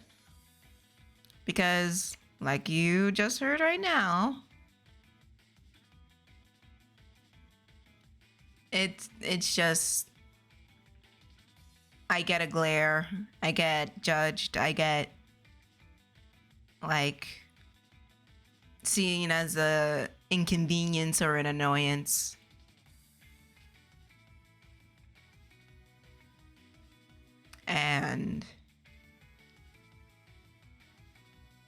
because like you just heard right now, it's just, I get a glare, I get judged, I get like seen as a inconvenience or an annoyance. And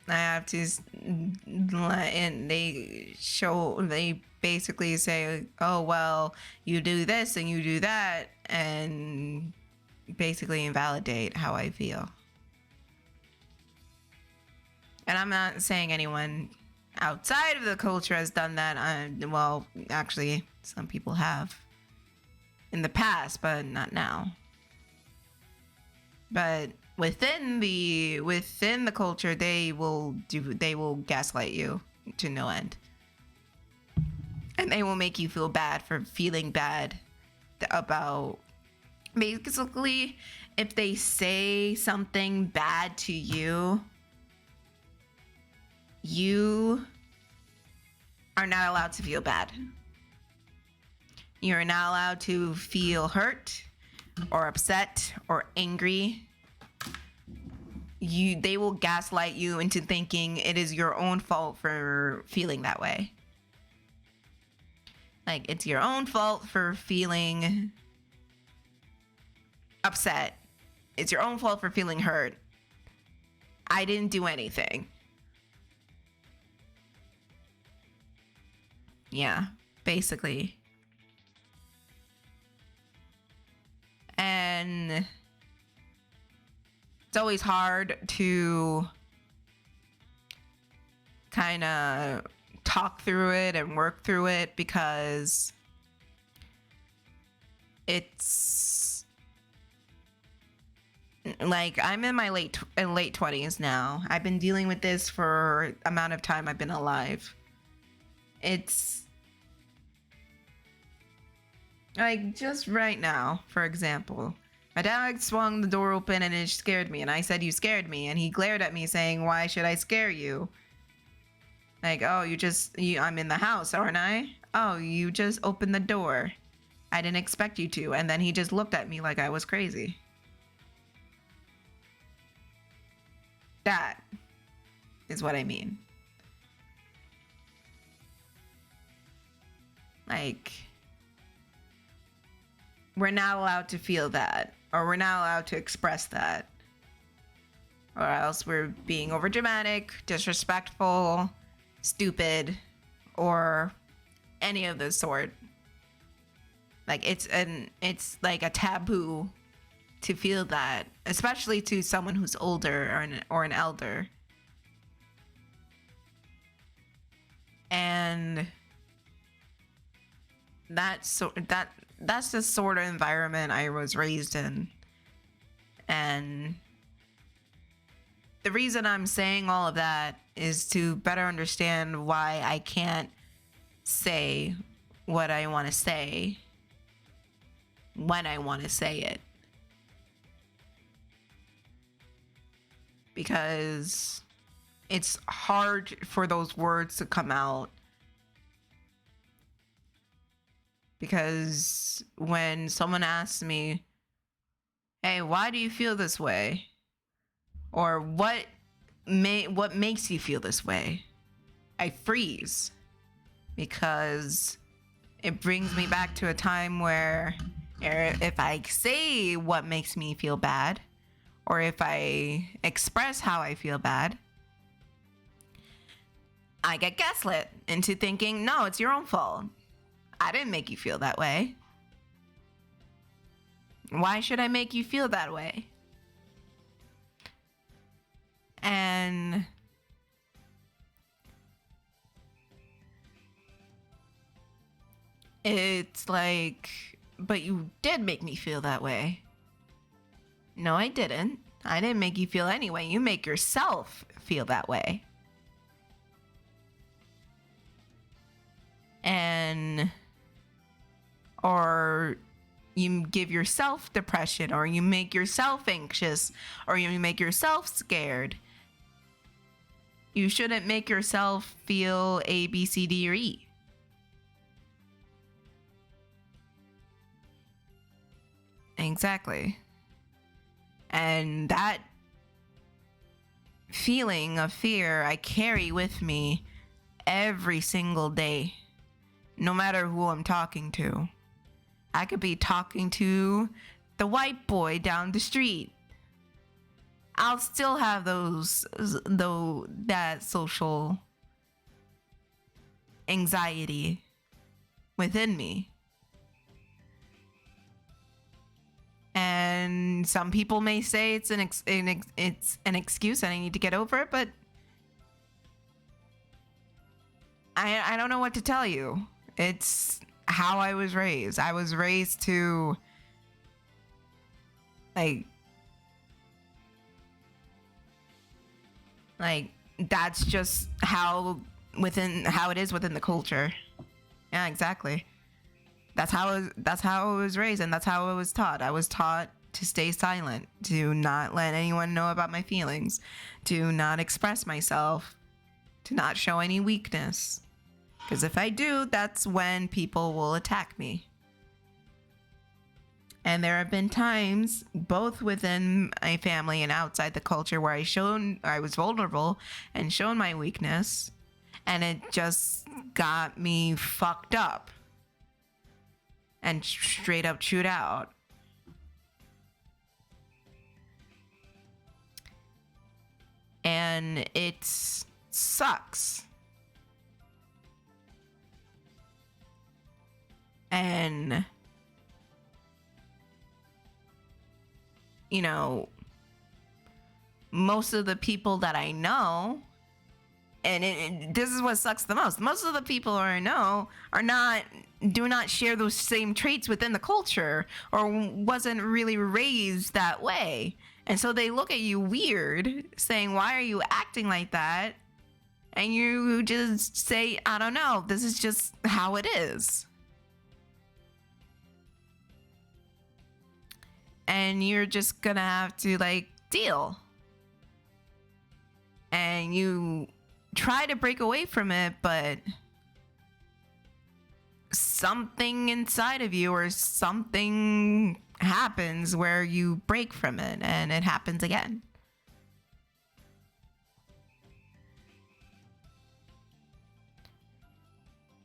I have to, and they basically say, oh, well, you do this and you do that, and basically invalidate how I feel. And I'm not saying anyone outside of the culture has done that. Well, actually, some people have in the past, but not now. But within the culture, they will gaslight you to no end, and they will make you feel bad for feeling bad about, basically, if they say something bad to you, you are not allowed to feel bad. You're not allowed to feel hurt or upset or angry. They will gaslight you into thinking it is your own fault for feeling that way. Like, it's your own fault for feeling upset. It's your own fault for feeling hurt. I didn't do anything. Yeah, basically. And it's always hard to kind of talk through it and work through it, because it's like, I'm in my late 20s now. I've been dealing with this for amount of time I've been alive. It's like, just right now, for example, my dad swung the door open and it scared me, and I said, "You scared me," and he glared at me saying, "Why should I scare you?" Like, "Oh, I'm in the house, aren't I? Oh, you just opened the door. I didn't expect you to." And then he just looked at me like I was crazy. That is what I mean. Like, we're not allowed to feel that, or we're not allowed to express that, or else we're being overdramatic, disrespectful, stupid, or any of the sort. Like, it's like a taboo to feel that, especially to someone who's older or an elder. And that's the sort of environment I was raised in. And the reason I'm saying all of that is to better understand why I can't say what I want to say when I want to say it. Because it's hard for those words to come out. Because when someone asks me, "Hey, why do you feel this way?" Or what makes you feel this way?" I freeze, because it brings me back to a time where if I say what makes me feel bad, or if I express how I feel bad, I get gaslit into thinking, "No, it's your own fault. I didn't make you feel that way. Why should I make you feel that way?" And it's like, "But you did make me feel that way." No, I didn't. I didn't make you feel anyway. You make yourself feel that way. And or you give yourself depression, or you make yourself anxious, or you make yourself scared. You shouldn't make yourself feel A, B, C, D, or E. Exactly. And that feeling of fear I carry with me every single day, no matter who I'm talking to. I could be talking to the white boy down the street, I'll still have though that social anxiety within me. And some people may say it's an excuse and I need to get over it, but I don't know what to tell you. It's how I was raised. I was raised to like that's just how it is within the culture. Yeah, exactly. That's how I was raised, and that's how I was taught. I was taught to stay silent, to not let anyone know about my feelings, to not express myself, to not show any weakness. Because if I do, that's when people will attack me. And there have been times, both within my family and outside the culture, where I was vulnerable and shown my weakness, and it just got me fucked up and straight up chewed out. And it sucks. And you know, most of the people that I know, and this is what sucks the most. Most of the people I know do not share those same traits within the culture, or wasn't really raised that way. And so they look at you weird, saying, why are you acting like that? And you just say, I don't know, this is just how it is. And you're just gonna have to deal. And you try to break away from it, but something inside of you or something happens where you break from it, and it happens again.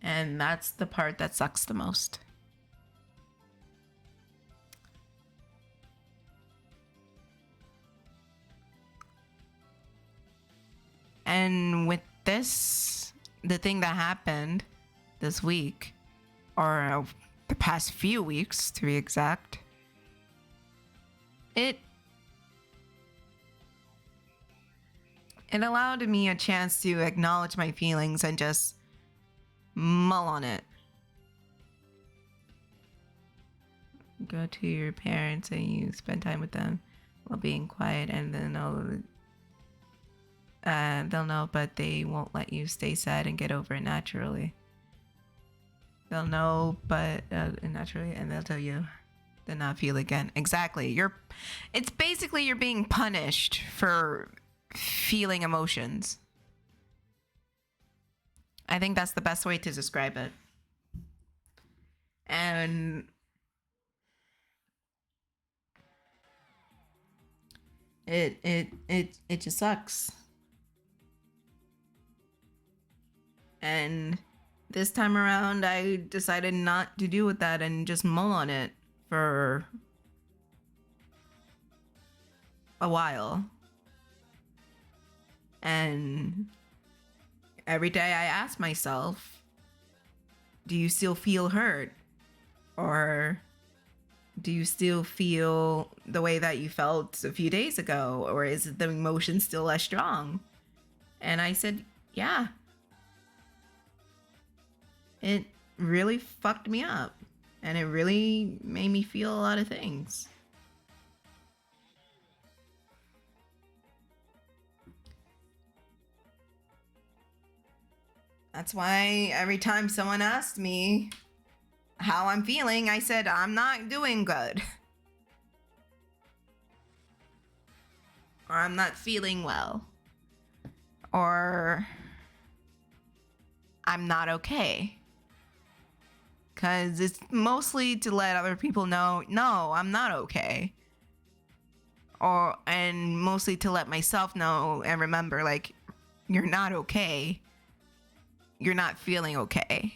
And that's the part that sucks the most. And with this, the thing that happened this week, or the past few weeks to be exact, it allowed me a chance to acknowledge my feelings and just mull on it. Go to your parents and you spend time with them while being quiet, and then they'll know, but they won't let you stay sad and get over it naturally. They'll know, but naturally, and they'll tell you to not feel again. Exactly. It's basically you're being punished for feeling emotions. I think that's the best way to describe it. And it just sucks. And this time around, I decided not to deal with that and just mull on it for a while. And every day I ask myself, do you still feel hurt? Or do you still feel the way that you felt a few days ago? Or is the emotion still as strong? And I said, yeah. It really fucked me up. And it really made me feel a lot of things. That's why every time someone asked me how I'm feeling, I said, I'm not doing good. Or I'm not feeling well. Or I'm not okay. Because it's mostly to let other people know, no, I'm not okay. And mostly to let myself know and remember, you're not okay. You're not feeling okay.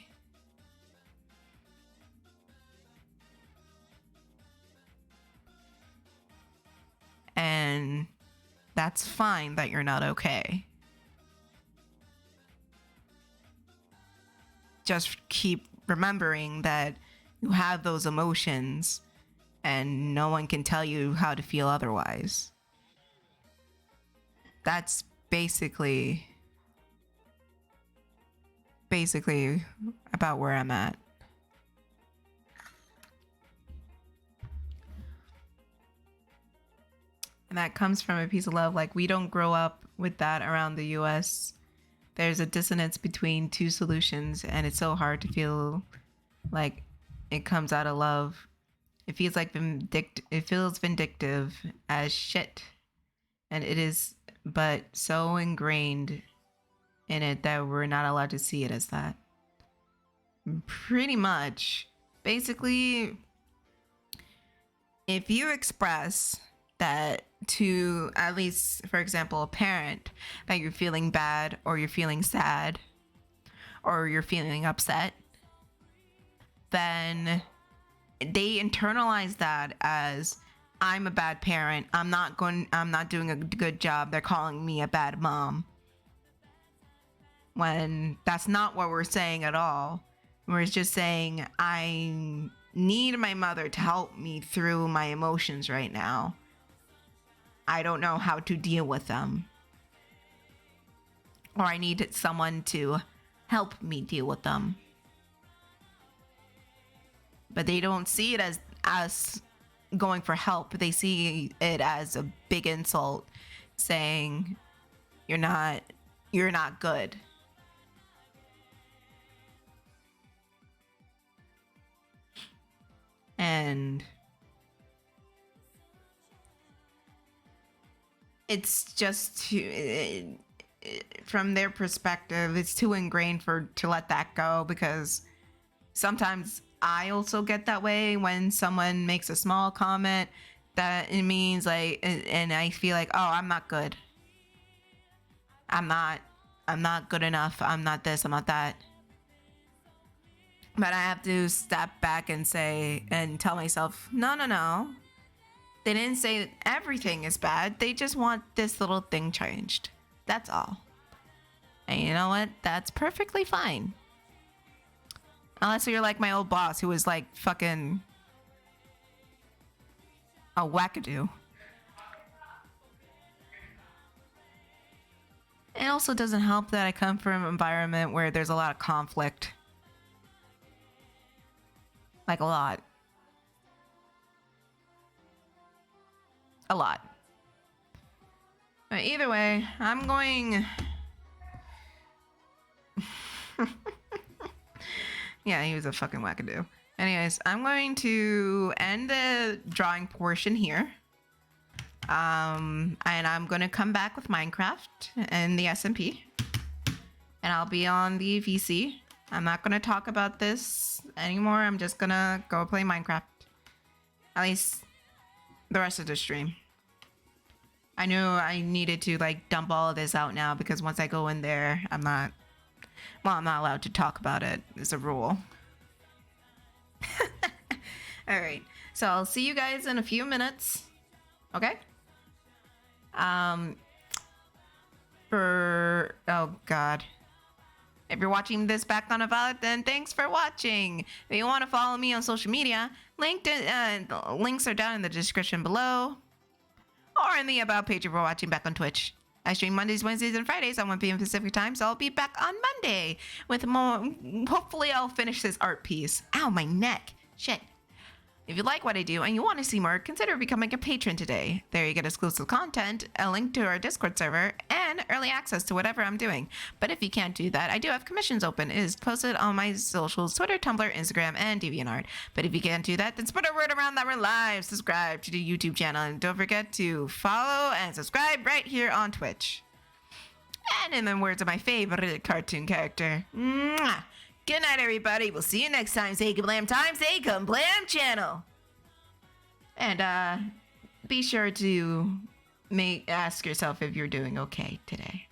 And that's fine that you're not okay. Just keep remembering that you have those emotions and no one can tell you how to feel otherwise. That's basically about where I'm at. And that comes from a piece of love. Like, we don't grow up with that around the US. There's a dissonance between two solutions, and it's so hard to feel like it comes out of love. It feels like it feels vindictive as shit. And it is, but so ingrained in it that we're not allowed to see it as that. Pretty much. Basically, if you express that to, at least, for example, a parent, that you're feeling bad or you're feeling sad or you're feeling upset, then they internalize that as, I'm a bad parent, I'm not doing a good job, they're calling me a bad mom. When that's not what we're saying at all. We're just saying, I need my mother to help me through my emotions right now. I don't know how to deal with them. Or I need someone to help me deal with them. But they don't see it as us going for help. They see it as a big insult, saying, you're not good. And it's just from their perspective, it's too ingrained to let that go, because sometimes I also get that way when someone makes a small comment that it means like, and I feel like, oh, I'm not good. I'm not good enough. I'm not this, I'm not that. But I have to step back and say, and tell myself, no. They didn't say that everything is bad. They just want this little thing changed. That's all. And you know what? That's perfectly fine. Unless you're like my old boss, who was like fucking a wackadoo. It also doesn't help that I come from an environment where there's a lot of conflict. Like a lot. A lot. But either way, I'm going... Yeah, he was a fucking wackadoo. Anyways, I'm going to end the drawing portion here. And I'm going to come back with Minecraft and the SMP. And I'll be on the VC. I'm not going to talk about this anymore. I'm just going to go play Minecraft. At least the rest of the stream. I knew I needed to like dump all of this out now, because once I go in there, I'm not allowed to talk about it. It's a rule. All right. So I'll see you guys in a few minutes. Okay? Oh God. If you're watching this back on a VOD, then thanks for watching. If you want to follow me on social media, links are down in the description below, or in the About page if you're watching back on Twitch. I stream Mondays, Wednesdays, and Fridays at 1 p.m. Pacific time, so I'll be back on Monday with more. Hopefully I'll finish this art piece. Ow, my neck. Shit. If you like what I do and you want to see more, consider becoming a patron today. There you get exclusive content, a link to our Discord server, and early access to whatever I'm doing. But if you can't do that, I do have commissions open. It is posted on my socials, Twitter, Tumblr, Instagram, and DeviantArt. But if you can't do that, then spread a word around that we're live. Subscribe to the YouTube channel, and don't forget to follow and subscribe right here on Twitch. And in the words of my favorite cartoon character, mwah. Good night, everybody. We'll see you next time. Say kablam time. Say kablam channel. And be sure to ask yourself if you're doing okay today.